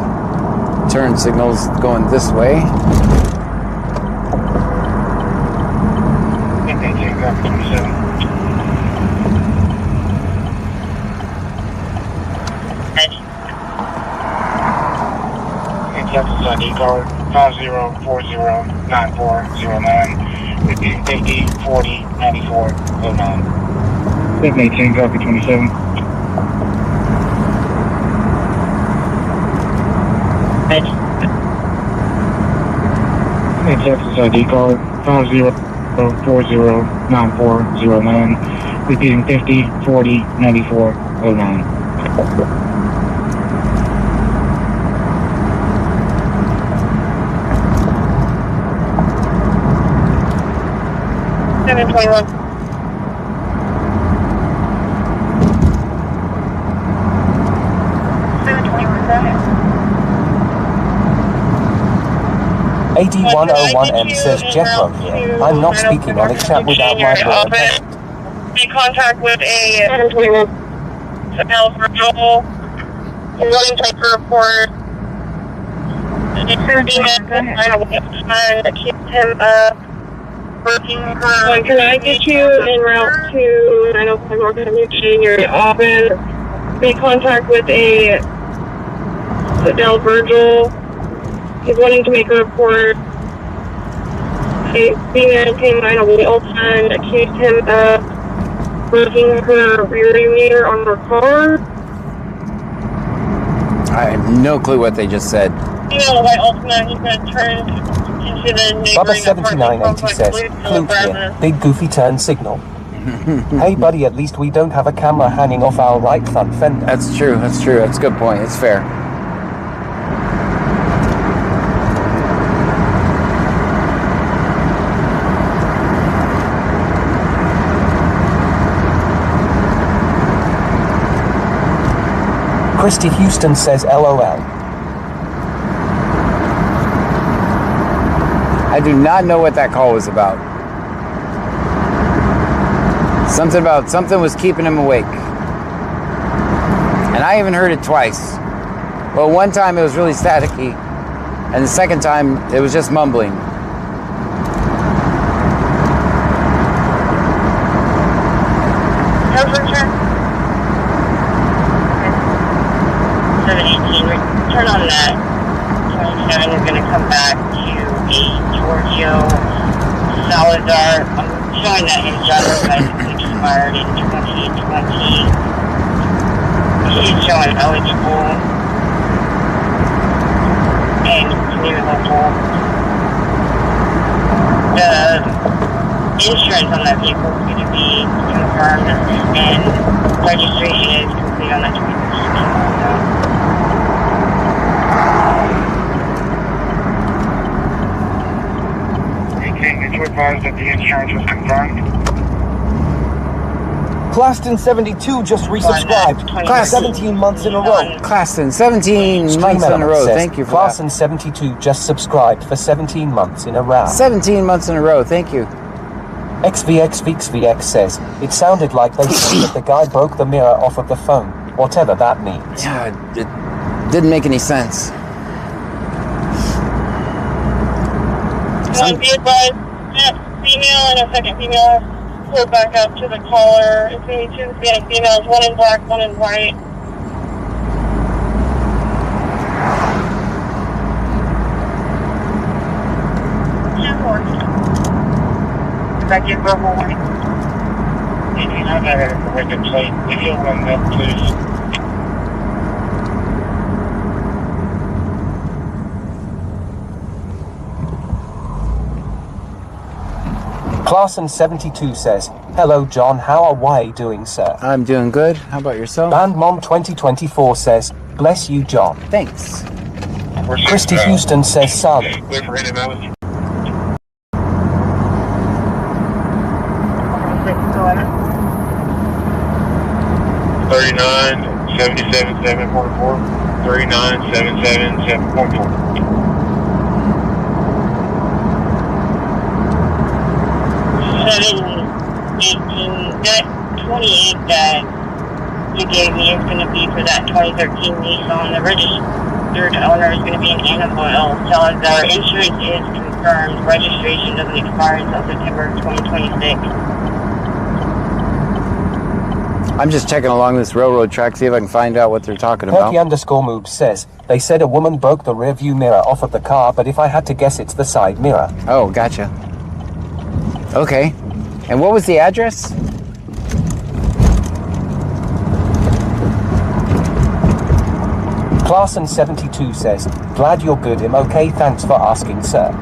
turn signals going this way. Car 50409409, 50409409. 718, copy 27. Texas ID card 50409409, repeating 50409409. 721. AD101M says Jethro here. I'm not speaking on except without my lawyer present. Make contact with a 721 Virgil. You're running to make a report. And accuse him of working her. Can I get you en route to 905 North Avenue in your office? Make contact with a Virgil. He's wanting to make a report. A female came by a wheel and accused him of breaking her rear mirror on her car. I have no clue what they just said. Female white Ultima, he's going to turn into the Bubba neighboring apartment 7980 says, Flute here, big goofy turn signal. Hey buddy, at least we don't have a camera hanging off our right front fender. That's true, that's true. That's a good point. It's fair. Christy Houston says LOL. I do not know what that call was about. Something was keeping him awake. And I even heard it twice. Well, one time it was really staticky, and the second time it was just mumbling. Turn on that. 27 is going to come back to a Giorgio Salazar. I'm showing that his driver's license expired in 2020. He's showing eligible and renewable. The insurance on that vehicle is going to be confirmed and registration is complete on that 2013. Advised that the insurance was confirmed. Claston 72 just resubscribed. Class 17 months in a row. Claston, 17 months in a row. Thank you for that. Claston 72 just subscribed for 17 months in a row. 17 months in a row. Thank you. XVX says, it sounded like they said that the guy broke the mirror off of the phone, whatever that means. Yeah, it didn't make any sense. Be advised, that female and a second female pulled back up to the caller. It's going to be two Hispanic females, one in black, one in white. Back in purple white. Did you know that a wicked plate video run that, please? Classen 72 says, hello John, how are you doing, sir? I'm doing good. How about yourself? And Mom 2024 says, bless you, John. Thanks. Christy Houston says, solid. Clear for him, Alex. 39-77-744. 39-77-744. 718, that 28 that you gave me is going to be for that 2013 Nissan. The registered owner is going to be an Annabelle Salazar. Insurance is confirmed. Registration doesn't expire until September 2026. I'm just checking along this railroad track, see if I can find out what they're talking about. Perky_move says, they said a woman broke the rear view mirror off of the car, but if I had to guess, it's the side mirror. Oh, gotcha. Okay. And what was the address? Classen 72 says, glad you're good. I'm okay, thanks for asking, sir.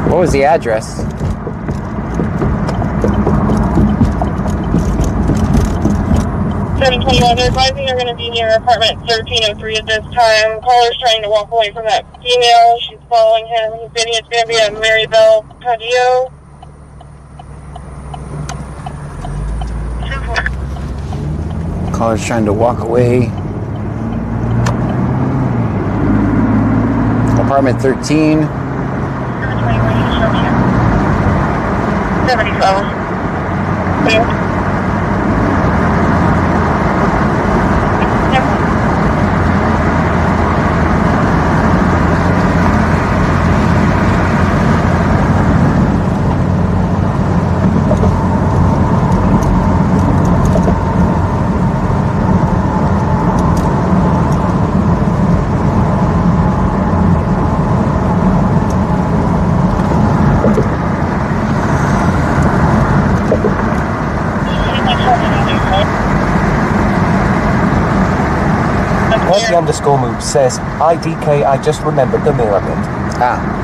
What was the address? They're advising they're going to be near apartment 1303 at this time. Caller's trying to walk away from that female. She's following him. He's bidding it's going to be a Maribel Padillo. Caller's trying to walk away. apartment 13. 75. Yeah. Perky_moves says, IDK, I just remembered the mirror bit. Ah.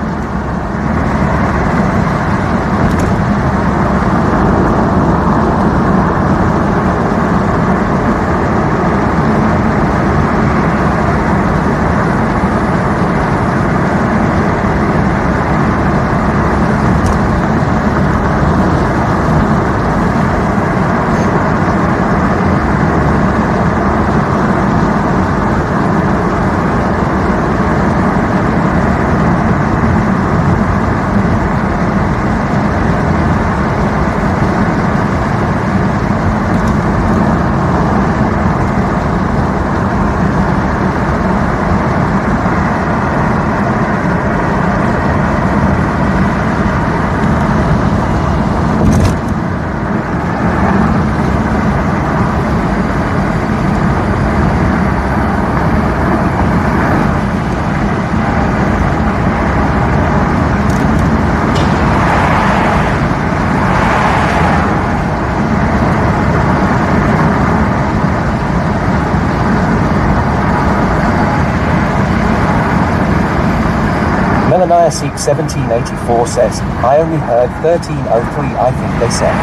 Seek 1784 says, I only heard 1303, I think they said.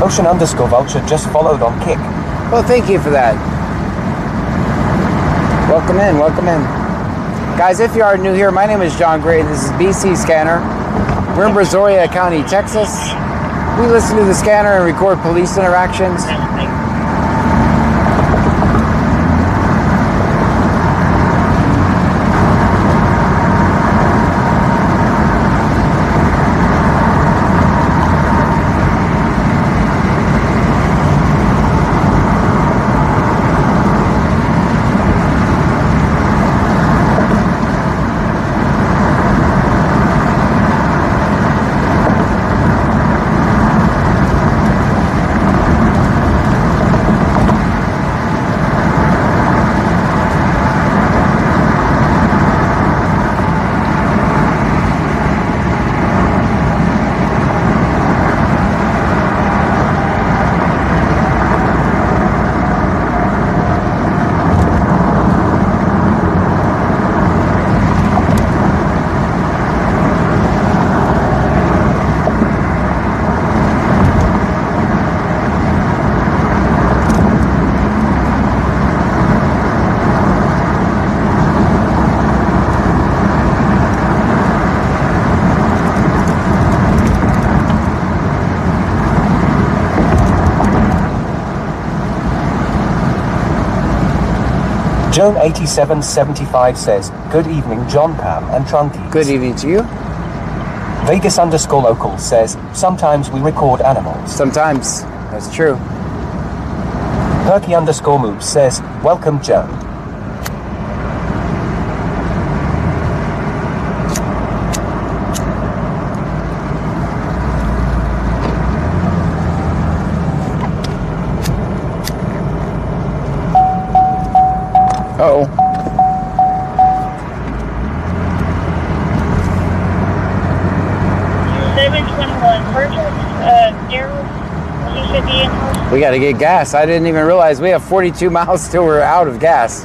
Ocean_Vulture just followed on Kick. Well, thank you for that. Welcome in, welcome in. Guys, if you are new here, my name is John Gray, and this is BC Scanner. We're in Brazoria County, Texas. We listen to the scanner and record police interactions. Joan8775 says, good evening, John Pam and Trunkies. Good evening to you. Vegas_local says, sometimes we record animals. Sometimes. That's true. Perky_moves says, welcome, Joan. Uh-oh. We got to get gas. I didn't even realize we have 42 miles till we're out of gas.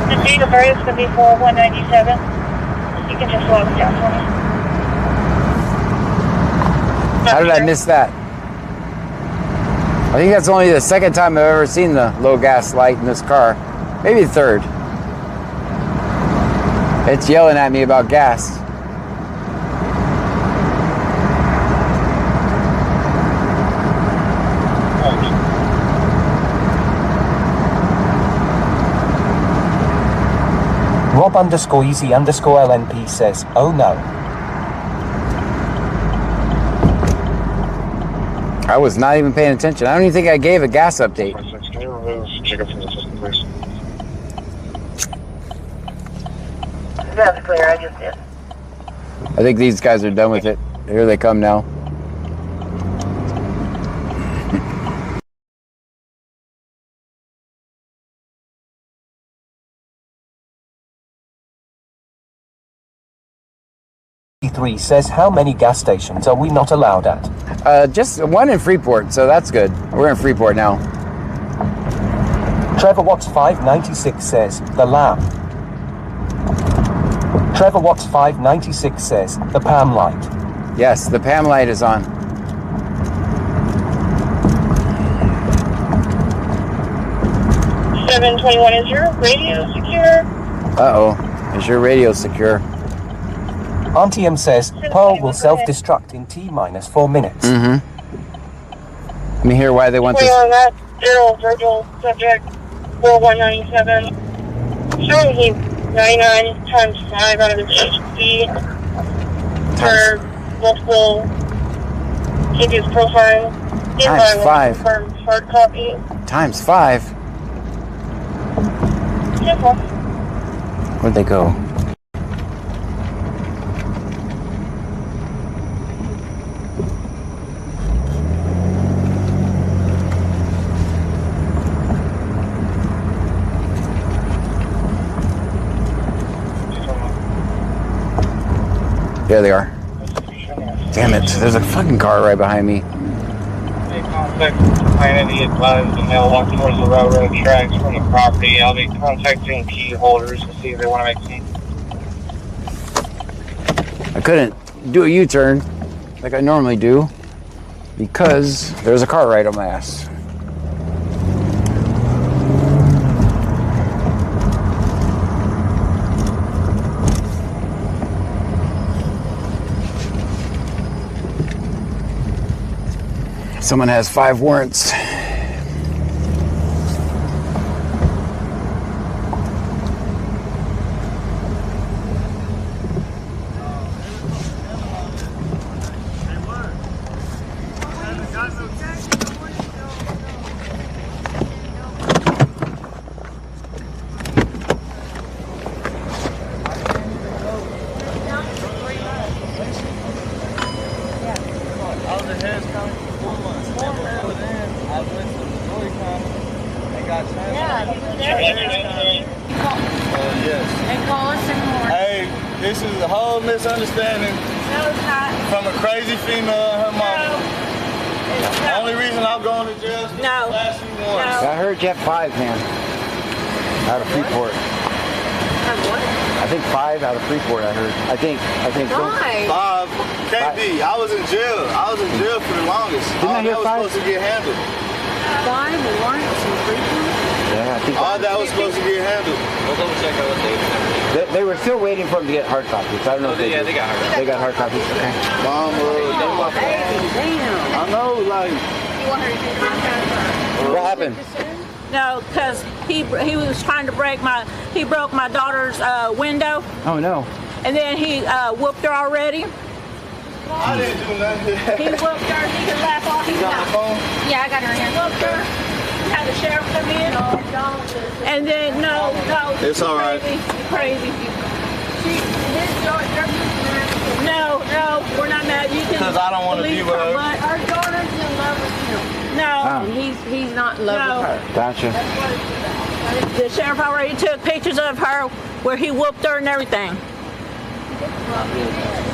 The date of birth is going to be 4197. You can just log it down for me. How did I miss that? I think that's only the second time I've ever seen the low gas light in this car. Maybe the third. It's yelling at me about gas. Rob_easy_LNP says, oh no. I was not even paying attention. I don't even think I gave a gas update. Can you remove Jacob from the system, please? That's clear, I just did. I think these guys are done with it. Here they come now. Three says, how many gas stations are we not allowed at? Just one in Freeport, so that's good. We're in Freeport now. Trevor Watts 596 says, the lamp. Trevor Watts 596 says, the PAM light. Yes, the PAM light is on. $721, is your radio secure? Uh-oh. Is your radio secure? Auntie M says, Pearl will self-destruct in T-4 minutes. Mm-hmm. Let me hear why they want this. On that, Daryl Virgil, subject 4197. Showing he 99 times 5 out of his HC for multiple previous profile. Times 5. Hard copy. Times 5? Simple. Where'd they go? There they are. Damn it, there's a fucking car right behind me. Planning to get buzzed and they'll walk towards the railroad tracks from the property. I'll be contacting key holders to see if they want to make sense. I couldn't do a U-turn like I normally do because there's a car right on my ass. Someone has 5 warrants. Hey, this is a whole misunderstanding from a crazy female and her mom. The only reason I'm going to jail is the last few ones. I heard you have 5, man. Out of Freeport. I think 5 out of Freeport, I heard. I think. 5? Can't be. I was in jail. I was in jail for the longest. Didn't I hear 5? Supposed to get handled. 5 warrants in Freeport? Yeah, I think All that was supposed to get handled. We'll double check out what they were still waiting for them to get hard copies. I don't know if they did. they got hard copies. They got hard copies, okay. Mama, I know, like. What happened? No, because he was trying to he broke my daughter's window. Oh no. And then he whooped her already. I didn't do nothing. He whooped her, he could laugh off his On the phone? Yeah, I got her here. Whooped her, had the sheriff come in. And then, no. It's all right. You're crazy. No, we're not mad. You can. Because I don't want to be with her. Our daughter's in love with him. No. Oh. He's not in love with her. Gotcha. The sheriff already took pictures of her where he whooped her and everything. We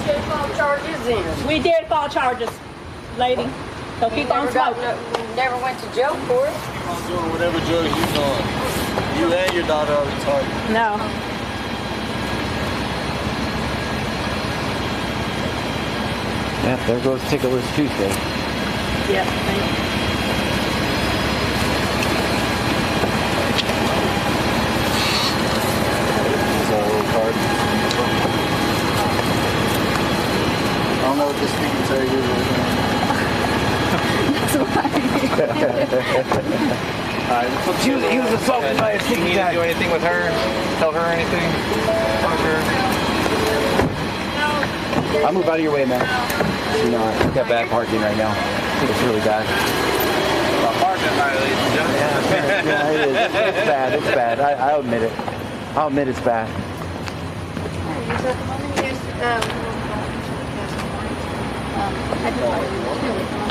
did file charges in. We did file charges, lady. So keep on smoking. Never went to jail for it. Keep on doing whatever drugs you doing. You and your daughter are retarded. No. Yeah, there goes Ticklers Tuesday. Yeah, thank you. Is that a little card? know what this speaking to you He was assaulted by a You need to do anything with her? Tell her anything? Talk to her? I'll move out of your way, man. You know, I've got bad parking right now. I think it's really bad. Parking violation, Yeah, it is. It's bad. It's bad. I'll admit it. I'll admit it's bad.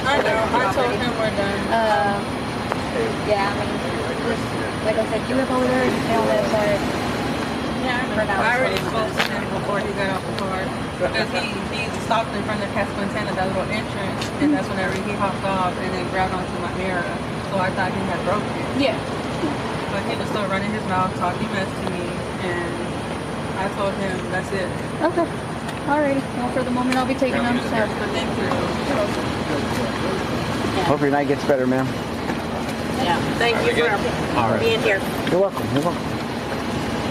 I know. I told him we're done. Yeah, I mean, just, like I said, you live over there, you stay on that side. Yeah, I already spoke to him before he got off the car. Because he stopped in front of Casa Quintana, that little entrance, and that's whenever he hopped off and then grabbed onto my mirror. So I thought he had broken it. Yeah. But he was still running his mouth, talking mess to me, and I told him that's it. Okay. Alrighty. Well, for the moment, I'll be taking them. So. Thank you. Hope your night gets better, ma'am. Yeah. Thank you for being here. You're welcome. You're welcome.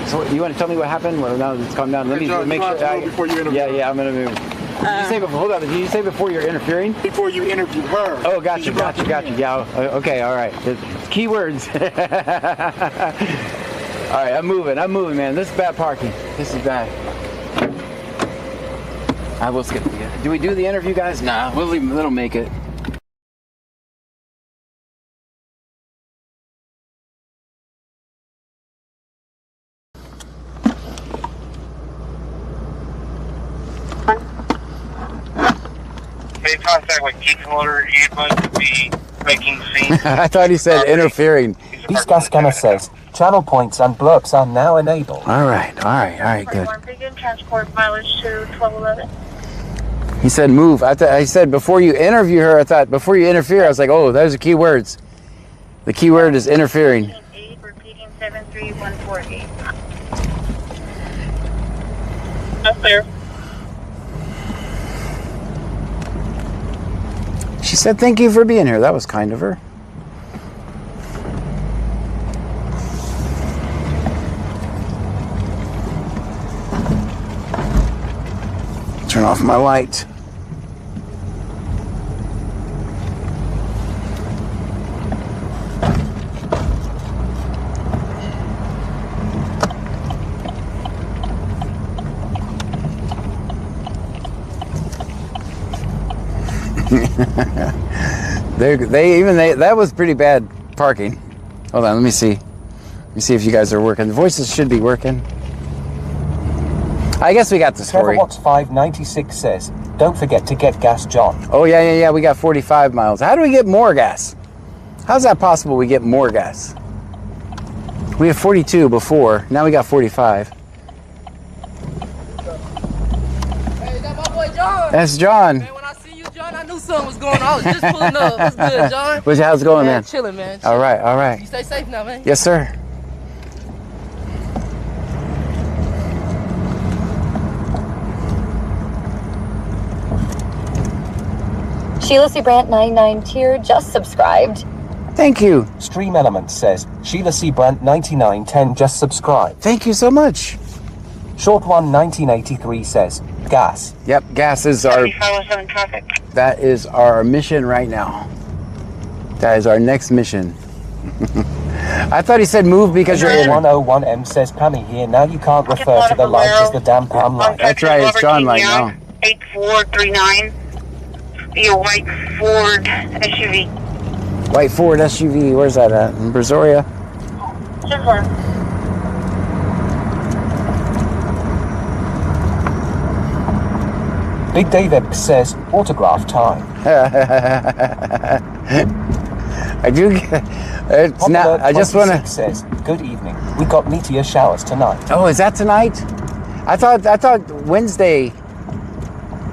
So, you want to tell me what happened? Well, now let's calm down. Let me make sure. Before you interview Yeah, I'm gonna move. Did you say before? Hold on. Did you say before you're interfering? Before you interview her. Oh, gotcha. Yeah. Okay. All right. Keywords. All right. I'm moving, man. This is bad parking. This is bad. I will skip the. Do we do the interview, guys? Nah. We'll leave. It'll make it. Made contact with Keith Motor. You must be making scenes. I thought he said interfering. This gas scanner says channel points and blocks are now enabled. All right, good. Transport mileage to 1211. He said move. I said before you interview her. I thought before you interfere. I was like, oh, those are key words. The key word is interfering. Repeating 73148. Up there. She said thank you for being here. That was kind of her. Turn off my light. That was pretty bad parking. Hold on, let me see. Let me see if you guys are working. The voices should be working. I guess we got the story. Watts 596 says, don't forget to get gas, John. Oh, yeah. We got 45 miles. How do we get more gas? How's that possible we get more gas? We had 42 before. Now we got 45. Hey, that's my boy John. That's John. Man, when I see you, John, I knew something was going on. I was just pulling up. What's good, John? How's it going, man? Chilling, man. All right. You stay safe now, man. Yes, sir. Sheila C. Brandt 99 tier just subscribed. Thank you. Stream Element says, Sheila C. Brandt 9910 just subscribed. Thank you so much. Short One 1983 says, gas. Yep, gas is our... That is our mission right now. That is our next mission. I thought he said move because you're in. 101M says, Pammy here. Now you can't refer to the light as the damn Pam light. That's right, it's John light now. 8439. Your white Ford SUV. White Ford SUV, where's that at? In Brazoria? Sure. Big David says, autograph time. I do get... It's not... I just want to... says, good evening. We got meteor showers tonight. Oh, is that tonight? I thought Wednesday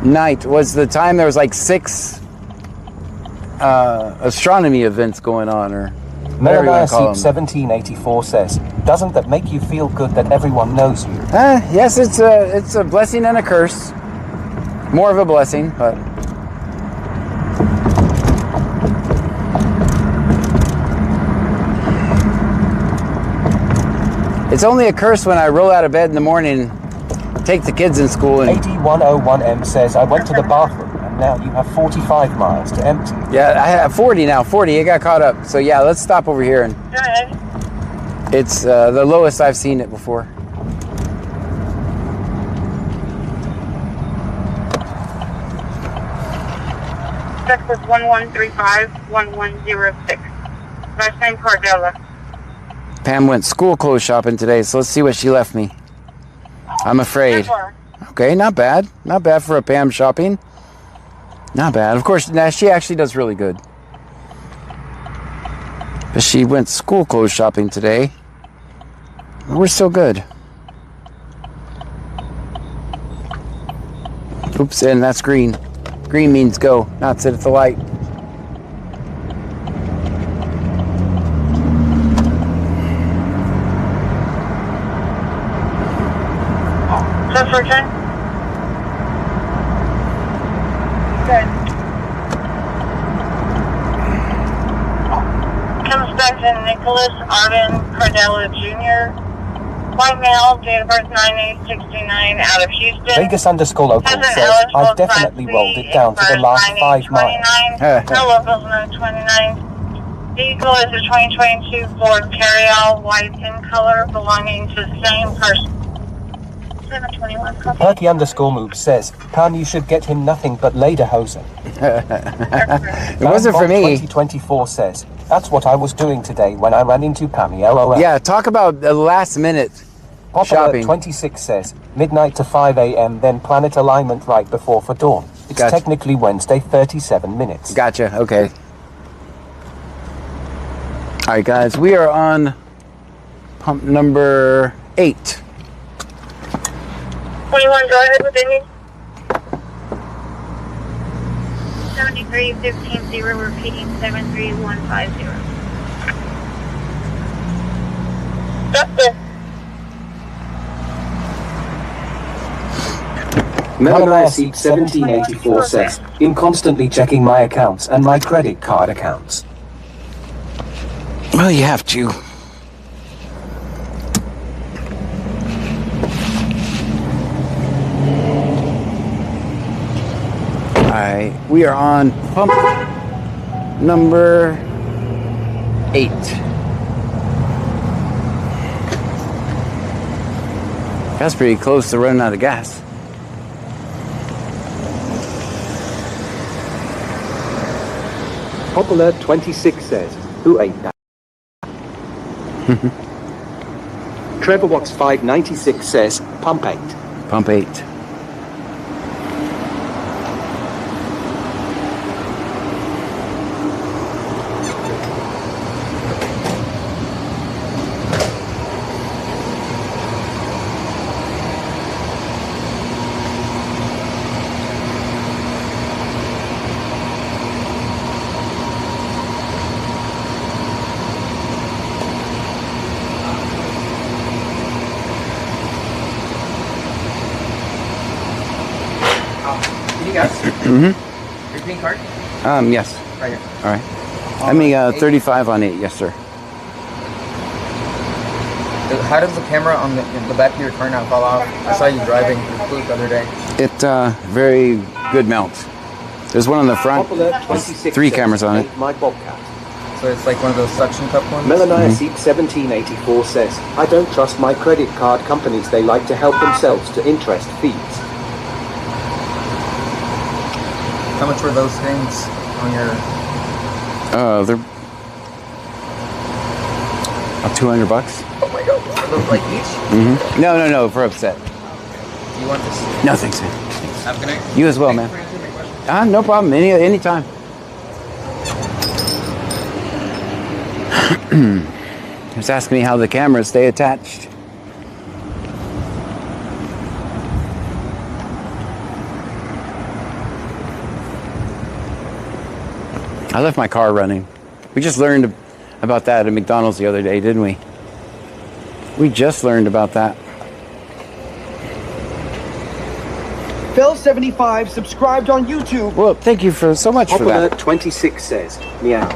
night was the time there was like 6 astronomy events going on, or whatever you want to call them. 1784 says, doesn't that make you feel good that everyone knows you? Yes, it's a blessing and a curse. More of a blessing, but it's only a curse when I roll out of bed in the morning, take the kids in school, and 8101M says, I went to the bathroom. now you have 45 miles to empty. Yeah, I have 40 now. 40. It got caught up. So yeah, let's stop over here and. Go ahead. It's the lowest I've seen it before. Texas 1135-1106. Last name Cardella. Pam went school clothes shopping today, so let's see what she left me. I'm afraid. Okay, not bad. Not bad for a Pam shopping. Not bad. Of course, now she actually does really good. But she went school clothes shopping today. We're still good. Oops, and that's green. Green means go, not sit at the light. Just return. Good. Comes back to Nicholas Arden Cardella Jr. White male, date of birth 9/8/69, out of Houston. Vegas _ local says, I've definitely rolled it down to the last 5 miles. No locals, no 29. Vehicle is a 2022 Ford Carryall, white in color, belonging to the same person. 721 copy. Perky _ says, Pam, you should get him nothing but lederhosen. It wasn't for me. 2024 says, that's what I was doing today when I ran into Pammy, LOL. Yeah, talk about the last minute shopping. 26 says, midnight to 5 a.m., then planet alignment right before for dawn. It's technically Wednesday, 37 minutes. Gotcha, okay. All right, guys, we are on pump number 8. 21, go ahead with any. 73-15-0, repeating 73150. Doctor. Melanie 1784 says, I'm constantly checking my accounts and my credit card accounts. Well, you have to. Alright, we are on pump number 8. That's pretty close to running out of gas. Popular 26 says, who ate that? Trevor Watts 596 says, pump 8. Pump 8. Your green card? Yes. Right here. All right. I mean, 35 on 8, yes, sir. How does the camera on the back of your car not fall off? I saw you driving through Fluke the other day. Very good mount. There's one on the front. There's 3 cameras on it. My Bobcat. So it's like one of those suction cup ones? Melania 1784 says, I don't trust my credit card companies. They like to help themselves to interest fees. How much were those things on your... They're about $200. Oh my god, are those like each? Mm-hmm. No, for upset. Do you want this? No, thanks, man. Have a good night. You as well, man. No problem. Anytime. Just asking me how the cameras stay attached. I left my car running. We just learned about that at McDonald's the other day, didn't we? We just learned about that. Phil75 subscribed on YouTube. Well, thank you so much for that. 26 says, meow.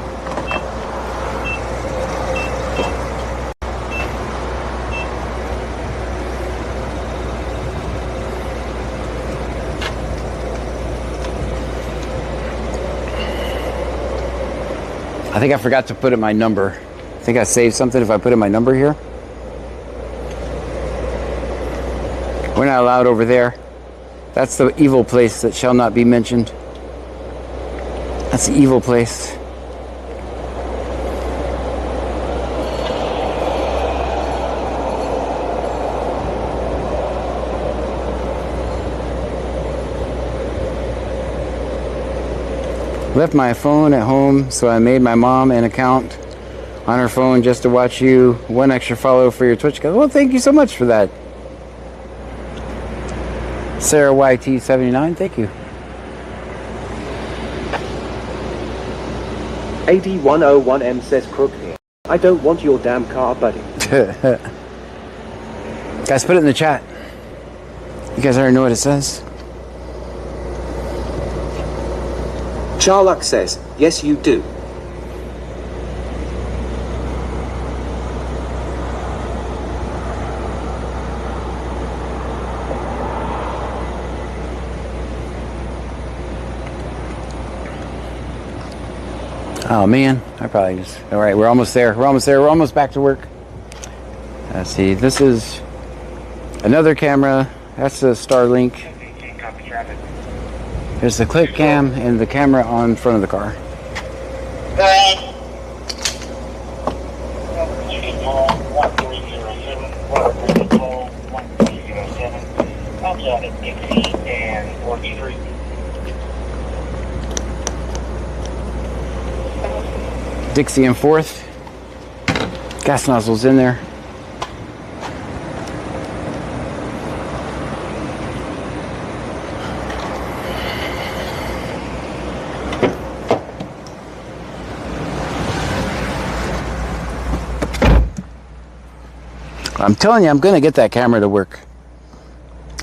I think I forgot to put in my number. I think I saved something if I put in my number here. We're not allowed over there. That's the evil place that shall not be mentioned. That's the evil place. Left my phone at home, so I made my mom an account on her phone just to watch you. 1 extra follow for your Twitch account. Well, thank you so much for that. Sarah YT79, thank you. 8101M says crook here. I don't want your damn car, buddy. Guys, put it in the chat. You guys already know what it says. Charluck says, yes you do. Oh man, I probably just, all right, we're almost there. We're almost there. We're almost back to work. Let's see, this is another camera. That's the Starlink. There's the clip cam and the camera on front of the car. Go ahead. Outside of Dixie and 4th Street. Dixie and 4th. Gas nozzles in there. I'm telling you, I'm going to get that camera to work.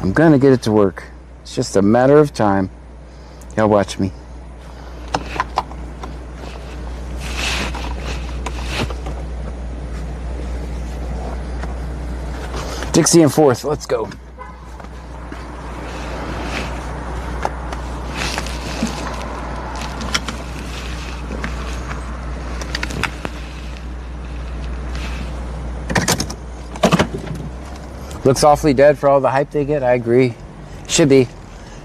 I'm going to get it to work. It's just a matter of time. Y'all watch me. Dixie and 4th, let's go. Looks awfully dead for all the hype they get. I agree. Should be.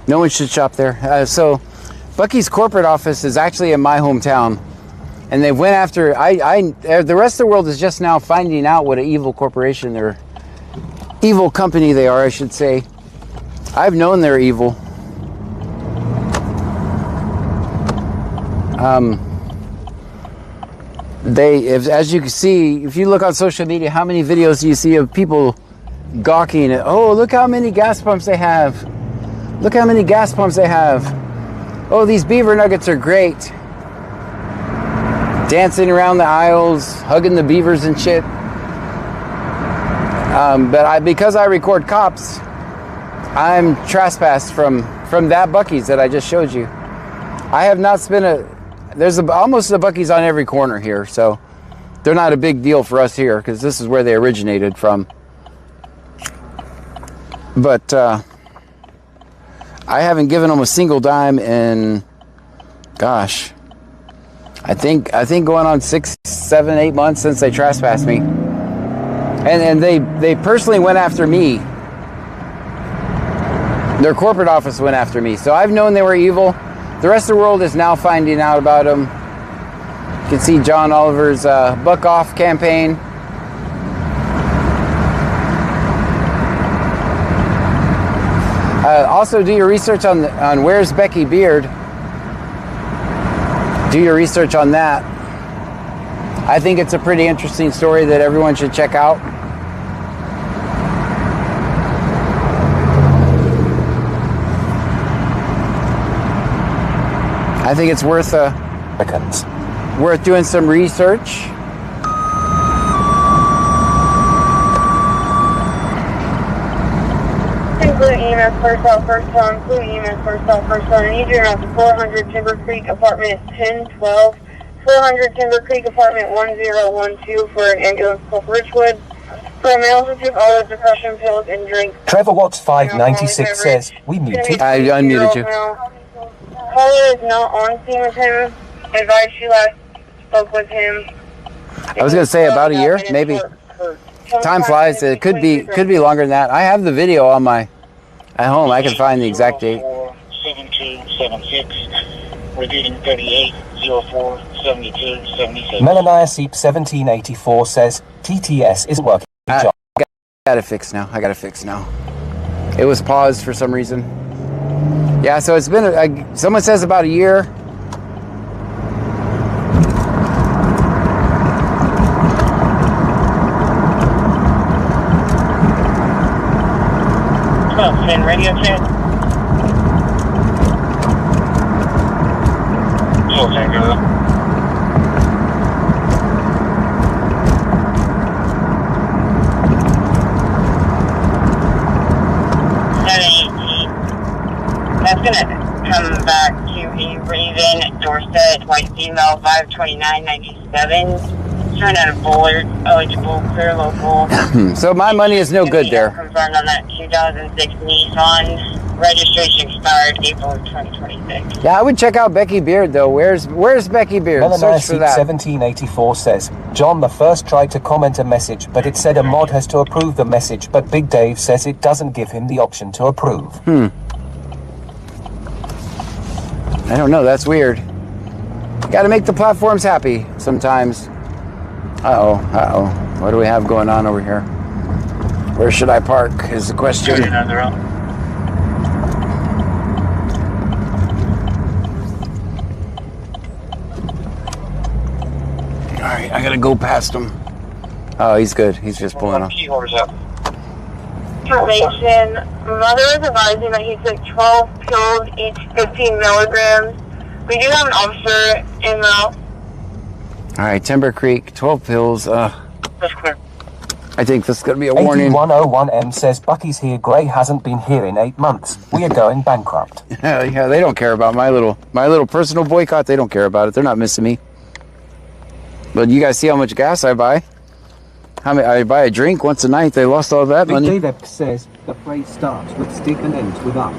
No one should shop there. So Bucky's corporate office is actually in my hometown. And they went after, the rest of the world is just now finding out what an evil corporation they're, evil company they are, I should say. I've known they're evil. As you can see, if you look on social media, how many videos do you see of people gawking at, oh, look how many gas pumps they have. Look how many gas pumps they have. Oh, these beaver nuggets are great. Dancing around the aisles, hugging the beavers and shit. But because I record cops, I'm trespassed from that Buc-ee's that I just showed you. I have not spent there's almost a Buc-ee's on every corner here, so they're not a big deal for us here because this is where they originated from. But I haven't given them a single dime in, gosh, I think going on 6, 7, 8 months since they trespassed me. And they personally went after me. Their corporate office went after me. So I've known they were evil. The rest of the world is now finding out about them. You can see John Oliver's Buck Off campaign. Also, do your research on Where's Becky Beard. Do your research on that. I think it's a pretty interesting story that everyone should check out. I think it's worth doing some research. Include EMS first out, first on. Include EMS first out, first on. I need you around to 400 Timber Creek, apartment 1012. 400 Timber Creek, apartment 1012 for an ambulance call for Richwood. For a male who took all the depression pills and drink. Trevor Watts 596 says, we muted. I unmuted you. Caller is not on scene with him. Advise she left spoke with him. I was gonna say about a year, maybe. Time flies. It could be longer than that. I have the video on my at home. I can find the exact date. 7276. Repeating 38047276. Melaniaseep 1784 says TTS is working. I got it fixed now. It was paused for some reason. Yeah, so it's been someone says about a year. Send radio check. Fuel tanker. That's gonna come back to a Raven Dorset white female 529.97. Turn out a Bullard eligible clear local. So my money is no good there. Confirmed on that 2006 Nissan. Registration expired April of 2026. Yeah, I would check out Becky Beard though. Where's Becky Beard? Search for that. 1784 says, John the First tried to comment a message, but it said a mod has to approve the message, but Big Dave says it doesn't give him the option to approve. I don't know, that's weird. You gotta make the platforms happy sometimes. Uh-oh. What do we have going on over here? Where should I park is the question. Alright, I gotta go past him. Oh, he's good. He's just pulling off. Information. Mother is advising that he took 12 pills, each 15 milligrams. We do have an officer in the... Alright, Timber Creek, 12 pills. I think this is going to be a warning. 8101M says, Bucky's here, Gray hasn't been here in 8 months. We are going bankrupt. Yeah, they don't care about my little personal boycott. They don't care about it. They're not missing me. But you guys see how much gas I buy? I buy a drink once a night. They lost all that money. Big Dave says, the phrase starts with stick and ends with up.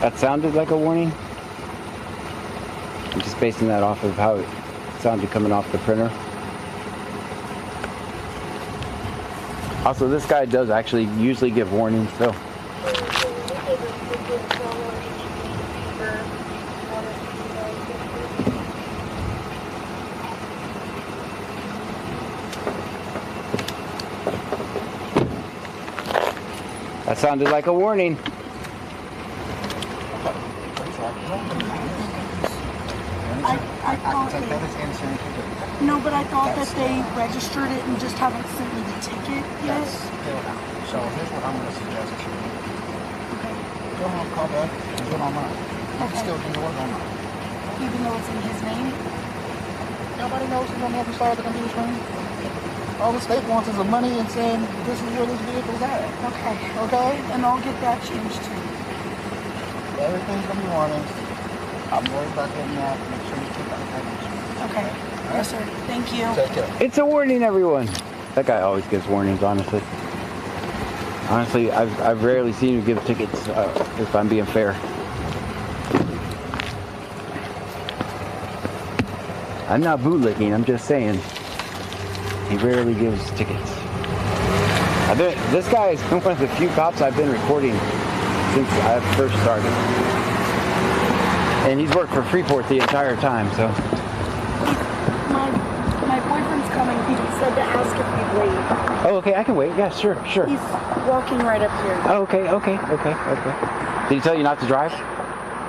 That sounded like a warning. I'm just basing that off of how it sounded coming off the printer. Also, this guy does actually usually give warnings, so. That sounded like a warning. I thought no, but I thought that they registered it and just haven't sent me the ticket yet. So here's what I'm going to suggest to you. Okay. Go home, call back, and do it online. You can still do your work online. Even though it's in his name? Nobody knows he's on the other side of the computer screen. All the state wants is the money and saying this is where this vehicle's at. Okay. Okay? And I'll get that changed too. Everything's going to be warnings. I'm worried about getting that. Make sure you keep that information. Okay. Yes, sir. Thank you. Take care. It's a warning, everyone. That guy always gives warnings, honestly. Honestly, I've rarely seen him give tickets, if I'm being fair. I'm not bootlicking, I'm just saying. He rarely gives tickets. This guy is one of the few cops I've been recording since I first started. And he's worked for Freeport the entire time, so. My boyfriend's coming. He said to ask if we'd wait. Oh, okay, I can wait. Yeah, sure. He's walking right up here. Oh, okay. Did he tell you not to drive?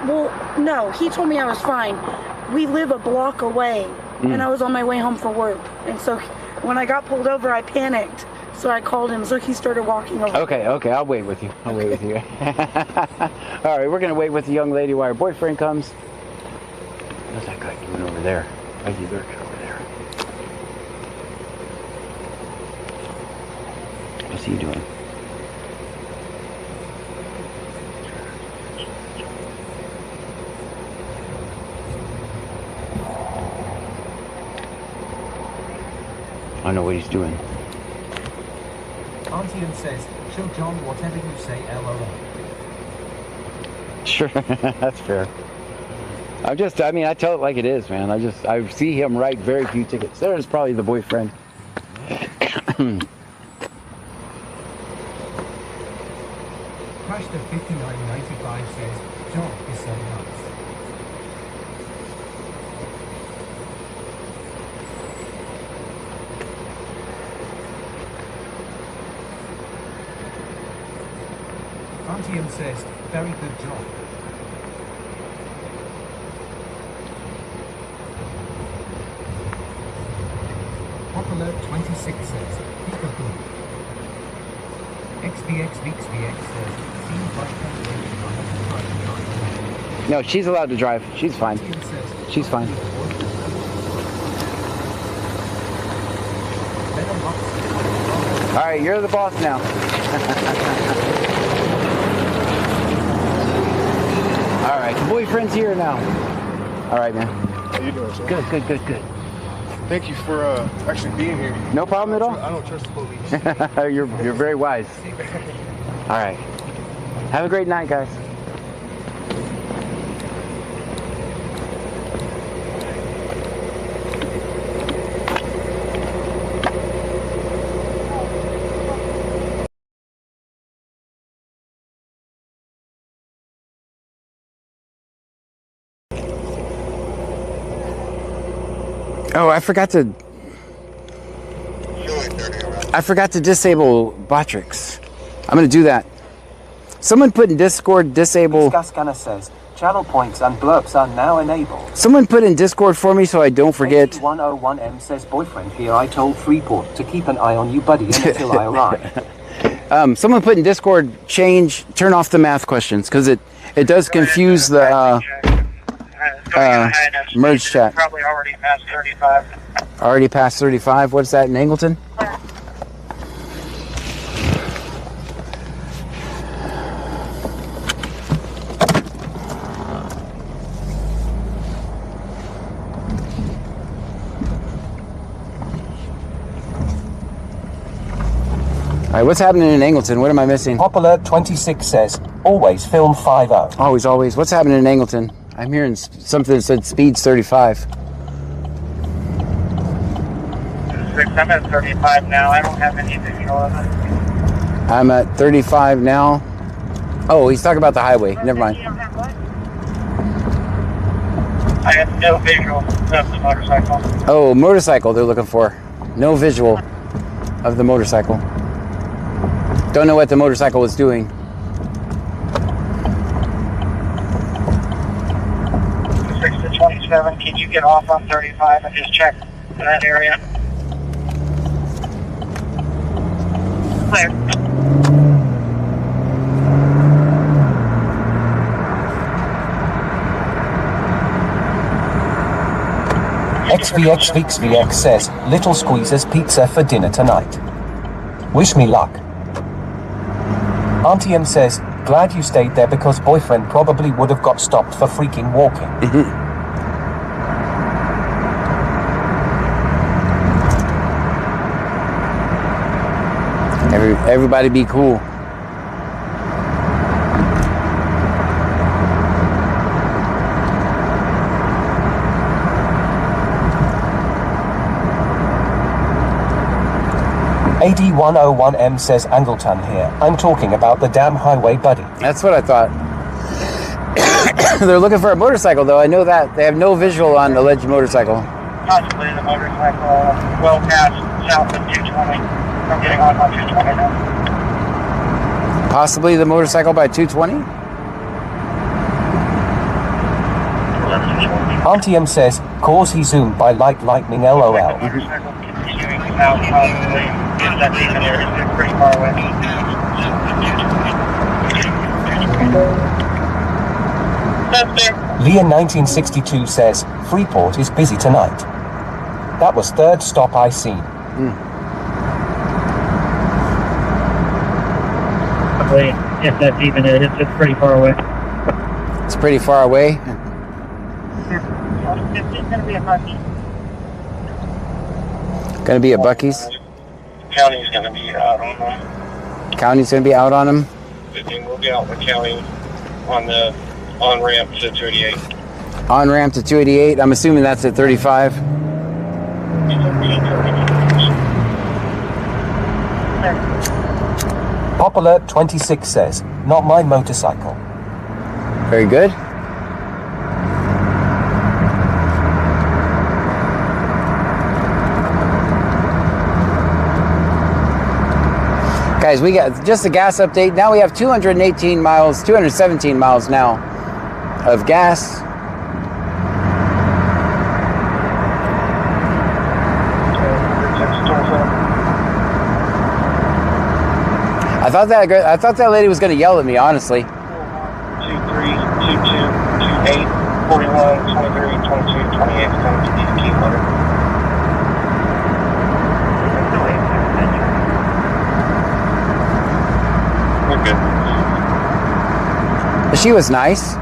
Well, no. He told me I was fine. We live a block away, and I was on my way home from work. And so when I got pulled over, I panicked. So I called him, so he started walking over. Okay, I'll wait with you. All right, we're going to wait with the young lady while her boyfriend comes. What's that guy doing over there? Why is he lurking over there? What's he doing? I don't know what he's doing. Auntie and says, show John whatever you say, LOL. Sure, that's fair. I tell it like it is, man. I see him write very few tickets. There's probably the boyfriend. Crash to 5995 says, John is so nice. Auntie M says, very good job. Pop Alert 26 says, peekaboo. XVX says, seems like No, she's allowed to drive. She's fine. She's fine. All right, you're the boss now. All right, the boyfriend's here now. All right, man. How you doing, sir? Good. Thank you for actually being here. No problem at all. I don't trust the police. You're very wise. All right. Have a great night, guys. Oh, I forgot to disable Botrix. I'm going to do that. Someone put in Discord disable. Gascana says, channel points and blurps are now enabled. Someone put in Discord for me so I don't forget. 101M says, boyfriend here, I told Freeport to keep an eye on you, buddy, until I arrive. Someone put in Discord, turn off the math questions, because it does confuse the merge chat. Probably already past 35. Already past 35? What's that in Angleton? All right, what's happening in Angleton? What am I missing? Pop Alert 26 says, always film 5-0. Always. What's happening in Angleton? I'm hearing something that said speed's 35. 6 I'm at 35 now. I don't have any visual of it. I'm at 35 now. Oh, he's talking about the highway. Never mind. I have no visual of the motorcycle. Oh, motorcycle they're looking for. No visual of the motorcycle. Don't know what the motorcycle was doing. To 27, can you get off on 35 and just check that area? Clear. XVXVXVX says, Little Squeezer's pizza for dinner tonight. Wish me luck. Auntie M says, glad you stayed there because boyfriend probably would have got stopped for freaking walking. Everybody be cool. AD101M says Angleton here. I'm talking about the damn highway, buddy. That's what I thought. They're looking for a motorcycle, though. I know that. They have no visual on the alleged motorcycle. Possibly the motorcycle well past south of 220. I'm getting on 220 now. Possibly the motorcycle by 220? Auntie M says, cause he zoomed by light lightning LOL. Motorcycle continuing south, possibly. If that's even there, it's pretty far away. Leah 1962 says, Freeport is busy tonight. That was third stop I seen. If that's even it, it's pretty far away. It's pretty far away. It's going to be a Buc-ee's. Going to be a Buc-ee's? County's going to be out on them. County's going to be out on them? We'll be out in the county on the on-ramp to 288. On-ramp to 288. I'm assuming that's at 35. Pop Alert 26 says, not my motorcycle. Very good. Guys, we got just a gas update. Now we have 217 miles now of gas. I thought that lady was going to yell at me, honestly. 23, 22, 28, 41, 23, 22, 28, 17, key letter. We're good. She was nice.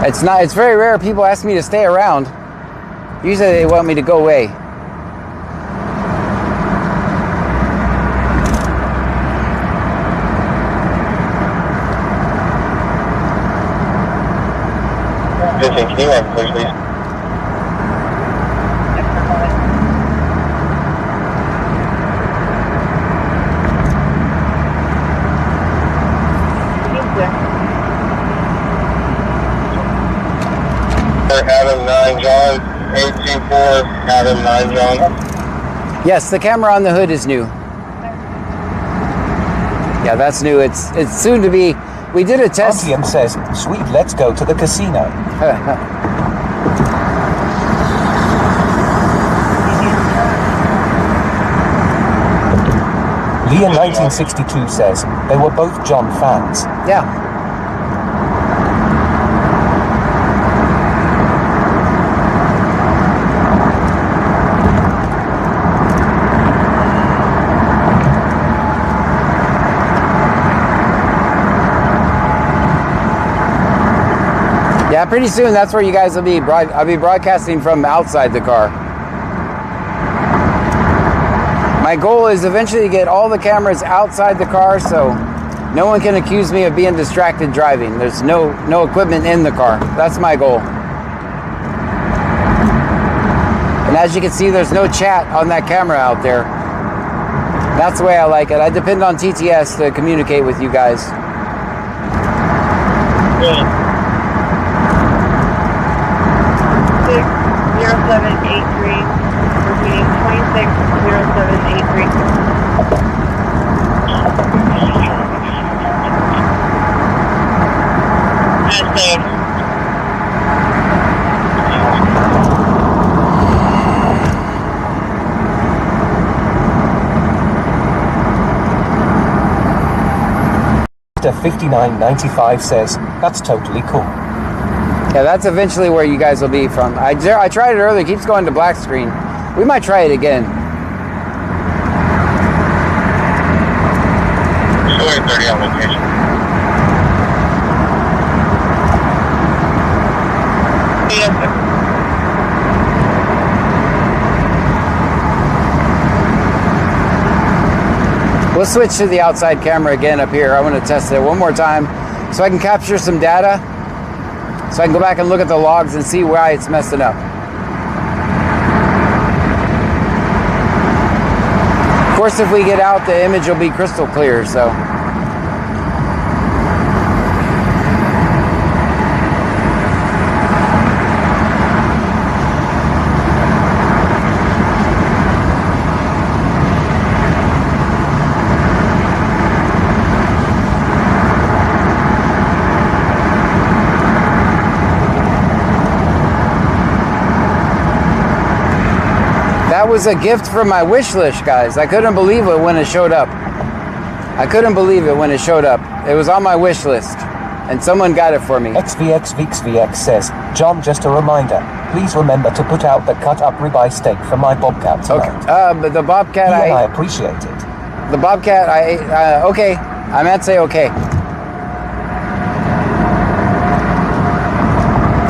It's very rare people ask me to stay around. Usually they want me to go away. Can you run, please? Adam 9 John, 824 Adam 9 John. Yes, the camera on the hood is new. Yeah, that's new. It's soon to be. We did a test. RTM says, sweet, let's go to the casino. Leah 1962 says, they were both John fans. Yeah. Yeah, pretty soon that's where you guys will be. I'll be broadcasting from outside the car. My goal is eventually to get all the cameras outside the car so no one can accuse me of being distracted driving. There's no equipment in the car. That's my goal. And as you can see, there's no chat on that camera out there. That's the way I like it. I depend on TTS to communicate with you guys. Yeah. 60783. Repeating 260783. That's safe. Mr. 5995 says, that's totally cool. Yeah, that's eventually where you guys will be from. I tried it earlier, it keeps going to black screen. We might try it again. Showing 30 on location. Yes, sir. We'll switch to the outside camera again up here. I want to test it one more time so I can capture some data so I can go back and look at the logs and see why it's messing up. Of course, if we get out, the image will be crystal clear, so. That was a gift from my wish list, guys. I couldn't believe it when it showed up. I couldn't believe it when it showed up. It was on my wish list, and someone got it for me. XVXVXVX says, John, just a reminder. Please remember to put out the cut-up ribeye steak for my bobcat tonight. Okay. But the bobcat, I appreciate it. The bobcat, okay. I meant to say okay.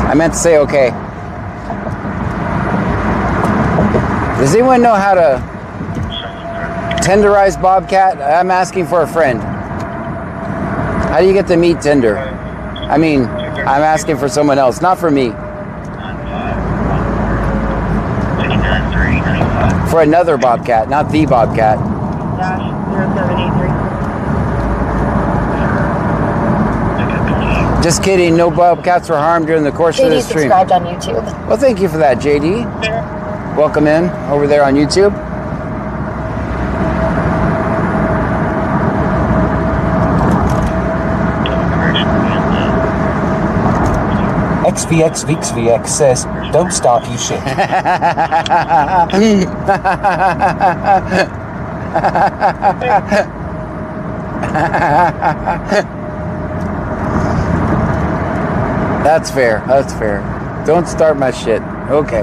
I meant to say okay. Does anyone know how to tenderize bobcat? I'm asking for a friend. How do you get the meat tender? I mean, I'm asking for someone else, not for me. For another bobcat, not the bobcat. Dash 0783. Just kidding, no bobcats were harmed during the course of this stream. subscribed on YouTube. Well, thank you for that, JD. Welcome in over there on YouTube. XVXVXVX says, don't start you shit. That's fair, that's fair. Don't start my shit. Okay.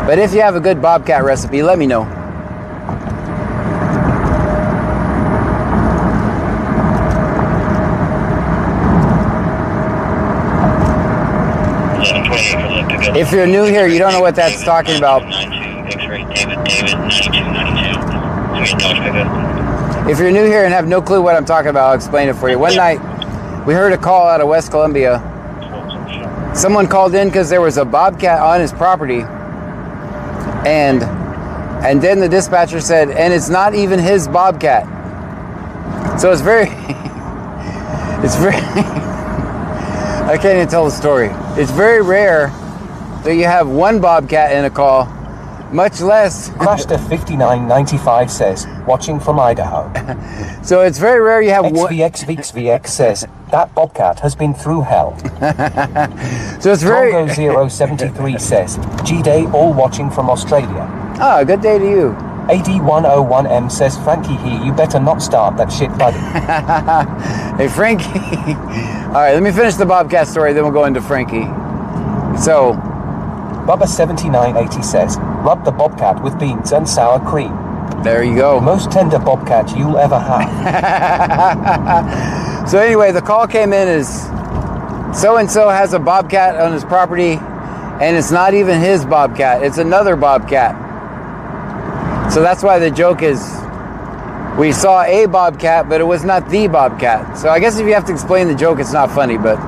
But if you have a good bobcat recipe, let me know. If you're new here, you don't know what that's talking about. If you're new here and have no clue what I'm talking about, I'll explain it for you. One night, we heard a call out of West Columbia. Someone called in because there was a bobcat on his property. And then the dispatcher said, and it's not even his bobcat. So it's very, I can't even tell the story. It's very rare that you have one bobcat in a call, much less. Crashter 5995 says, watching from Idaho. So it's very rare you have one. XVXVXVX says, that bobcat has been through hell. So it's very. Congo 073 says, G-Day, all watching from Australia. Ah, good day to you. AD101M says, Frankie here, you better not start that shit, buddy. Hey, Frankie. All right, let me finish the bobcat story, then we'll go into Frankie. So, Bubba 7980 says, rub the bobcat with beans and sour cream. There you go. Most tender bobcat you'll ever have. So anyway, the call came in as so-and-so has a bobcat on his property, and it's not even his bobcat. It's another bobcat. So that's why the joke is, We saw a bobcat, but it was not the bobcat. So I guess if you have to explain the joke, it's not funny. But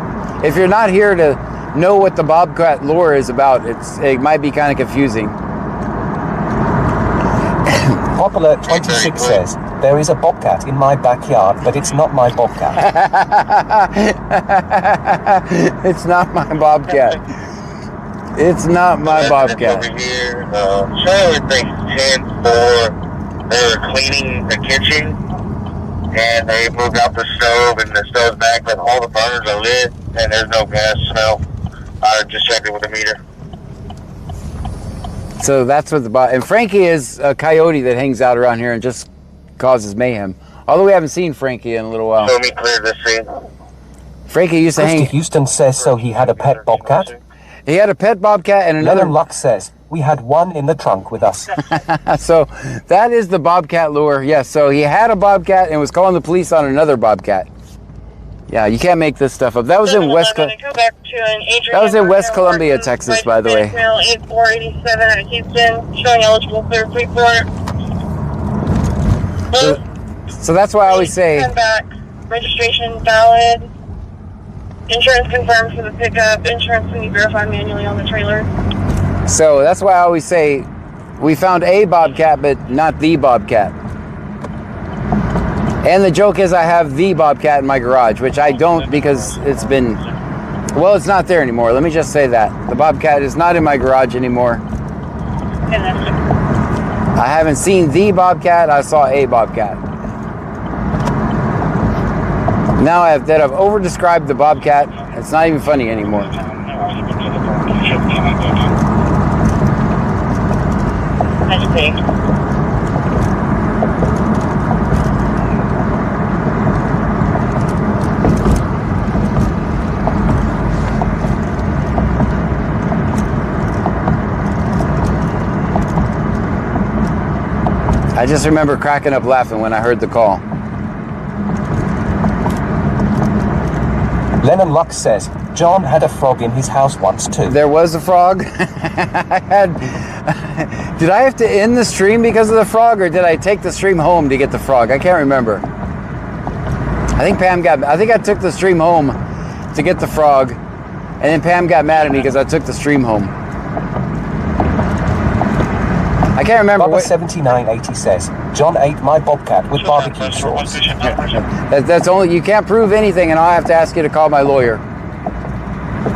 if you're not here to know what the bobcat lore is about, it might be kind of confusing. Popular 26 says, there is a bobcat in my backyard, but it's not my bobcat. It's not my bobcat. It's not my bobcat. Over here, Charlie thinks 10-4. They were cleaning the kitchen, and they moved out the stove, and the stove's back, but all the burners are lit, and there's no gas smell. I just checked it with the meter. So that's what and Frankie is a coyote that hangs out around here and just causes mayhem. Although we haven't seen Frankie in a little while. Let me clear this scene. Frankie used to hang. Houston says so he had a pet bobcat. He had a pet bobcat and another. Lennon Luck says we had one in the trunk with us. So that is the bobcat lure. Yes. So he had a bobcat and was calling the police on another bobcat. Yeah, you can't make this stuff up. That was in West. That was in West Columbia, Texas, by the way. 8487 at Houston, showing eligible clear Freeport. So that's why I always say. Come back. Registration valid. Insurance confirmed for the pickup. Insurance can be verified manually on the trailer. So that's why I always say we found a bobcat, but not the bobcat. And the joke is I have the bobcat in my garage, which I don't because it's been, well, it's not there anymore. Let me just say that. The bobcat is not in my garage anymore. I haven't seen the bobcat, I saw a bobcat. Now I've over-described the bobcat, it's not even funny anymore. That's big. I just remember cracking up laughing when I heard the call. Lennon Luck says, John had a frog in his house once too. There was a frog? Did I have to end the stream because of the frog, or did I take the stream home to get the frog? I can't remember. I think I took the stream home to get the frog, and then Pam got mad at me because I took the stream home. I can't remember what. 7980 says, John ate my bobcat with barbecue sauce. That's only, you can't prove anything, and I'll have to ask you to call my lawyer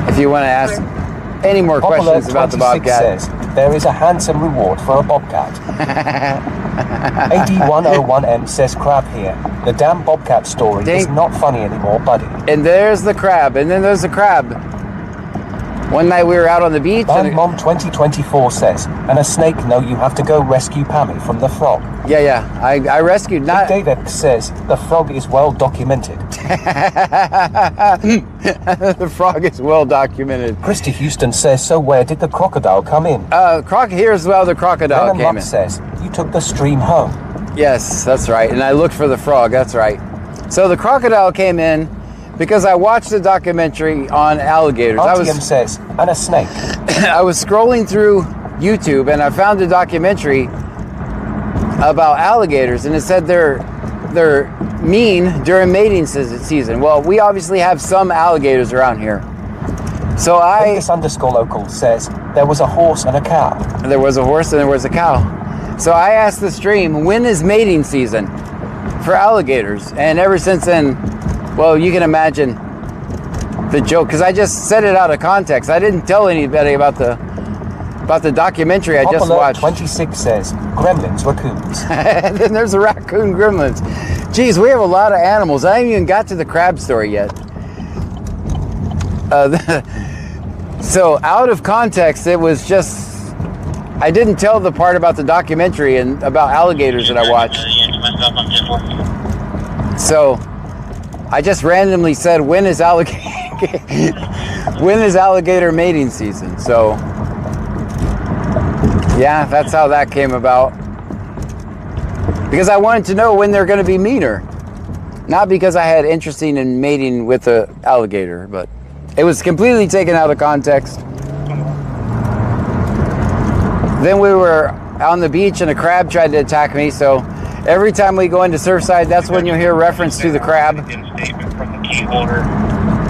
if you want to ask any more questions about the bobcat. Says, there is a handsome reward for a bobcat. 8101M says crab here. The damn bobcat story is not funny anymore, buddy. And there's the crab, and then there's the crab. One night we were out on the beach. And Mom 2024 says, and a snake, no, you have to go rescue Pammy from the frog. Yeah. I rescued not. David says the frog is well documented. The frog is well documented. Christy Houston says, so where did the crocodile come in? Here's where the crocodile came in. Says, you took the stream home. Yes, that's right. And I looked for the frog. That's right. So the crocodile came in because I watched a documentary on alligators. RTM says, and a snake. I was scrolling through YouTube and I found a documentary about alligators, and it said they're mean during mating season. Well, we obviously have some alligators around here. So _local says there was a horse and a cow. There was a horse and there was a cow. So I asked the stream, when is mating season for alligators? And ever since then, well, you can imagine the joke, because I just set it out of context. I didn't tell anybody about the documentary I just watched. 26 says gremlins, raccoons. And then there's a raccoon gremlins. Geez, we have a lot of animals. I haven't even got to the crab story yet. So out of context, it was just, I didn't tell the part about the documentary and about alligators that I watched. So I just randomly said, when is alligator mating season? So yeah, that's how that came about. Because I wanted to know when they're going to be meaner. Not because I had interest in mating with an alligator, but it was completely taken out of context. Then we were on the beach and a crab tried to attack me, so Every time we go into Surfside, that's when you'll hear reference to the crab. Statement from the key holder.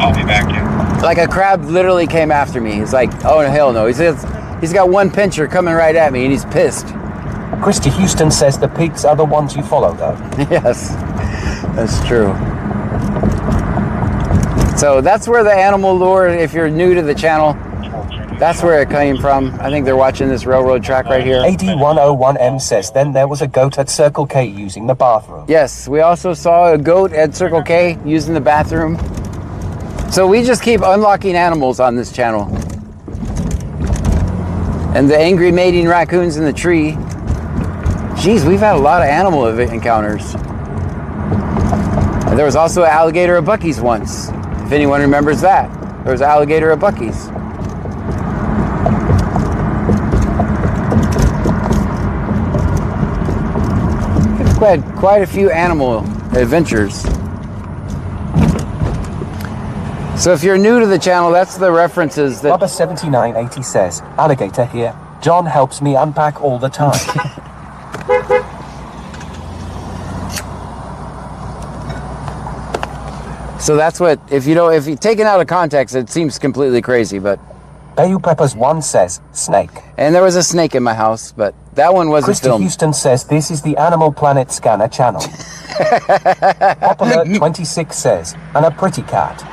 I'll be back in. Like a crab literally came after me. He's like, oh hell no. He's got one pincher coming right at me and he's pissed. Christy Houston says the pigs are the ones you follow though. Yes, that's true. So that's where the animal lure, if you're new to the channel, that's where it came from. I think they're watching this railroad track right here. AD101M says then there was a goat at Circle K using the bathroom. Yes, we also saw a goat at Circle K using the bathroom. So we just keep unlocking animals on this channel. And the angry mating raccoons in the tree. Geez, we've had a lot of animal encounters. And there was also an alligator at Buc-ee's once. If anyone remembers that. There was an alligator at Buc-ee's. We've had quite a few animal adventures. So if you're new to the channel, that's the references that... Bubba7980 says, alligator here. John helps me unpack all the time. So that's what, if you take it out of context, it seems completely crazy, but... Bayou Peppers 1 says, snake. And there was a snake in my house, but that one wasn't Christy filmed. Houston says, this is the Animal Planet Scanner channel. Pop Alert 26 says, and a pretty cat.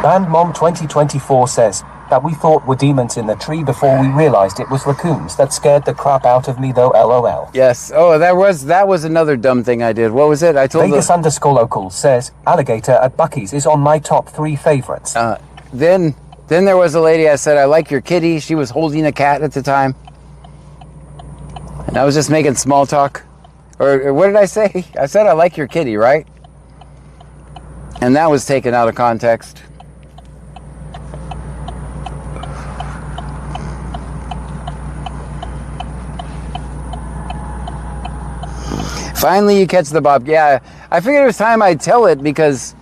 Band Mom 2024 says, that we thought were demons in the tree before we realized it was raccoons. That scared the crap out of me though, LOL. Yes. Oh, that was another dumb thing I did. What was it? I told Vegas_local says, alligator at Buc-ee's is on my top 3 favorites. Then there was a lady, I said, I like your kitty. She was holding a cat at the time. And I was just making small talk. Or what did I say? I said, I like your kitty, right? And that was taken out of context. Finally, you catch the bob. Yeah, I figured it was time I'd tell it because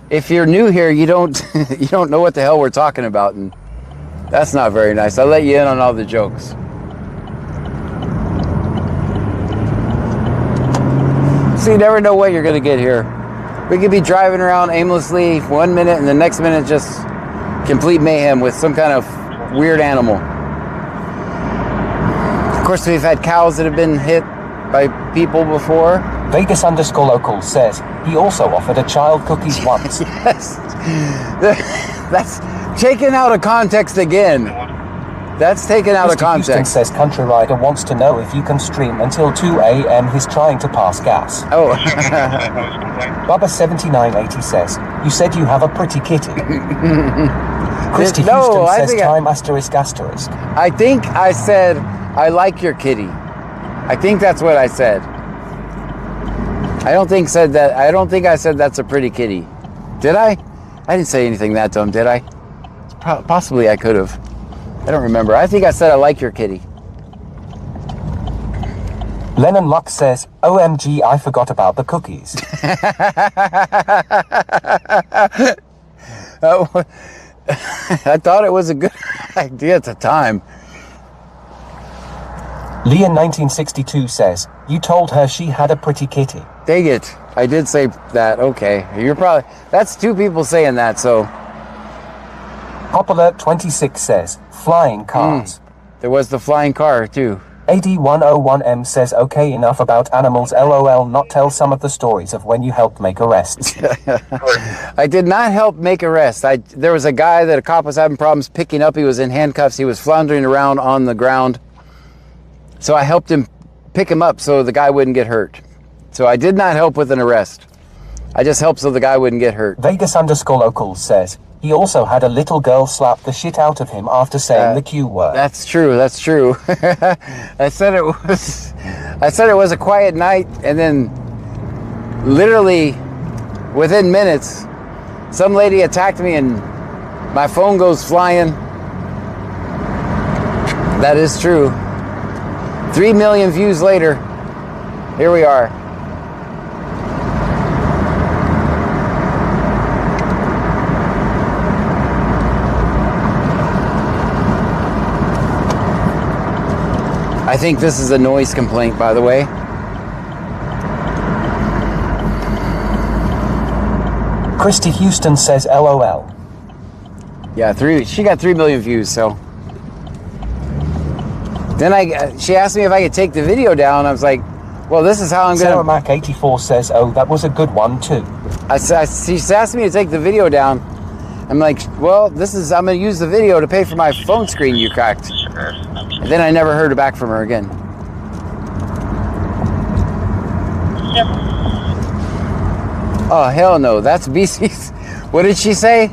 if you're new here, you don't you don't know what the hell we're talking about, and that's not very nice. I'll let you in on all the jokes. So you never know what you're gonna get here. We could be driving around aimlessly 1 minute, and the next minute just complete mayhem with some kind of weird animal. Of course, we've had cows that have been hit by people before. Vegas_local says he also offered a child cookies once. Yes. That's taken out of context again. That's taken out of context. Houston says Country Rider wants to know if you can stream until 2 a.m. He's trying to pass gas. Oh. Bubba7980 says, you said you have a pretty kitty. Christy Houston says time asterisk asterisk. I think I said, I like your kitty. I think that's what I said. I don't think I said that's a pretty kitty. Did I? I didn't say anything that dumb, did I? Possibly I could have. I don't remember. I think I said I like your kitty. Lennon Luck says, OMG, I forgot about the cookies. I thought it was a good idea at the time. Leon1962 says, you told her she had a pretty kitty. Dang it. I did say that. Okay. That's 2 people saying that, so. Pop Alert 26 says, flying cars. There was the flying car, too. AD101M says, okay, enough about animals, LOL, not tell some of the stories of when you helped make arrests. I did not help make arrests. There was a guy that a cop was having problems picking up. He was in handcuffs. He was floundering around on the ground. So I helped him pick him up so the guy wouldn't get hurt. So I did not help with an arrest. I just helped so the guy wouldn't get hurt. Vegas_local says, he also had a little girl slap the shit out of him after saying the Q word. That's true, that's true. I said it was a quiet night, and then literally within minutes, some lady attacked me and my phone goes flying. That is true. 3 million views later, here we are. I think this is a noise complaint, by the way. Christy Houston says LOL. Yeah, she got 3 million views, so. Then she asked me if I could take the video down. I was like, well, this is how I'm Sarah gonna. Mac 84 says, oh, that was a good one too. She's asked me to take the video down. I'm like, well, I'm gonna use the video to pay for my phone screen you cracked. And then I never heard back from her again. Oh, hell no, that's BC's. What did she say?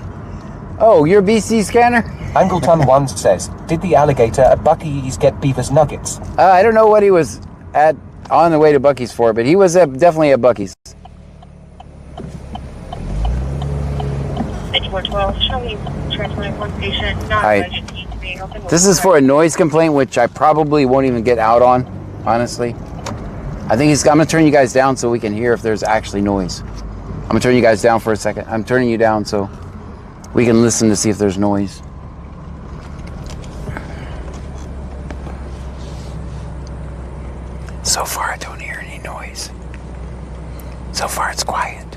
Oh, you're BC scanner? Angleton 1 says, did the alligator at Buc-ee's get Beaver's nuggets? I don't know what he was on the way to Buc-ee's for, but he was definitely at Buc-ee's. 8412, show me transporting one patient, non-emergency, being open. This is for a noise complaint, which I probably won't even get out on, honestly. I think I'm gonna turn you guys down so we can hear if there's actually noise. I'm gonna turn you guys down for a second. I'm turning you down so we can listen to see if there's noise. So far, I don't hear any noise. So far, it's quiet.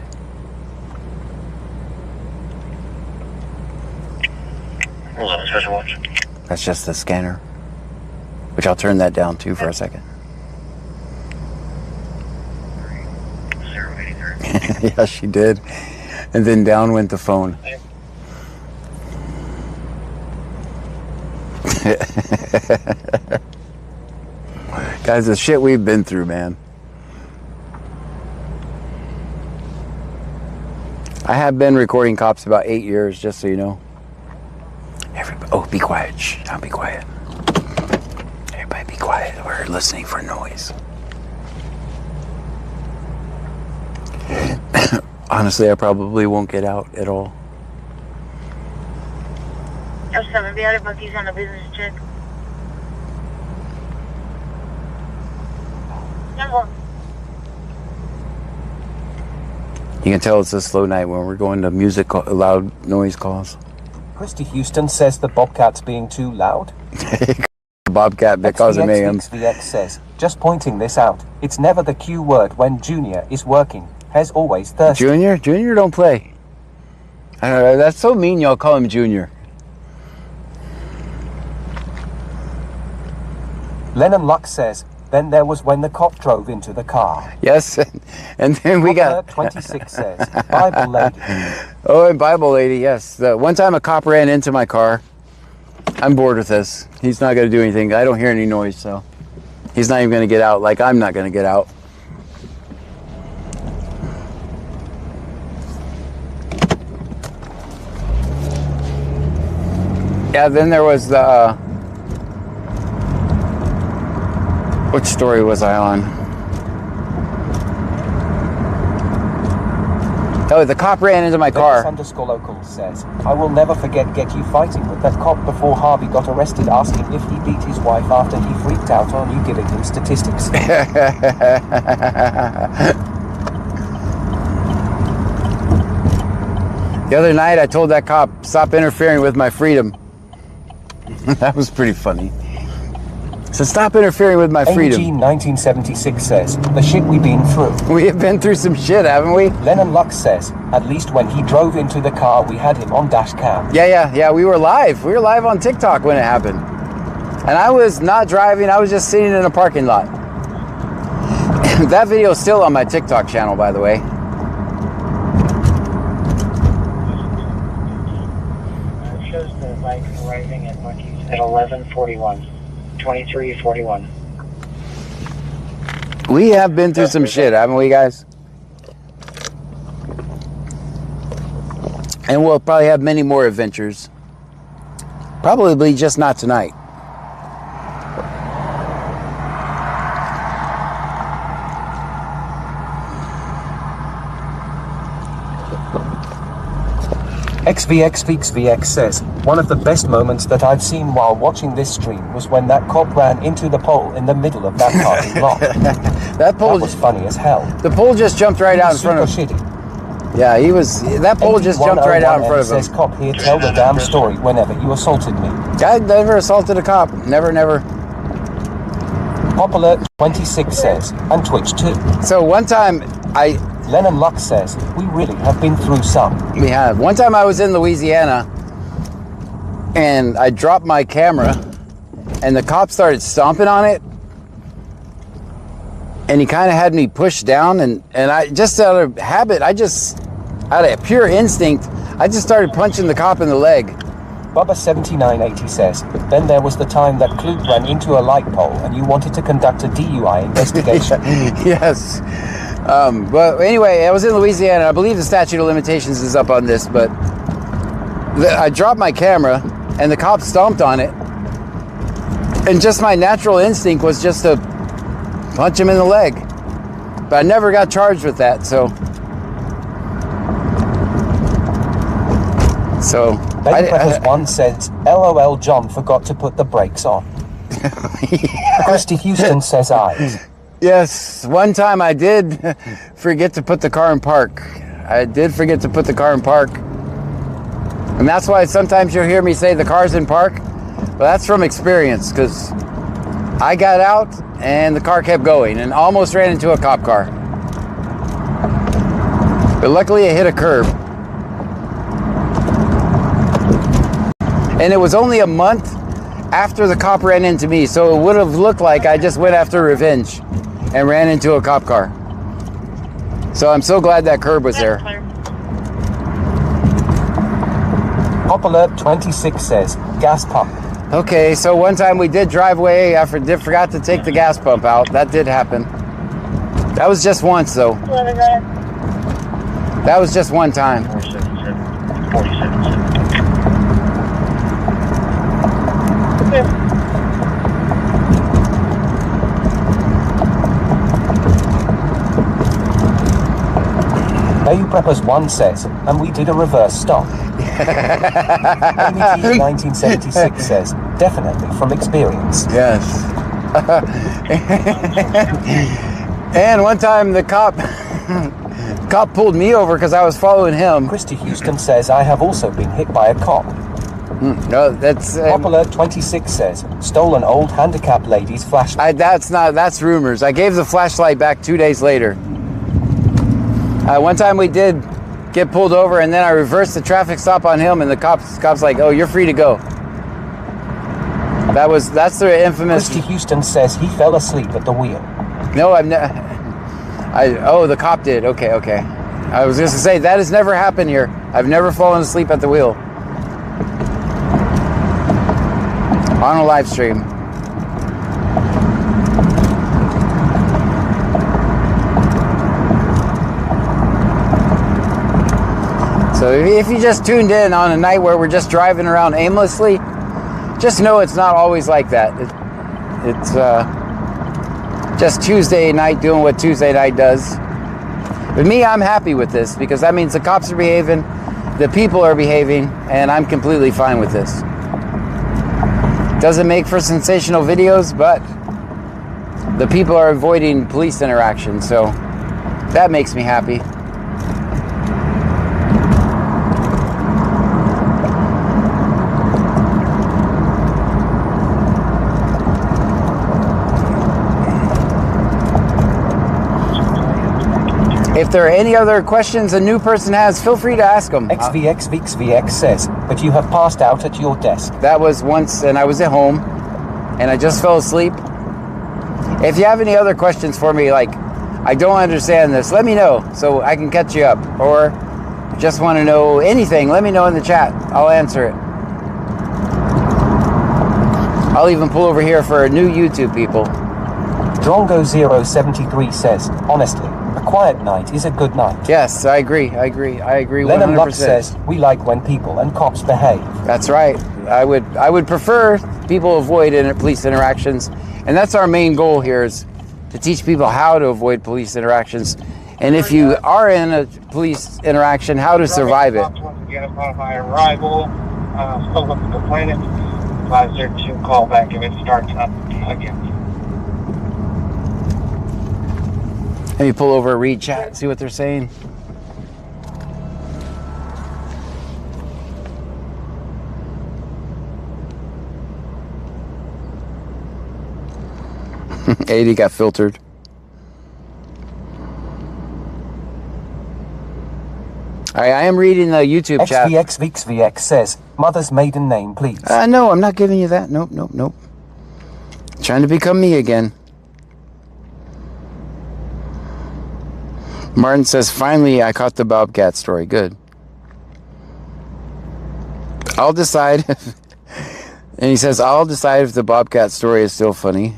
Hold on, special watch. That's just the scanner, which I'll turn that down too for a second. 083. Yeah, she did. And then down went the phone. Guys, the shit we've been through, man. I have been recording cops about 8 years, just so you know. Oh, be quiet. Shh, I'll be quiet. Everybody be quiet. We're listening for noise. Honestly, I probably won't get out at all. 07, be out of Buc-ee's on a business check. You can tell it's a slow night when we're going to loud noise calls. Christy Houston says the Bobcat's being too loud. Bobcat because of mayhem. XVX says, just pointing this out, it's never the Q word when Junior is working. Has always thirsty. Junior don't play. I don't know, that's so mean y'all call him Junior. Lennon Luck says, then there was when the cop drove into the car. Yes, and then we got 26 says, Bible lady. Oh, and Bible lady, yes. The one time a cop ran into my car. I'm bored with this. He's not going to do anything. I don't hear any noise, so he's not even going to get out like I'm not going to get out. Yeah, then there was the... which story was I on? Oh, the cop ran into my car. _local says, I will never forget get you fighting with that cop before Harvey got arrested asking if he beat his wife after he freaked out on you giving him statistics. The other night I told that cop, stop interfering with my freedom. That was pretty funny. So stop interfering with my freedom. AG 1976 says, the shit we've been through. We have been through some shit, haven't we? Lennon Lux says, at least when he drove into the car, we had him on dash cam. Yeah, we were live. We were live on TikTok when it happened. And I was not driving, I was just sitting in a parking lot. That video is still on my TikTok channel, by the way. It shows the bike arriving at Buc-ee's at 11:41. 23:41. We have been through some shit, haven't we, guys? And we'll probably have many more adventures. Probably just not tonight. XVX says, one of the best moments that I've seen while watching this stream was when that cop ran into the pole in the middle of that parking lot. That was funny as hell. The pole just jumped right out in front of him. Shitty. Yeah, that pole just jumped right out in front of him. Says, cop here, tell the damn story whenever you assaulted me. I never assaulted a cop. Never. Pop Alert 26 says, and Twitch too. So one time, Lennon Lux says, we really have been through some. We have. One time I was in Louisiana and I dropped my camera and the cop started stomping on it. And he kind of had me pushed down and I just out of habit, out of pure instinct, I just started punching the cop in the leg. Bubba 7980 says, then there was the time that Klute ran into a light pole and you wanted to conduct a DUI investigation. Yes. But anyway, I was in Louisiana. I believe the statute of limitations is up on this, but I dropped my camera and the cop stomped on it. And just my natural instinct was just to punch him in the leg. But I never got charged with that, so. One says, LOL, John forgot to put the brakes on. Christy Houston says eyes. Yes, one time I did forget to put the car in park. I did forget to put the car in park. And that's why sometimes you'll hear me say the car's in park. But that's from experience, because I got out and the car kept going and almost ran into a cop car. But luckily it hit a curb. And it was only a month after the cop ran into me, so it would have looked like I just went after revenge and ran into a cop car. So I'm so glad that curb was there. Pop Alert 26 says, gas pump. Okay, so one time we did drive away, I forgot to take the gas pump out. That did happen. That was just once though. That was just one time. 477. Bayou Preppers 1 says, and we did a reverse stop. ABT 1976 says, definitely from experience. Yes. And one time the cop pulled me over because I was following him. Christy Houston says, I have also been hit by a cop. No, that's... Pop Alert 26 says, stole an old handicapped lady's flashlight. That's rumors. I gave the flashlight back 2 days later. One time we did get pulled over and then I reversed the traffic stop on him and the cop's like, oh, you're free to go. That's the infamous... Christy Houston says he fell asleep at the wheel. No, the cop did. Okay. I was just gonna say, that has never happened here. I've never fallen asleep at the wheel. On a live stream. So if you just tuned in on a night where we're just driving around aimlessly, just know it's not always like that. It's just Tuesday night doing what Tuesday night does. But me, I'm happy with this because that means the cops are behaving, the people are behaving, and I'm completely fine with this. Doesn't make for sensational videos, but the people are avoiding police interaction, so that makes me happy. If there are any other questions a new person has, feel free to ask them. XVX says, but you have passed out at your desk. That was once, and I was at home, and I just fell asleep. If you have any other questions for me, like, I don't understand this, let me know so I can catch you up. Or just want to know anything, let me know in the chat. I'll answer it. I'll even pull over here for new YouTube people. Drongo073 says, honestly, a quiet night is a good night. Yes, I agree 100%. Lennon Lux says, we like when people and cops behave. That's right. I would prefer people avoid police interactions. And that's our main goal here, is to teach people how to avoid police interactions. And if you are in a police interaction, how to survive it. Once again upon my arrival, spoke with the complainant, advised her to call back if it starts up again. Let me pull over, read chat, see what they're saying. $80 got filtered. I am reading the YouTube chat. XVX says, mother's maiden name, please. No, I'm not giving you that. Nope. Trying to become me again. Martin says, finally, I caught the Bobcat story. Good. I'll decide. And he says, I'll decide if the Bobcat story is still funny.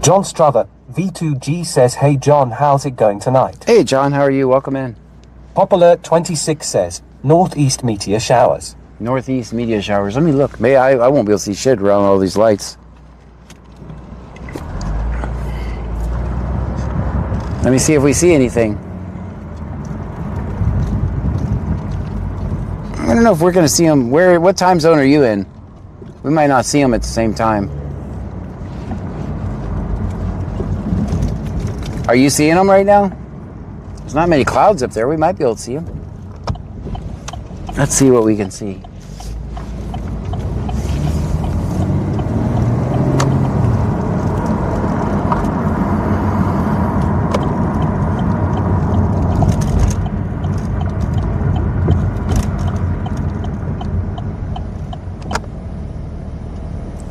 John Struther, V2G says, hey John, how's it going tonight? Hey John, how are you? Welcome in. Pop Alert 26 says, northeast meteor showers. Northeast meteor showers. Let me look. Maybe I won't be able to see shit around all these lights. Let me see if we see anything. I don't know if we're going to see them. What time zone are you in? We might not see them at the same time. Are you seeing them right now? There's not many clouds up there. We might be able to see them. Let's see what we can see.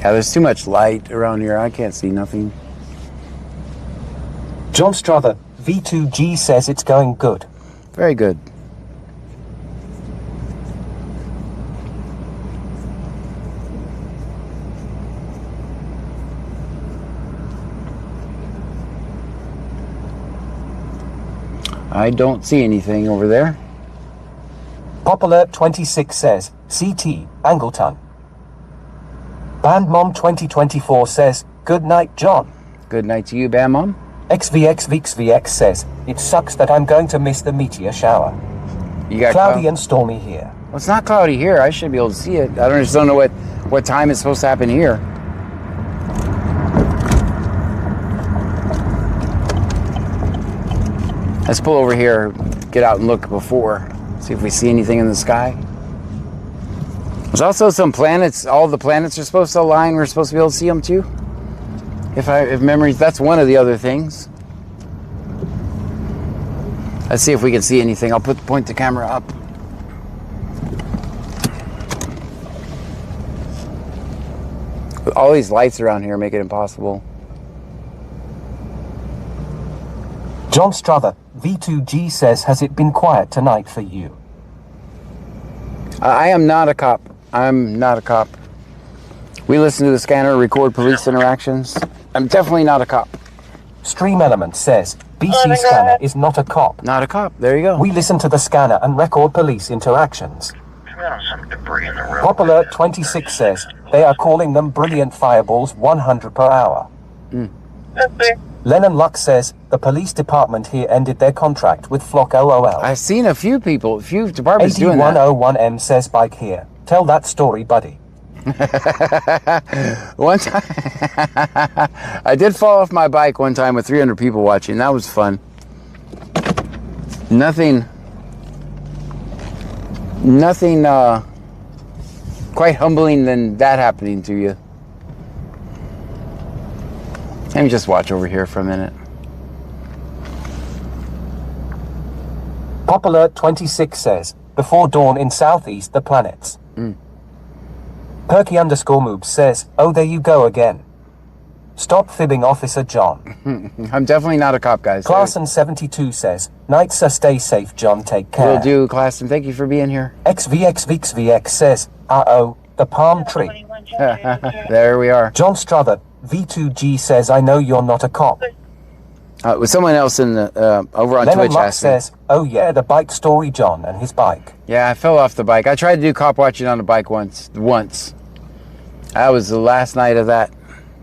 Yeah, there's too much light around here. I can't see nothing. John Struther, V2G says it's going good. Very good. I don't see anything over there. Pop Alert 26 says, CT, Angleton. Band Mom 2024 says, good night, John. Good night to you, Band Mom. XVX says, it sucks that I'm going to miss the meteor shower. You got cloudy and stormy here. Well, it's not cloudy here. I should be able to see it. I just don't know what time it's supposed to happen here. Let's pull over here, get out and look before. See if we see anything in the sky. There's also some planets. All the planets are supposed to align. We're supposed to be able to see them too. If memory, that's one of the other things. Let's see if we can see anything. I'll point the camera up. All these lights around here make it impossible. John Struther, V2G says, has it been quiet tonight for you? I am not a cop. I'm not a cop. We listen to the scanner, record police interactions. I'm definitely not a cop. Stream Element says, BC Scanner is not a cop. Not a cop. There you go. We listen to the scanner and record police interactions. Some debris in the road. Pop Alert 26 says, they are calling them brilliant fireballs 100 per hour. Lennon Luck says, the police department here ended their contract with Flock LOL. I've seen a few departments doing that. 8101M says, bike here. Tell that story, buddy. One time, I did fall off my bike one time with 300 people watching. That was fun. Nothing quite humbling than that happening to you. Let me just watch over here for a minute. Pop Alert 26 says, before dawn in southeast the planets. Perky _moobs says, oh, there you go again. Stop fibbing, Officer John. I'm definitely not a cop, guys. Clarson72 says, night sir, stay safe, John, take care. Will do, Clarson. Thank you for being here. XVX says, uh-oh, the palm tree. There we are. John Struther, V2G says, I know you're not a cop. With someone else in the over on Lennon Twitch Luck asked me. says, oh yeah, the bike story, John, and his bike. Yeah, I fell off the bike. I tried to do cop watching on a bike once. That was the last night of that.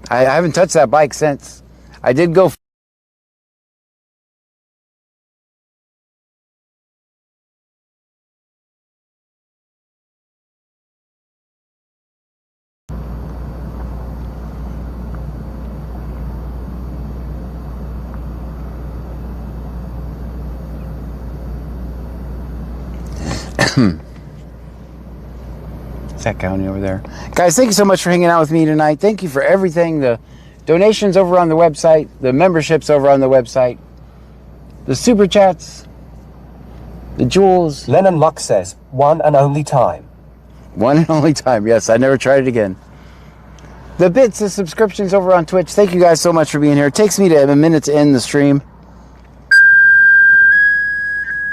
I haven't touched that bike since. I did go It's that county over there. Guys, thank you so much for hanging out with me tonight. Thank you for everything. The donations over on the website, the memberships over on the website, the super chats, the jewels. Lennon Luck says, one and only time. One and only time. Yes, I never tried it again. The bits, the subscriptions over on Twitch. Thank you guys so much for being here. It takes me a minute to end the stream.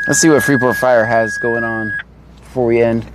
Let's see what Freeport Fire has going on before we end.